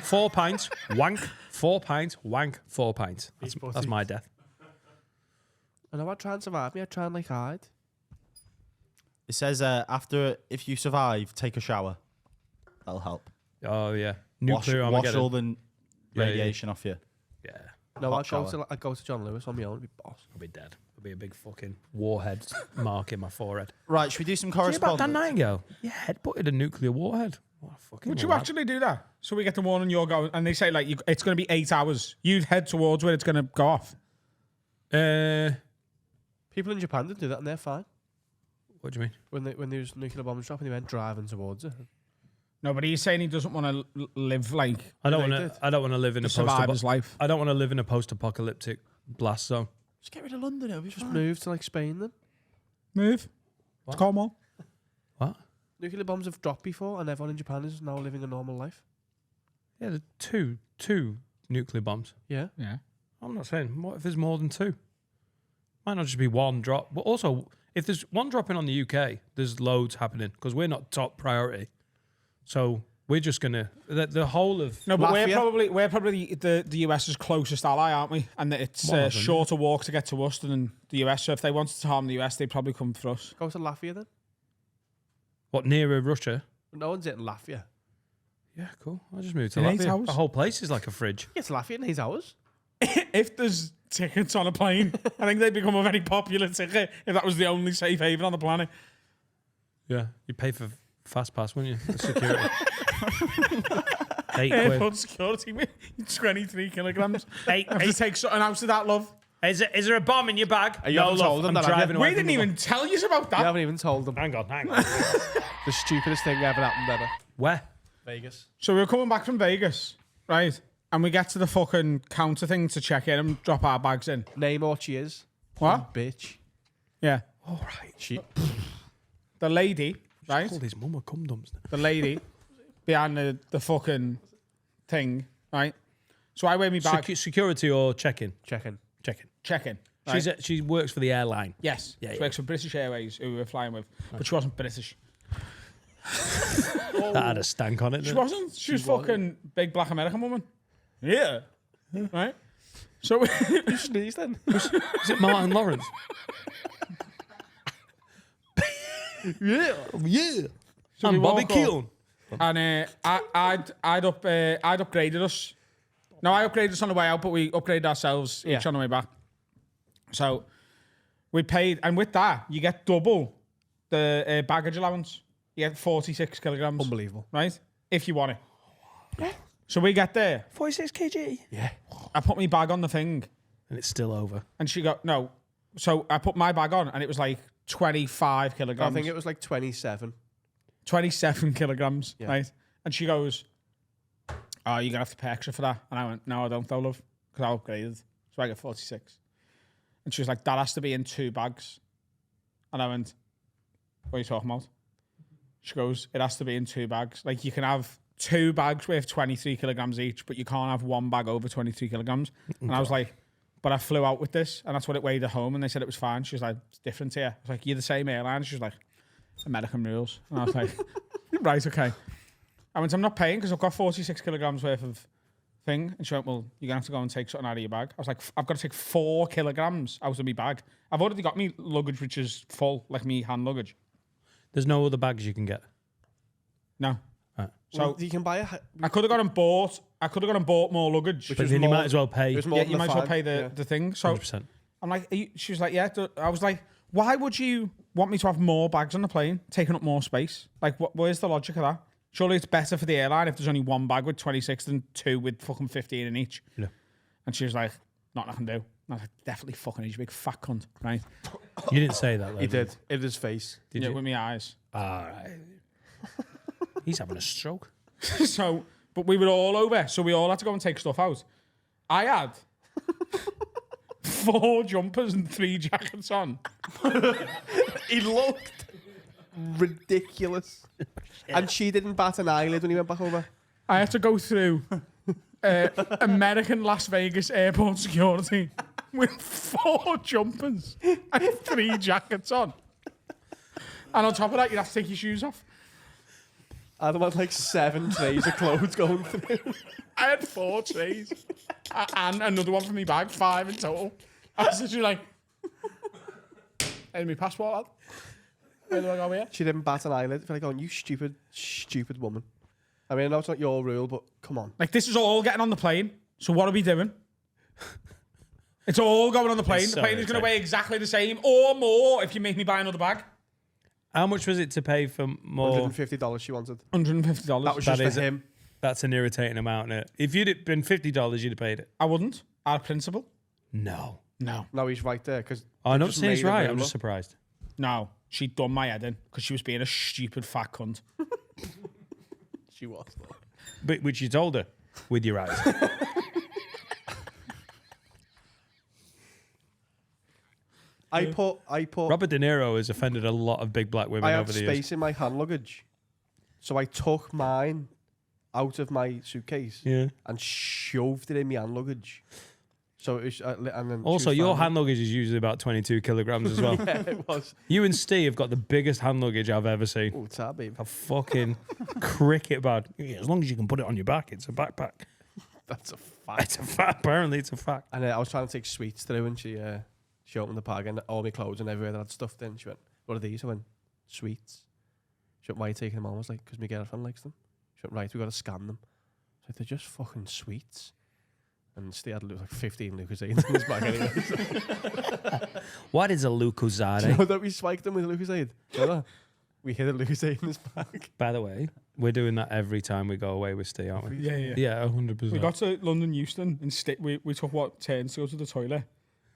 4 pints, wank, 4 pints, wank, 4 pints. That's butties. my death. I know I try and survive me. I try and like hide. It says if you survive, take a shower. That'll help. Oh, yeah. Wash Nuclear Armageddon. all the Yeah, radiation off you. Yeah, No, Hot I go to John Lewis on my own. Be boss. I'll be dead. I'll be a big fucking warhead mark in my forehead. Right, should we do some Did you hear about correspondence? Dan Nightingale? Yeah, headbutted a nuclear warhead. What a fucking Would you lad. actually do that? So we get the one and you're going, and they say, like, it's going to be 8 hours. You'd head towards where it's going to go off. People in Japan didn't do that, and they're fine. What do you mean? When there was nuclear bombs dropping, they went driving towards it. No, but he's saying he doesn't want to live, like, I don't They want did. to. I don't want to live in a survive his life. I don't want to live in a post-apocalyptic blast zone. Just get rid of London. It'll be Just fine. move to like Spain then. Move. What? To Cornwall. What? Nuclear bombs have dropped before, and everyone in Japan is now living a normal life. Yeah, the two nuclear bombs. Yeah. Yeah. I'm not saying. What if there's more than two? Might not just be one drop. But also, if there's one dropping on the UK, there's loads happening because we're not top priority. So we're just gonna the whole of No, but Latvia? we're probably the US's closest ally, aren't we? And it's a shorter walk to get to us than the US. So if they wanted to harm the US, they'd probably come for us. Go to Latvia then. what nearer Russia. No one's in Latvia. Yeah, cool. I'll just move to In 8 Latvia. hours? The whole place is like a fridge. Get to Latvia in 8 hours. If there's tickets on a plane, I think they'd become a very popular ticket if that was the only safe haven on the planet. Yeah, you pay for fast pass, wouldn't you? The security. 8 quid. Airport security, 23 kilograms. I have to take something out of that, love. Is there a bomb in your bag? You haven't told them I'm that, have you? driving away We from didn't the even tell you about You that. haven't even told them. Hang on. The stupidest thing ever happened ever. Where? Vegas. So we were coming back from Vegas, right? And we get to the fucking counter thing to check in and drop our bags in. Name what she is. What? Bitch. Yeah. All right. She. The lady, right? Call his mum a cum dumps. The lady behind the fucking thing, right? So I weigh me bag, Security or check-in? Checking. Check-in. check in. Right? She works for the airline. Yes. Yeah, She yeah. works for British Airways, who we were flying with. But she wasn't British. That had a stank on it. She didn't it? wasn't. She was fucking big black American woman. Yeah. Right? So You sneezed then. Is it Martin Lawrence? Yeah. Yeah. we I'm Bobby walk up. Keelan. and I'd upgraded us. No, I upgraded us on the way out, but we upgraded ourselves each on the way back. So we paid, and with that, you get double the baggage allowance. You get 46 kilograms. Unbelievable. Right? If you want it. So we get there. 46 kg. Yeah. I put my bag on the thing, And it's still over. and she got, no. So I put my bag on, and it was like 25 I kilograms. think it was like 27. 27 kilograms, Yeah. right? And she goes, "Oh, you're going to have to pay extra for that." And I went, "No, I don't, though, love, because I upgraded. So I get 46. And she was like, "That has to be in 2 bags." And I went, "What are you talking about?" She goes, "It has to be in 2 bags. Like, you can have 2 bags worth 23 kilograms each, but you can't have 1 bag over 23 kilograms." And I was like, "But I flew out with this, and that's what it weighed at home." And they said it was fine. She was like, "It's different here." I was like, "You're the same airline." She was like, "American rules." And I was like, "Right, okay." I went, "I'm not paying because I've got 46 kilograms worth of thing." And she went, "Well, you're going to have to go and take something out of your bag." I was like, "I've got to take 4 kilograms out of my bag. I've already got me luggage, which is full, like me hand luggage." There's no other bags you can get. No. Right. So you can buy a. I could have gone and bought. I could have gone and bought more luggage. But was then you more- might as well pay It was more Yeah, than you the might as well fine. pay the, Yeah. the thing. So 100%. I'm like, she was like, "Yeah." I was like, "Why would you want me to have more bags on the plane, taking up more space? Like, where's the logic of that? Surely it's better for the airline if there's only 1 bag with 26 than 2 with fucking 15 in each." Yeah. And she was like, "Nothing I can do." And I was like, "Definitely fucking you big fat cunt, right?" You didn't say that, though. He did. In his face. Did Yeah, you? with my eyes. All right. He's having a stroke. So, but we were all over, so we all had to go and take stuff out. I had 4 jumpers and 3 jackets on. He looked ridiculous. And she didn't bat an eyelid when he went back over. I had to go through American Las Vegas airport security with 4 jumpers and 3 jackets on. And on top of that, you'd have to take your shoes off. Adam had like 7 trays of clothes going through. I had 4 trays and another one for me bag, 5 in total. I was literally like, "Here's my passport, lad. Where do I go here?" She didn't bat an eyelid. I feel like going, "You stupid, stupid woman." I mean, I know it's not your rule, but come on. Like, this is all getting on the plane. So what are we doing? It's all going on the plane. It's The so plane is going to irritating. weigh exactly the same or more if you make me buy another bag. How much was it to pay for more? $150 she wanted. $150. That was That just is for him. That's an irritating amount. Isn't it? If you'd been $50, you'd have paid it. I wouldn't. Out of principle. No. No. No, he's right there. Because I'm not saying it's right. I'm just surprised. No. She'd done my head in because she was being a stupid fat cunt. She was. But which you told her with your eyes. I put. Robert De Niro has offended a lot of big black women I over had the years. space in my hand luggage, so I took mine out of my suitcase and shoved it in my hand luggage. So it was, and then Also, your hand luggage is usually about 22 kilograms as well. Yeah, it was. You and Steve have got the biggest hand luggage I've ever seen. Oh, it's that, babe. A fucking cricket bag. Yeah, as long as you can put it on your back, it's a backpack. That's a fact. It's a fact. Apparently, it's a fact. And I was trying to take sweets through, and she opened the bag, and all my clothes and everywhere that I'd stuffed in. She went, "What are these?" I went, "Sweets." She went, "Why are you taking them on?" I was like, "Because my girlfriend likes them." She went, "Right, we got to scan them." I said, "They're just fucking sweets." And Steve had like 15 Lucozades in his bag anyway. What is a Do you Lucozade? know that we spiked them with Lucozade? You know that? We hid a Lucozade in his bag. By the way, we're doing that every time we go away with Steve, aren't we? Yeah, yeah. Yeah, 100%. We got to London Euston and we took turns to go to the toilet.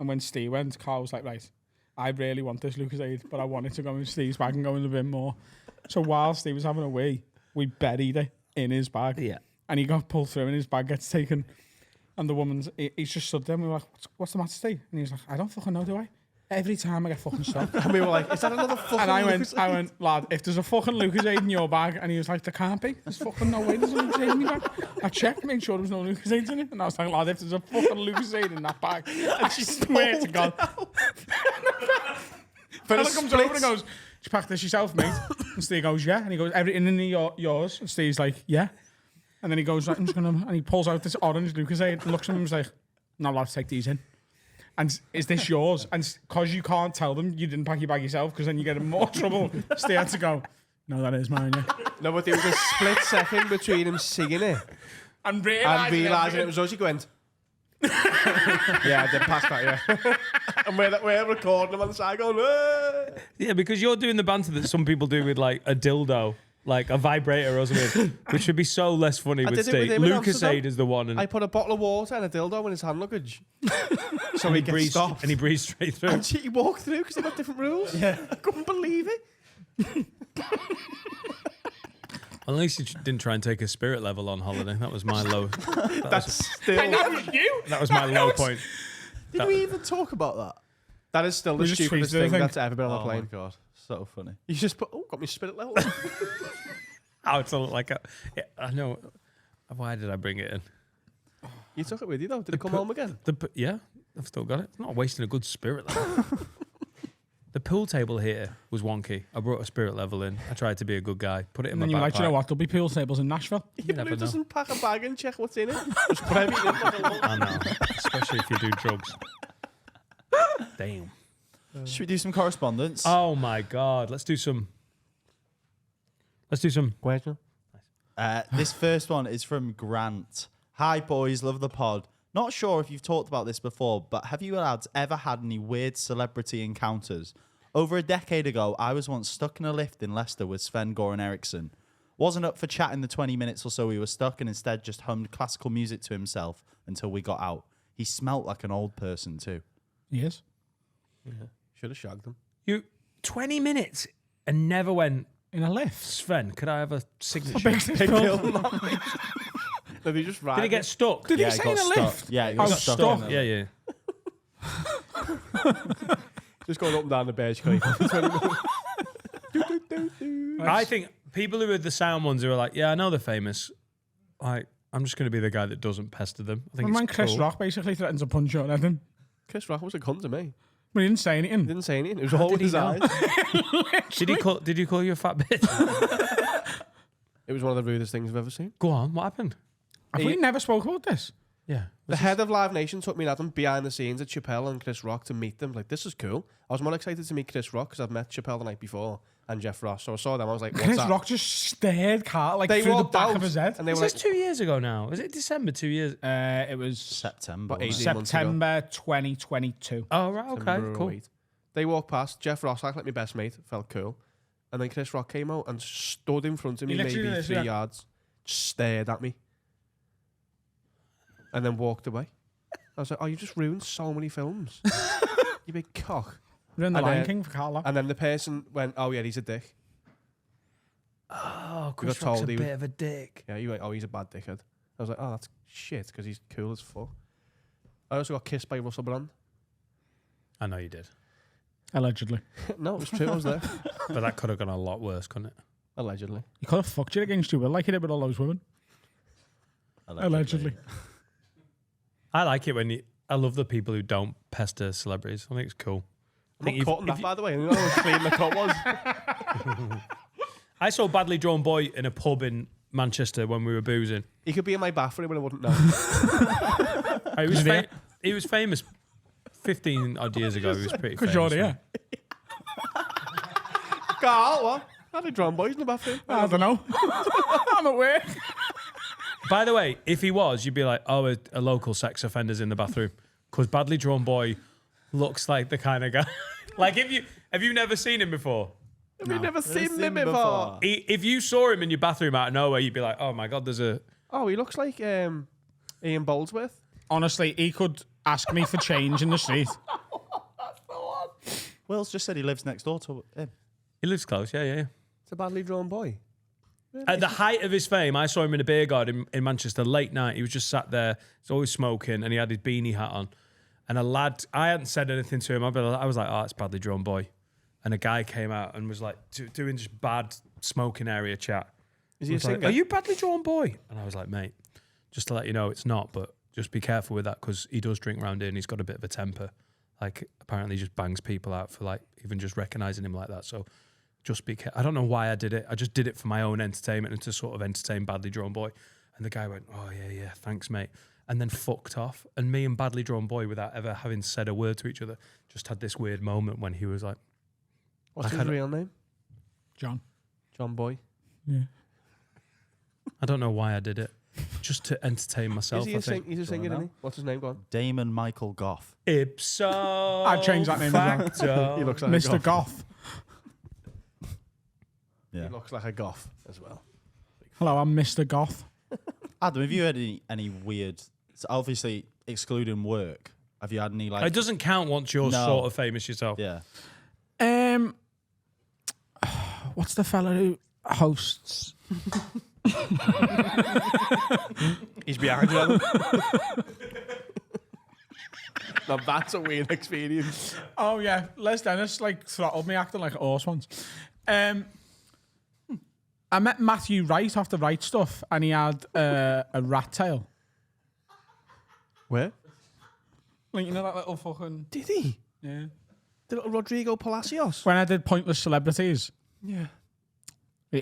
And when Steve went, Carl was like, right, I really want this Lucozade, but I wanted to go in Steve's bag and go in the bin more. So while Steve was having a wee, we buried it in his bag. Yeah. And he got pulled through and his bag gets taken. And the woman's, he's just stood there and we were like, what's the matter, Steve? And he was like, I don't fucking know, do I? Every time I get fucking stopped. And we were like, is that another fucking And I Lucozade? went, lad, if there's a fucking Lucozade in your bag, and he was like, there can't be. There's fucking no way there's a Lucozade in my bag. I checked, made sure there was no Lucozade in it, and I was like, lad, if there's a fucking Lucozade in that bag, I swear to God. Fella comes over and goes, did you pack this yourself, mate? And Steve goes, yeah. And he goes, everything in yours? And Steve's like, yeah. And then he goes, right, I'm just gonna, and he pulls out this orange Lucozade and looks at him and was like, no, lad, take these in. And is this yours? And because you can't tell them you didn't pack your bag yourself, because then you get in more trouble. Steve had to go, no, that is mine, yeah. No, but there was a split second between him singing it And and realising it was us. He went, yeah, I did pass that, yeah. And we're recording him on the side going, "Hey." Yeah, because you're doing the banter that some people do with like a dildo, like a vibrator or something, which would be so less funny with did it with Steve. him in Lucozade Amsterdam. is the one, and I put a bottle of water and a dildo in his hand luggage. So he gets breezed, stopped. and he breezed straight through. And he walked through because they got different rules. Yeah. I couldn't believe it. Well, at least you didn't try and take a spirit level on holiday. That was my low. That's still. That was my low point. Did we even talk about that? That is still the We just stupidest tweeted it, I thing think. that's ever been on a Oh my plane. god, so funny. You just put, got me spirit level. Oh, it's all like a. Yeah, I know. Why did I bring it in? You took it with you though. Did it come home again? Yeah, I've still got it. I'm not wasting a good spirit level. The pool table here was wonky. I brought a spirit level in. I tried to be a good guy. Put it in And my then you were backpack. like, you know what, there'll be pool tables in Nashville. Yeah, never but who know. doesn't pack a bag and check what's in it? Just put everything in. I know, especially if you do drugs. Damn. Should we do some correspondence? Oh my God. Let's do some. Question? This first one is from Grant. Hi, boys. Love the pod. Not sure if you've talked about this before, but have you lads ever had any weird celebrity encounters? Over a decade ago, I was once stuck in a lift in Leicester with Sven-Goran Eriksson. Wasn't up for chatting the 20 minutes or so we were stuck, and instead just hummed classical music to himself until we got out. He smelt like an old person too. Yes. Yeah. Should have shagged them. You 20 minutes and never went, In a lift. Sven, could I have a signature? Big pill. No, they just ride. Did he get stuck? Did Yeah, he he say in got a stuck. lift? Yeah, he Oh, got stuck. stuck. in Yeah, there. yeah. Just going up and down the beige cliff. I think people who are the sound ones who are like, yeah, I know they're famous. Like, I'm just going to be the guy that doesn't pester them. I think When it's Chris cool. Rock basically threatens to punch your head in. Chris Rock was a cunt to me. But he didn't say He anything. didn't say anything. It was all did with he his know? eyes. Did you call you a fat bitch? It was one of the rudest things I've ever seen. Go on, what happened? Have we never spoke about this? Yeah. The head of Live Nation took me and Adam behind the scenes at Chappelle and Chris Rock to meet them. Like, this is cool. I was more excited to meet Chris Rock because I've met Chappelle the night before and Jeff Ross. So I saw them. I was like, what's Chris that? Rock just stared Carl like They through the walked back out of his head. and they Is were this like, 2 years ago now? Is it December 2 years? It was September. What, wasn't it? 18 months ago? September 2022. Oh, right, okay, September cool. 08. They walked past. Jeff Ross, like my best mate, felt cool. And then Chris Rock came out and stood in front of He me, literally maybe did this, 3 yeah. yards, stared at me, and then walked away. I was like, oh, you just ruined so many films. You big cock. We're in the And, Lion uh, King for Carl. And then the person went, oh, yeah, he's a dick. Oh, Chris Chris Rock's Rock's a a bit bit of a dick. Yeah, you went, oh, he's a bad dickhead. I was like, oh, that's shit, because he's cool as fuck. I also got kissed by Russell Brand. I know you did. Allegedly. No, it was true, I was there. But that could have gone a lot worse, couldn't it? Allegedly. He could have fucked you against your will like he did with all those women. Allegedly. I like it when I love the people who don't pester celebrities. I think it's cool. I'm not cutting that, by the way. I don't know how clean the cut was. I saw Badly Drawn Boy in a pub in Manchester when we were boozing. He could be in my bathroom and I wouldn't know. He was famous 15 odd years ago. He was pretty famous. Because you're here. Carl, what? Badly Drawn Boys in the bathroom. I don't know. I'm at work. By the way, if he was, you'd be like, oh, a local sex offender's in the bathroom. Because Badly Drawn Boy looks like the kind of guy. Like, have you never seen him before? Have you never seen him before? If you saw him in your bathroom out of nowhere, you'd be like, oh my God, there's a... Oh, he looks like Ian Boldsworth. Honestly, he could ask me for change in the street. Will's just said he lives next door to him. He lives close, yeah. It's a Badly Drawn Boy. At the height of his fame, I saw him in a beer garden in Manchester late night. He was just sat there. He's always smoking, and he had his beanie hat on. And a lad, I hadn't said anything to him. I was like, oh, it's Badly Drawn Boy. And a guy came out and was like doing just bad smoking area chat. Is he a singer? Like, are you Badly Drawn Boy? And I was like, mate, just to let you know, it's not, but just be careful with that because he does drink around here and he's got a bit of a temper. Like, apparently he just bangs people out for like even just recognizing him like that. So just be careful. I don't know why I did it. I just did it for my own entertainment and to sort of entertain Badly Drawn Boy. And the guy went, oh, yeah, thanks, mate. And then fucked off. And me and Badly Drawn Boy, without ever having said a word to each other, just had this weird moment when he was like... What's his real name? John Boy. Yeah. I don't know why I did it. Just to entertain myself, He's a singer, isn't he? What's his name? Go on. Damon Michael Goff. Ipso I'd change that name as facto. He looks like Mr. Goth. Yeah. He looks like a goth as well. Hello, I'm Mr. Goth. Adam, have you had any weird... So obviously, excluding work, have you had any like... It doesn't count once you're No. sort of famous yourself. Yeah. What's the fella who hosts? He's behind you. Now that's a weird experience. Oh yeah, Les Dennis like throttled me acting like a horse once. I met Matthew Wright off the Right Stuff, and he had a rat tail. Where? Like, you know that little fucking... Did he? Yeah. The little Rodrigo Palacios? When I did Pointless Celebrities, Yeah.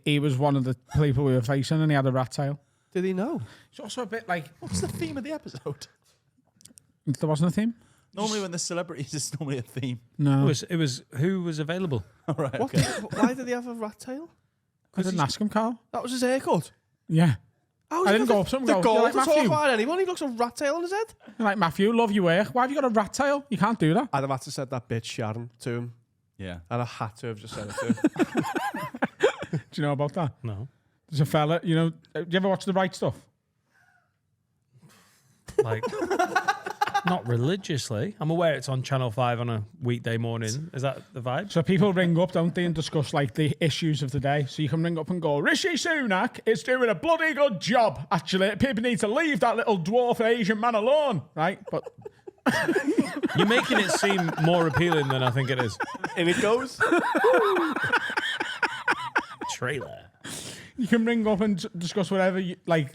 he was one of the people we were facing, and he had a rat tail. Did he know? It's also a bit like... What's the theme of the episode? There wasn't a theme? Normally when there's celebrities, it's normally a theme. No. It was who was available. All right, What okay. why did he have a rat tail? I didn't ask him, Carl. That was his haircut. Yeah. How I didn't go up to him and the go, goal "You like to talk Matthew?" about anyone. He looks a rat tail on his head. You're like, Matthew, love your work. Why have you got a rat tail? You can't do that. I'd have had to said that bitch Sharon to him. Yeah. And I had to have just said it to him. Do you know about that? No. There's a fella, you know, do you ever watch The Right Stuff? Like, not religiously. I'm aware it's on Channel 5 on a weekday morning. Is that the vibe? So people ring up, don't they, and discuss like the issues of the day. So you can ring up and go, Rishi Sunak is doing a bloody good job, actually. People need to leave that little dwarf Asian man alone, right? But You're making it seem more appealing than I think it is. In it goes. Trailer. you can ring up and discuss whatever you like.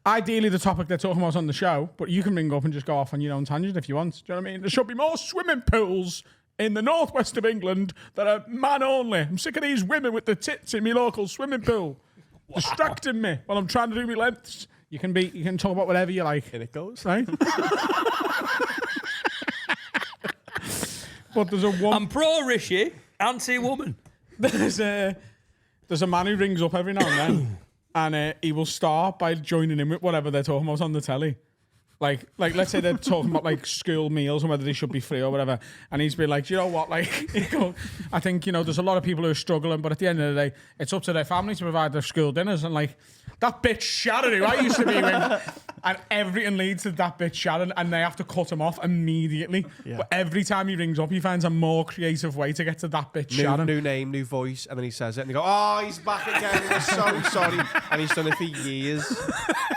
Ideally, the topic they're talking about is on the show, but you can ring up and just go off on your own tangent if you want. Do you know what I mean? There should be more swimming pools in the northwest of England that are man only. I'm sick of these women with the tits in my local swimming pool, distracting me while I'm trying to do my lengths. You can talk about whatever you like. In it goes. Right? But there's a one. I'm pro Rishi, anti-woman. There's a man who rings up every now and then, and he will start by joining in with whatever they're talking about on the telly. Like let's say they're talking about like school meals and whether they should be free or whatever, and he's been like, you know what, like, I think, there's a lot of people who are struggling, but at the end of the day, it's up to their family to provide their school dinners, and like that bitch Sharon who I used to be with, and everything leads to that bitch Sharon, and they have to cut him off immediately. Yeah. But every time he rings up, he finds a more creative way to get to that bitch Sharon. New name, new voice, and then he says it, and they go, "Oh, he's back again. We're so sorry." And he's done it for years.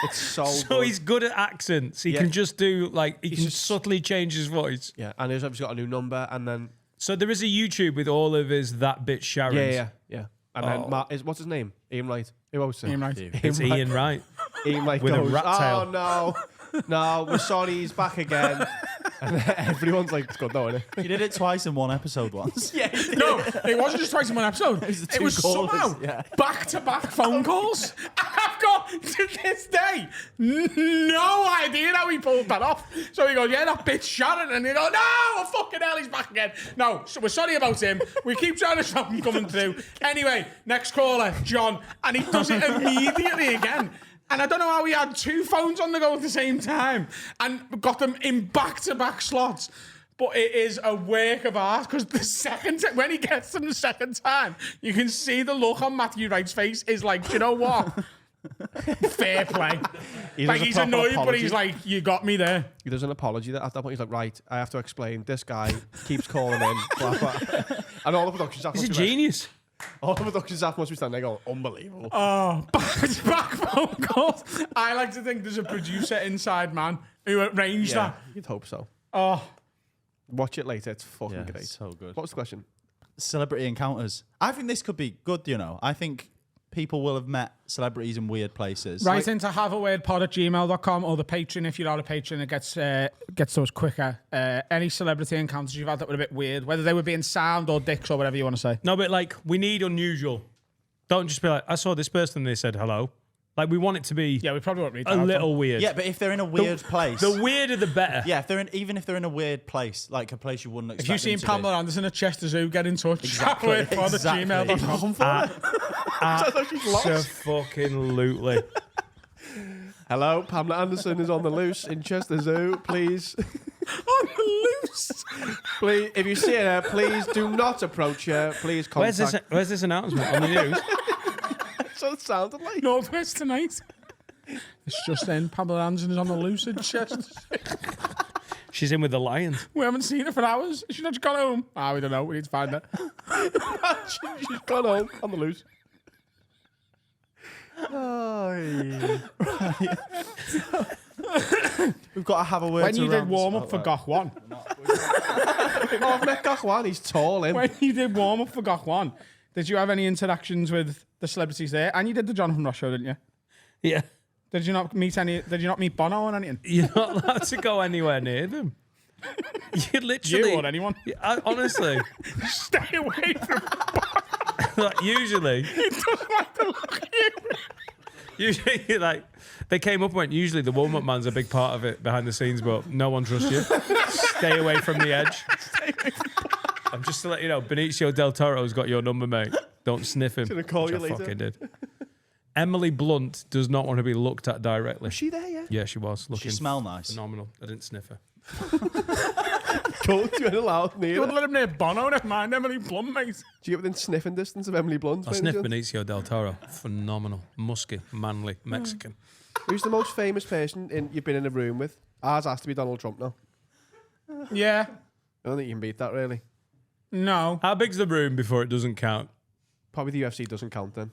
It's so good. He's good at accents. He can just do, like, he can just subtly change his voice. Yeah, and he's obviously got a new number, and then So there is a YouTube with all of his That Bitch Sharons. yeah. And then what's his name? Ian Wright. Who else? Ian Wright. It's Ian Wright. he might With a go, rat tail. oh no, we're sorry, he's back again. And everyone's like, it's good though, isn't it? You did it twice in one episode once. Yeah, No, it wasn't just twice in one episode. It was callers, somehow yeah. back-to-back phone calls. I've got, to this day, no idea how he pulled that off. So he goes, yeah, that bitch Sharon. And he goes, no, fucking hell, he's back again. No, so we're sorry about him. We keep trying to stop him coming through. Anyway, next caller, John. And he does it immediately again. And I don't know how he had 2 phones on the go at the same time and got them in back-to-back slots. But it is a work of art because the second when he gets them the second time, you can see the look on Matthew Wright's face is like, do you know what? Fair play. Like he's annoyed, but he's like, you got me there. He does an apology that at that point he's like, right, I have to explain. This guy keeps calling in, blah, blah. And all the production staff He's a must be like- genius. all the production staff must be standing there going, unbelievable. Oh, back phone calls. I like to think there's a producer inside, man, who arranged Yeah, that. you'd hope so. Oh, Watch it later. It's fucking Yeah, great. so good. What was the question? Celebrity encounters. I think this could be good, you know. I think people will have met celebrities in weird places. write into haveawordpod@gmail.com or the Patreon if you're not a patron. It gets to us quicker. Any celebrity encounters you've had that were a bit weird, whether they were being sound or dicks or whatever you want to say. No, but like, we need unusual. Don't just be like, I saw this person and they said hello. Like, we want it to be Yeah, we probably won't read a that. little weird. Yeah, but if they're in a weird place. The weirder the better. Yeah, even if they're in a weird place, like a place you wouldn't expect. If you've seen them to Pamela Anderson at Chester Zoo, get in touch. Exactly, Haveawordpod@gmail.com. Absolutely. Hello, Pamela Anderson is on the loose in Chester Zoo. Please, On the loose. please, if you see her, please do not approach her. Please contact. Where's this announcement on the news? So it sounded like. Northwest tonight. It's just in. Pamela Anderson is on the loose in Chester. She's in with the Lions. We haven't seen her for hours. Has she not just gone home? We don't know. We need to find her. She's gone home on the loose. We've got to have a word. When to you did round warm this up for out. Gach 1. Oh, I've met Gachwan. He's tall, him. When you did warm up for Gach 1, did you have any interactions with the celebrities there? And you did the Jonathan Ross show, didn't you? Yeah. Did you not meet Bono or anything? You're not allowed to go anywhere near them. You literally. You or anyone? Honestly. Stay away from Like, usually. He doesn't like to look at you. Usually, like, they came up and went, usually the warm-up man's a big part of it behind the scenes, but no one trusts you. Stay away from the edge. I'm just to let you know, Benicio Del Toro's got your number, mate. Don't sniff him. Gonna call which you I later. fucking did. Emily Blunt does not want to be looked at directly. Was she there, yeah? Yeah, she was. She Looking smell nice. phenomenal. I didn't sniff her. Cool. You weren't allowed near You her. wouldn't let him near Bono, never mind Emily Blunt, mate. Do you get within sniffing distance of Emily Blunt? I sniffed Benicio Del Toro. Phenomenal. Musky, manly, Mexican. Who's the most famous person you've been in a room with? Ours has to be Donald Trump now. Yeah. I don't think you can beat that, really. No. How big's the room before it doesn't count? Probably the UFC doesn't count then.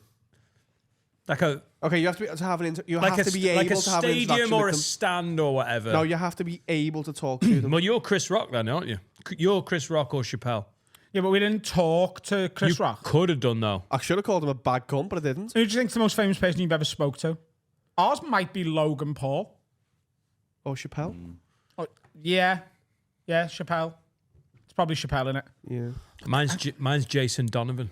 Like a Okay, you have to be to have an you like have to be able like a to have an stadium interaction or a with them. stand or whatever. No, you have to be able to talk to them. Well, you're Chris Rock then, aren't you? You're Chris Rock or Chappelle. Yeah, but we didn't talk to Chris You Rock. could have done though. I should have called him a bad cunt, but I didn't. Who do you think's the most famous person you've ever spoke to? Ours might be Logan Paul. Oh, Chappelle? Oh, yeah. Yeah, Chappelle. It's probably Chappelle, innit? Yeah. Mine's Jason Donovan.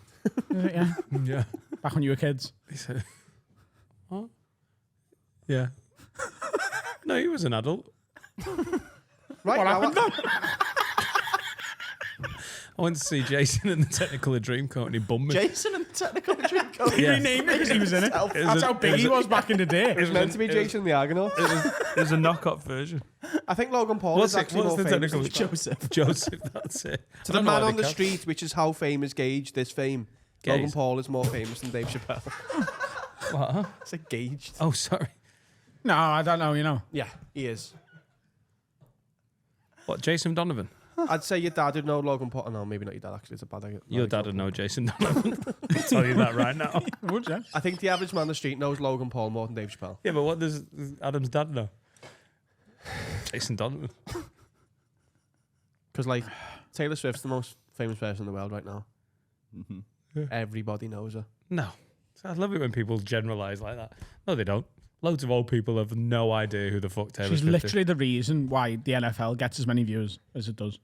Is it? Yeah. Yeah. Back when you were kids. He said, what? Yeah. No, he was an adult. Right What now, happened then? I went to see Jason in the Technicolor Dreamcoat and he bummed me. Jason and the Technical Dream Coat. He Yeah. renamed it because he was in it. was That's a- how big he was back in the day. it was meant to be Jason the Argonaut. There's a knock-up version. I think Logan Paul What's is it- actually what's more the famous. technical- than Joseph. Joseph, that's it. To the man on the street, which is how fame is gauged, this fame. Gauged. Logan Paul is more famous than Dave Chappelle. What? It's like gauged. Oh, sorry. No, I don't know, you know. Yeah, he is. What, Jason Donovan? I'd say your dad would know Logan Paul. Oh, no, maybe not your dad, actually. It's a bad idea. Your dad would know Jason Donovan. I'll tell you that right now. Would you? I think the average man on the street knows Logan Paul more than Dave Chappelle. Yeah, but what does Adam's dad know? Jason Donovan. Because, like, Taylor Swift's the most famous person in the world right now. Everybody knows her. No. I love it when people generalise like that. No, they don't. Loads of old people have no idea who the fuck Taylor She's Swift literally the reason why the NFL gets as many views as it does.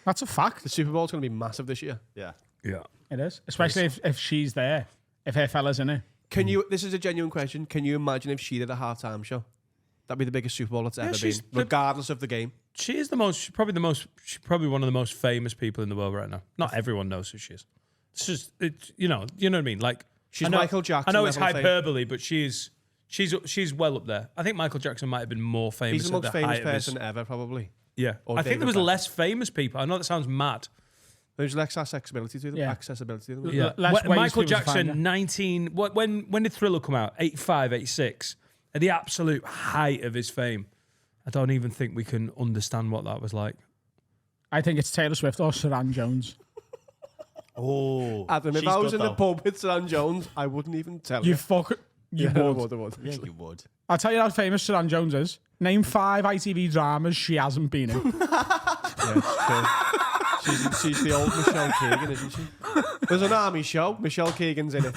That's a fact. The Super Bowl's going to be massive this year. Yeah. is. Yeah. It is, especially if she's there, if her fella's in it. Can you? This is a genuine question. Can you imagine if she did a halftime show? That'd be the biggest Super Bowl that's ever been, she's regardless of the game. She is she's probably one of the most famous people in the world right now. Not everyone knows who she is. It's just, you know what I mean? Like, She's I know, Michael Jackson I know it's level fame. hyperbole, but she's well up there. I think Michael Jackson might have been more famous. He's the at most the famous height of his- person ever, probably. Yeah, Or I think David there was Beckham. less famous people. I know that sounds mad. There's less accessibility to them. Yeah. Accessibility to them. Yeah, less ways Michael people to find Jackson, 19. When did Thriller come out? 85, 86. At the absolute height of his fame. I don't even think we can understand what that was like. I think it's Taylor Swift or Saran Jones. Oh, Adam, if she's I was good, in the though. pub with Saran Jones, I wouldn't even tell You you. fuck. You Yeah, I would. would. Yeah, you would. I'll tell you how famous Saran Jones is. Name 5 ITV dramas she hasn't been in. Yeah, it's true. She's the old Michelle Keegan, isn't she? There's an army show. Michelle Keegan's in it.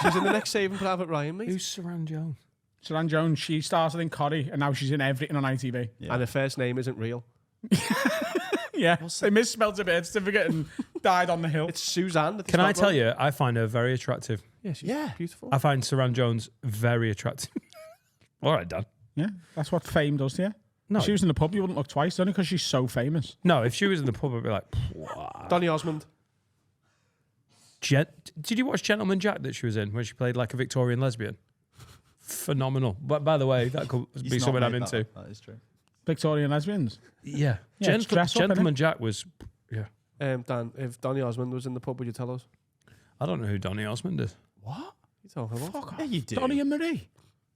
She's in the next Saving Private Ryan, mate. Who's Saran Jones? Saran Jones, she started in Corrie and now she's in everything on ITV. Yeah. And her first name isn't real. Yeah, they misspelled a birth certificate and died on the hill. It's Suzanne. at the Can I start tell row. you, I find her very attractive. Yeah, she's Yeah. beautiful. I find Saran Jones very attractive. All right, Dan. Yeah, that's what fame does to you. No, If she was in the pub, you wouldn't look twice, only because she's so famous. no. If she was in the pub, I'd be like, wow. Donny Osmond. Did you watch Gentleman Jack that she was in when she played like a Victorian lesbian? Phenomenal. But by the way, that could He's be not something I'm made that into. up. That is true. Victorian lesbians. Yeah. Yeah, it's dress up, Gentleman Jack was. Yeah. Dan, if Donny Osmond was in the pub, would you tell us? I don't know who Donny Osmond is. What? You talking about? Fuck Yeah, off. you do. Donny and Marie.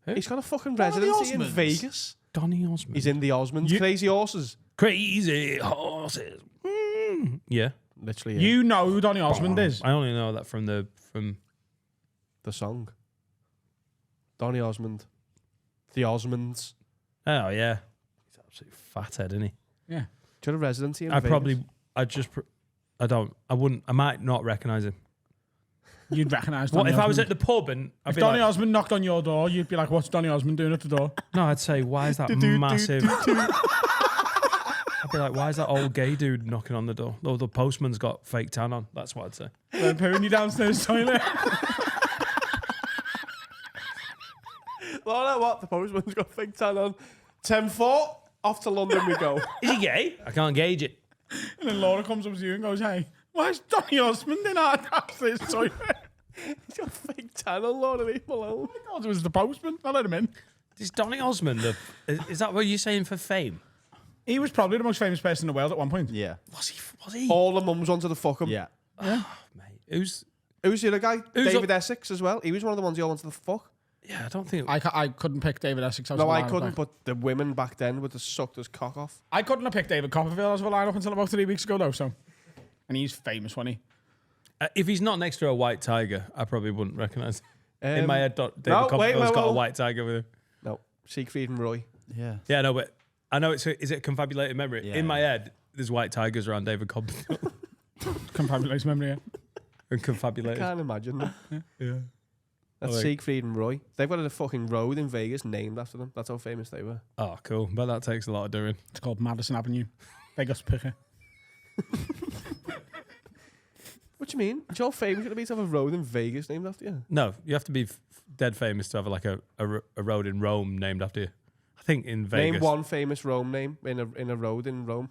He's got a fucking One of the residency in Osmonds. Vegas. Donny Osmond. He's in the Osmonds. You- Crazy Horses. Crazy horses. Yeah. Literally, You know who Donny Osmond is. I only know that from the song. Donny Osmond. The Osmonds. Oh yeah. He's absolutely fathead, isn't he? Yeah. Do you have a residency in I Vegas? probably. I wouldn't. I might not recognise him. You'd recognise What Donny if I was at Osmond. the pub and I'd If be Donny like, Osmond knocked on your door, you'd be like, what's Donny Osmond doing at the door? no, I'd say, why is that massive? I'd be like, why is that old gay dude knocking on the door? Oh, the postman's got fake tan on. That's what I'd say. They're pooing you downstairs toilet. Well, what? The postman's got fake tan on. 10-4. Off to London we go. Is he gay? I can't gauge it. And then Laura comes up to you and goes, hey, why is Donny Osmond in our downstairs toilet? He's got fake tan on, Lord, leave him alone. I thought it was the postman. I let him in. Is Donny Osmond, is that what you're saying for fame? He was probably the most famous person in the world at one point. Yeah. Was he? All the mums wanted to fuck him. Yeah. Mate, who's, Who's the other guy? Who's David up- Essex as well. He was one of the ones you all wanted to fuck. yeah, I don't think. I couldn't pick David Essex. No, I couldn't, but the women back then would have sucked his cock off. I couldn't have picked David Copperfield as a lineup until about 3 weeks ago, though. So, and he's famous, wasn't he? If he's not next to a white tiger, I probably wouldn't recognise him. In my head, David no, wait, Copperfield's got a wait. white tiger with him. No, Siegfried and Roy. Yeah. Yeah, no, but I know is it a confabulated memory? Yeah. In my head, there's white tigers around David Copperfield. Confabulates memory. Yeah. And I confabulated. can't imagine that. Yeah. That's like- Siegfried and Roy. They've got a fucking road in Vegas named after them. That's how famous they were. Oh, cool. But that takes a lot of doing. It's called Madison Avenue. Vegas picker. What do you mean? It's all famous to be to have a road in Vegas named after you. No, you have to be dead famous to have like a road in Rome named after you. I think in Vegas. Name one famous Rome name in a road in Rome.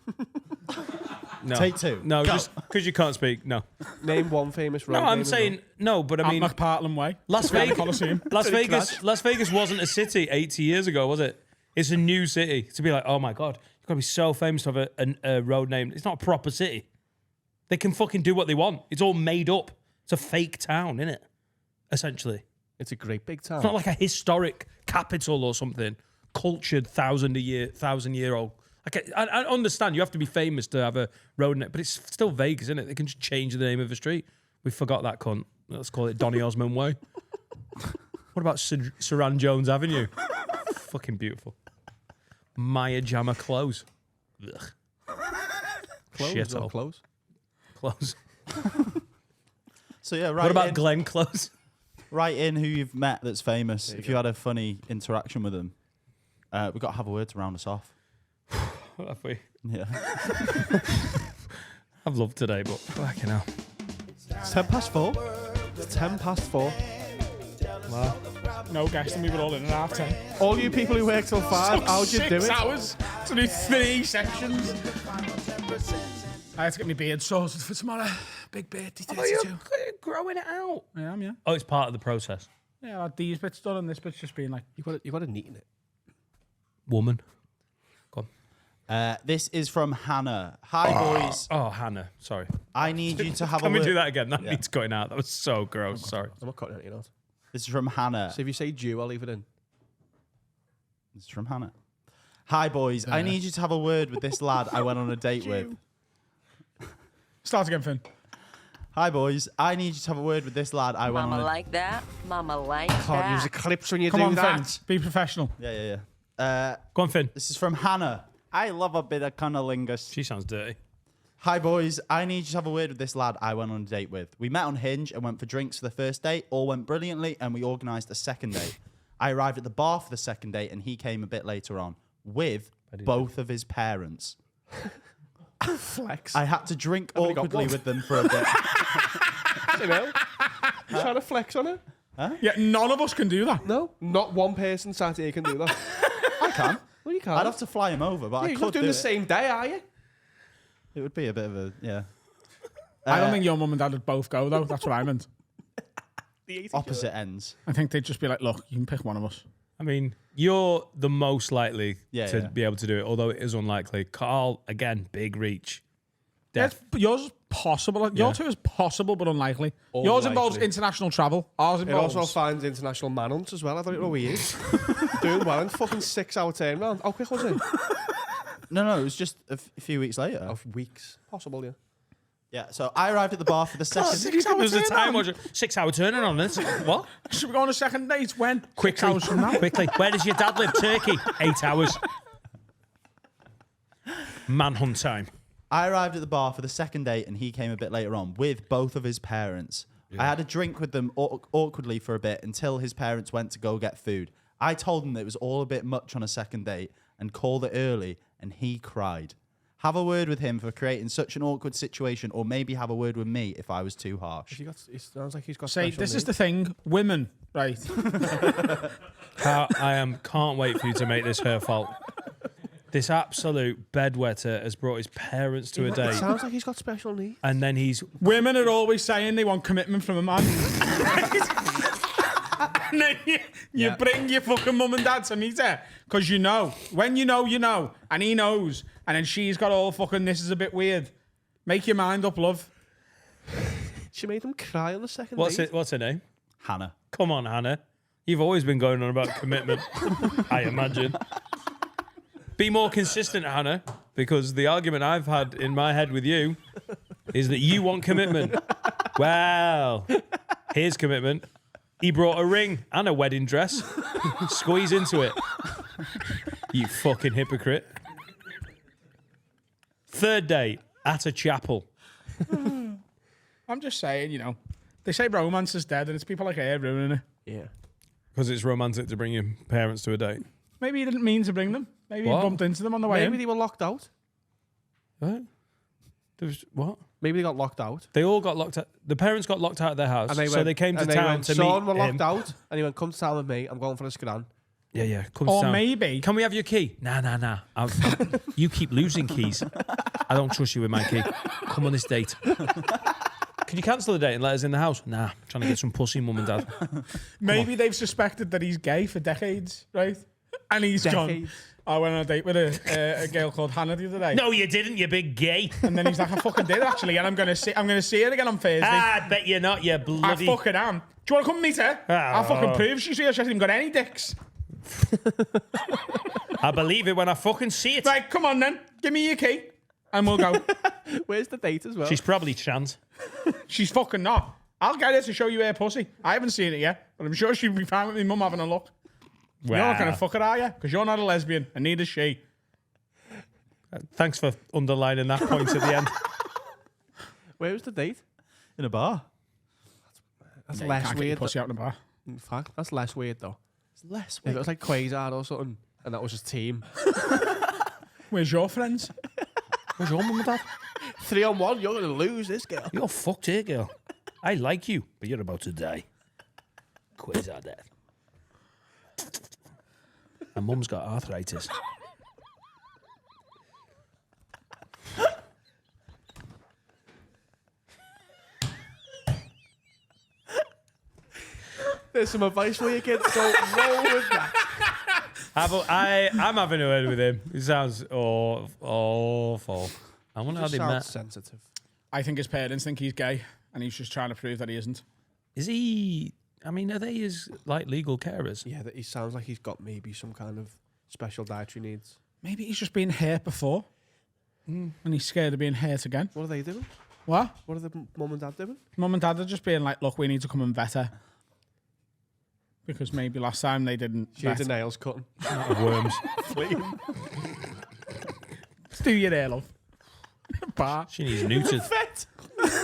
No. Take two. No, Go. just because you can't speak. No. Name one famous road No, name I'm in saying no, but I At mean, McPartland Way. Las Behind the Vegas. Coliseum. Las Vegas wasn't a city 80 years ago, was it? It's a new city. To be like, oh my God, you've got to be so famous to have a road name. It's not a proper city. They can fucking do what they want. It's all made up. It's a fake town, isn't it? Essentially. It's a great big town. It's not like a historic capital or something. Cultured thousand year old. Like I understand you have to be famous to have a road name, but it's still Vegas, isn't it? They can just change the name of a street. We forgot that cunt. Let's call it Donny Osmond Way. What about Saran Jones Avenue? Fucking beautiful. Maya Jama Close. Ugh. Close, Shit not hole. close. Close. So yeah, right. What about Glen Close? Write in who you've met that's famous. If you had a funny interaction with them. We've got to have a word to round us off. Have we? Yeah. I've loved today, but fucking hell. It's 10 past 4. It's 10 past 4. Wow. No guessing, we were all in at half 10. All you people who work till 5, how'd you do 6 it? hours to do 3 sections. I had to get my beard sorted for tomorrow. Big beard, 32. Growing it out. I am, yeah. Oh, it's part of the process. Yeah, I had these bits done and this bit's just been like... You got to neaten it. Woman. Go on. This is from Hannah. Hi, boys. Oh, Hannah. Sorry. I need you to have a Can we word. do that again? That needs cutting out. That was so gross. Sorry. I'm not cutting it, you know. This is from Hannah. So if you say Jew, I'll leave it in. This is from Hannah. Hi, boys. I need you to have a word with this lad I went on a date with. Start again, Finn. Hi, boys. I need you to have a word with this lad I went Mama on a... like that. Mama like Can't use the that. clips when you Come do on, that. Finn. Be professional. Yeah. Go on, Finn. This is from Hannah. I love a bit of cunnilingus. She sounds dirty. Hi, boys. I need you to have a word with this lad I went on a date with. We met on Hinge and went for drinks for the first date. All went brilliantly, and we organised a second date. I arrived at the bar for the second date, and he came a bit later on with both of his parents. Flex. I had to drink only got awkwardly one. with them for a bit. You know? You trying to flex on it? Yeah, none of us can do that. No. Not one person sat here can do that. I can. Well, you can't. I'd have to fly him over, but Yeah, I you're could not doing do the it. same day, are you? It would be a bit of a, yeah. I don't think your mum and dad would both go, though. That's what I meant. Opposite ends. I think they'd just be like, look, you can pick one of us. I mean, you're the most likely to Yeah. be able to do it, although it is unlikely. Carl, again, big reach. Yes, but yours is possible. Your two is possible, but unlikely. Yours involves Unlikely. international travel. Ours It involves... also finds international manhunt as well. I don't know where he is. Doing well in fucking 6-hour turnaround. How quick was it? No, it was just a few weeks later. Of weeks. Possible, yeah. Yeah, so I arrived at the bar for the second... 6 hours There's a time turnaround. watch 6 hour turning on this. What? Should we go on a second date? When? 6 Quickly, hours from now. quickly. Where does your dad live? Turkey. 8 hours. Manhunt time. I arrived at the bar for the second date, and he came a bit later on with both of his parents. I had a drink with them awkwardly for a bit until his parents went to go get food. I told him that it was all a bit much on a second date and called it early, and he cried. Have a word with him for creating such an awkward situation, or maybe have a word with me if I was too harsh. It sounds like he's got Say, special this is needs. the thing. Women, right? Can't wait for you to make this her fault. This absolute bedwetter has brought his parents to a It date, sounds like he's got special needs. and then he's Women are always saying they want commitment from a man. And then you bring your fucking mum and dad to meet her. Because you know. When you know. And he knows. And then she's got all fucking, this is a bit weird. Make your mind up, love. She made him cry on the second what's date. it? What's her name? Hannah. Come on, Hannah. You've always been going on about commitment. I imagine. Be more consistent, Hannah, because the argument I've had in my head with you is that you want commitment. Well, here's commitment. He brought a ring and a wedding dress. Squeeze into it. You fucking hypocrite. Third date at a chapel. I'm just saying, they say romance is dead and it's people like her ruining it. Yeah. Because it's romantic to bring your parents to a date. Maybe he didn't mean to bring them. Maybe What? he bumped into them on the way Maybe in. they were locked out. What? What? Maybe they got locked out. They all got locked out. The parents got locked out of their house. And they so went, they came to and they town went, to Son, meet we're him. locked out. And he went, come to town with me. I'm going for a scran. Yeah. Come to Or town. maybe... Can we have your key? Nah. You keep losing keys. I don't trust you with my key. Come on this date. Can you cancel the date and let us in the house? Nah, I'm trying to get some pussy, mum and dad. Maybe they've suspected that he's gay for decades, right? And he's gone. Decades. I went on a date with a girl called Hannah the other day. No, you didn't, you big gay. And then he's like, I fucking did actually, and I'm gonna see her again on Thursday. I bet you're not, you bloody... I fucking am. Do you want to come meet her? I'll fucking prove she's real. She hasn't even got any dicks. I believe it when I fucking see it. Right, come on then. Give me your key, and we'll go. Where's the date as well? She's probably trans. She's fucking not. I'll get her to show you her pussy. I haven't seen it yet, but I'm sure she'll be fine with me mum having a look. You're not gonna fuck her, are you? Because you're not a lesbian, and neither is she. Thanks for underlining that point at the end. Where was the date? In a bar. That's Yeah, you less can't get your weird. pussy out in the bar. In fact, that's less weird though. It's less If it was like Quasar or something, and that was his team. Where's your friends? Where's your mum and dad? 3-on-1, you're gonna lose this girl. You're fucked here, girl. I like you, but you're about to die. Quasar death. My mum's got arthritis. There's some advice for you, kids. Don't roll with that. I'm having a word with him. He sounds awful. I wonder how Just they sounds met. sensitive. I think his parents think he's gay, and he's just trying to prove that he isn't. Is he? I mean, are they his like legal carers? Yeah, that he sounds like he's got maybe some kind of special dietary needs. Maybe he's just been hurt before, and he's scared of being hurt again. What are they doing? What? What are the mum and dad doing? Mum and dad are just being like, look, we need to come and vet her. Because maybe last time they didn't She had vet. the nails cutting. Worms. Do your hair, love. Bar. She needs neutered. Vet.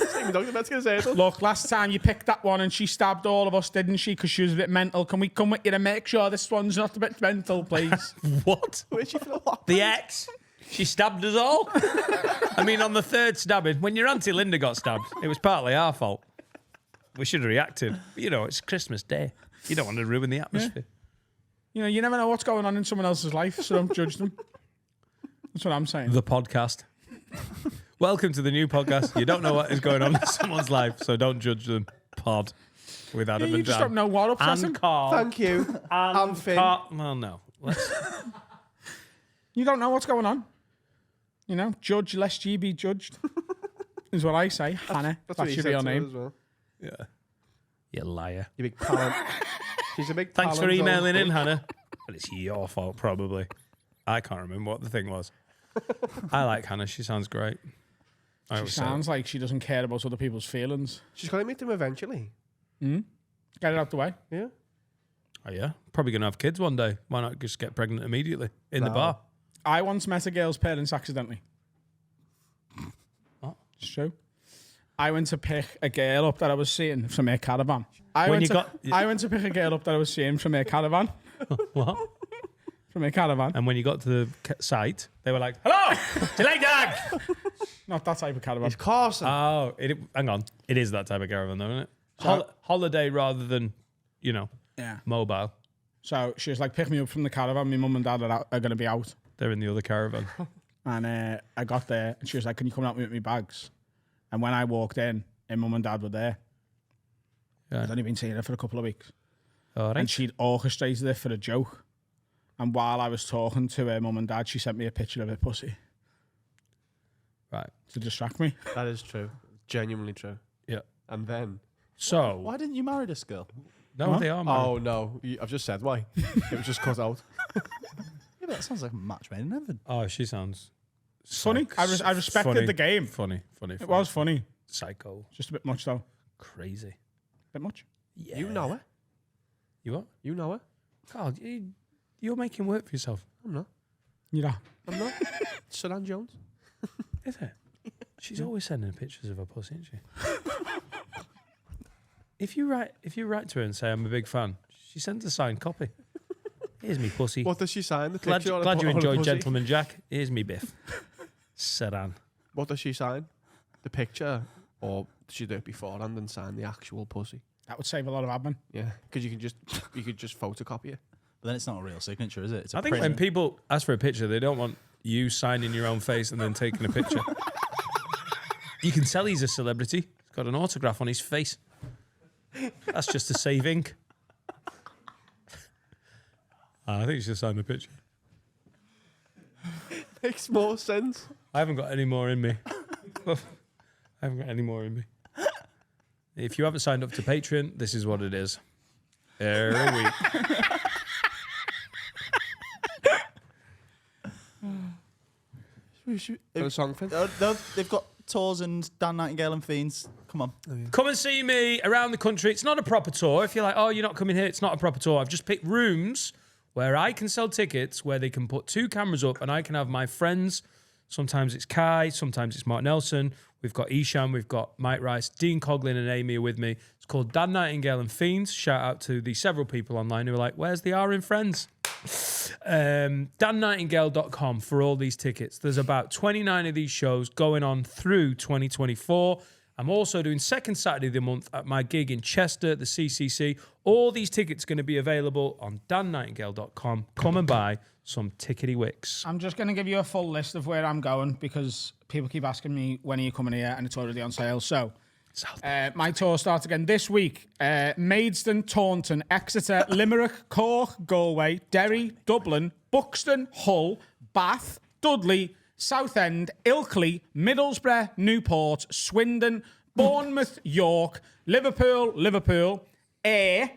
Same dog, that's gonna say it. Look, last time you picked that one and she stabbed all of us, didn't she? Because she was a bit mental. Can we come with you to make sure this one's not a bit mental, please? What? Where'd she feel what? The ex? She stabbed us all? I mean, on the third stabbing, when your Auntie Linda got stabbed, it was partly our fault. We should have reacted. But, you know, it's Christmas Day. You don't want to ruin the atmosphere. You know, you never know what's going on in someone else's life, so don't judge them. That's what I'm saying. The podcast. Welcome to the new podcast. You don't know what is going on in someone's life, so don't judge them. Pod with Adam You and just Dan. don't know what upsets And him. Carl. Thank you. And Finn. Carl. Well, no. Let's... You don't know what's going on. You know, judge lest ye be judged, is what I say. Hannah, That's what that's he your said real to her name. as well. Yeah. You liar. You big palin. She's a big Thanks for palin- emailing in, Hannah. But it's your fault, probably. I can't remember what the thing was. I like Hannah. She sounds great. I She always say sounds like she doesn't care about other people's feelings. She's gonna meet them eventually. Get it out the way. Yeah. Oh, yeah. Probably going to have kids one day. Why not just get pregnant immediately in the No. bar? I once met a girl's parents accidentally. What? It's true. I went to pick a girl up that I was seeing from her caravan. I When went you to pick a girl up that I was seeing from her caravan. What? From her caravan. And when you got to the site, they were like, hello, do you like dog? Not that type of caravan. It's Carson. Oh, hang on. It is that type of caravan, though, isn't it? Holiday rather than, you know, Yeah. mobile. So she was like, pick me up from the caravan. My mum and dad are going to be out. They're in the other caravan. And I got there and she was like, can you come out with me bags? And when I walked in, her mum and dad were there. Yeah. I'd only been seeing her for a couple of weeks. All right. And she'd orchestrated it for a joke. And while I was talking to her mum and dad, she sent me a picture of her pussy Right. to distract me. That is true. Genuinely true. Yeah. And then. So, Why didn't you marry this girl? no, What? they are married. Oh no! I've just said why. It was just cut out. Yeah, but that sounds like a match made in heaven. Oh, she sounds Funny. I respected funny, the game. Funny. It was funny. Psycho. Just a bit much, though. Crazy. Bit much. Yeah. You know her. You what? You know her. God, you're making work for yourself. I'm not. You know. I'm not. Sedan Jones. Is it? She's always sending pictures of her pussy, isn't she? If you write to her and say I'm a big fan, she sends a signed copy. Here's me pussy. What does she sign? The Glad, picture or glad you the enjoyed pussy? Gentleman Jack. Here's me biff. Sedan. What does she sign? The picture, or does she do it beforehand and sign the actual pussy? That would save a lot of admin. Yeah, because you could just photocopy it. But then it's not a real signature, is it? It's a I think when print. people ask for a picture, they don't want you signing your own face and then taking a picture. You can tell he's a celebrity. He's got an autograph on his face. That's just to save ink. I think you should sign the picture. Makes more sense. I haven't got any more in me. If you haven't signed up to Patreon, this is what it is. Every week. Got a song, Finn? They've got tours and Dan Nightingale and Fiends. Come on. Come and see me around the country. It's not a proper tour. If you're like, oh, you're not coming here, it's not a proper tour. I've just picked rooms where I can sell tickets, where they can put 2 cameras up and I can have my friends Sometimes it's Kai. Sometimes it's Mark Nelson. We've got Isham. We've got Mike Rice. Dean Coughlin and Amy are with me. It's called Dan Nightingale and Fiends. Shout out to the several people online who are like, where's the R in Friends? DanNightingale.com for all these tickets. There's about 29 of these shows going on through 2024. I'm also doing second Saturday of the month at my gig in Chester, the CCC. All these tickets are going to be available on DanNightingale.com. Come and buy some tickety wicks. I'm just going to give you a full list of where I'm going because people keep asking me when are you coming here and it's already on sale. So my tour starts again this week. Maidstone, Taunton, Exeter, Limerick, Cork, Galway, Derry, Dublin, Buxton, Hull, Bath, Dudley, Southend, Ilkley, Middlesbrough, Newport, Swindon, Bournemouth, York, Liverpool, Ayr,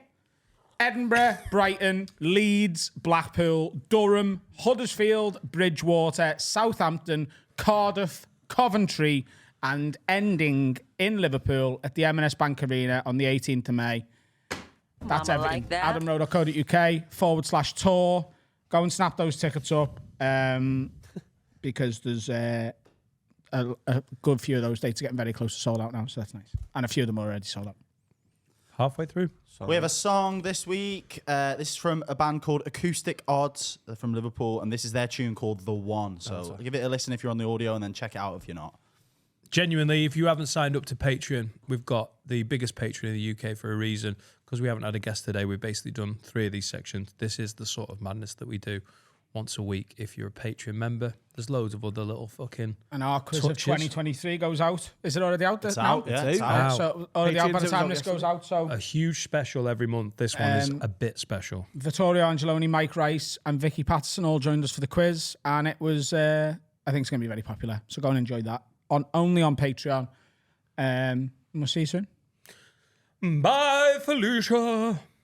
Edinburgh, Brighton, Leeds, Blackpool, Durham, Huddersfield, Bridgewater, Southampton, Cardiff, Coventry, and ending in Liverpool at the M&S Bank Arena on the 18th of May. That's Mama everything. like that. AdamRowe.co.uk/tour. Go and snap those tickets up because there's a good few of those dates are getting very close to sold out now, so that's nice. And a few of them are already sold out. Halfway through. We have a song this week. This is from a band called Acoustic Odds. They're from Liverpool, and this is their tune called The One. So give it a listen if you're on the audio, and then check it out if you're not. Genuinely, if you haven't signed up to Patreon, we've got the biggest Patreon in the UK for a reason. Because we haven't had a guest today, we've basically done 3 of these sections. This is the sort of madness that we do once a week if you're a Patreon member. There's loads of other little fucking And our quiz touches. of 2023 goes out. Is it already out? It's now? out, yeah. It's out. So already out by the Patreon's time out this goes yesterday. out. So a huge special every month. This one is a bit special. Vittorio Angeloni, Mike Rice, and Vicky Patterson all joined us for the quiz, and it was I think it's going to be very popular. So go and enjoy that only on Patreon. We'll see you soon. Bye, Felicia.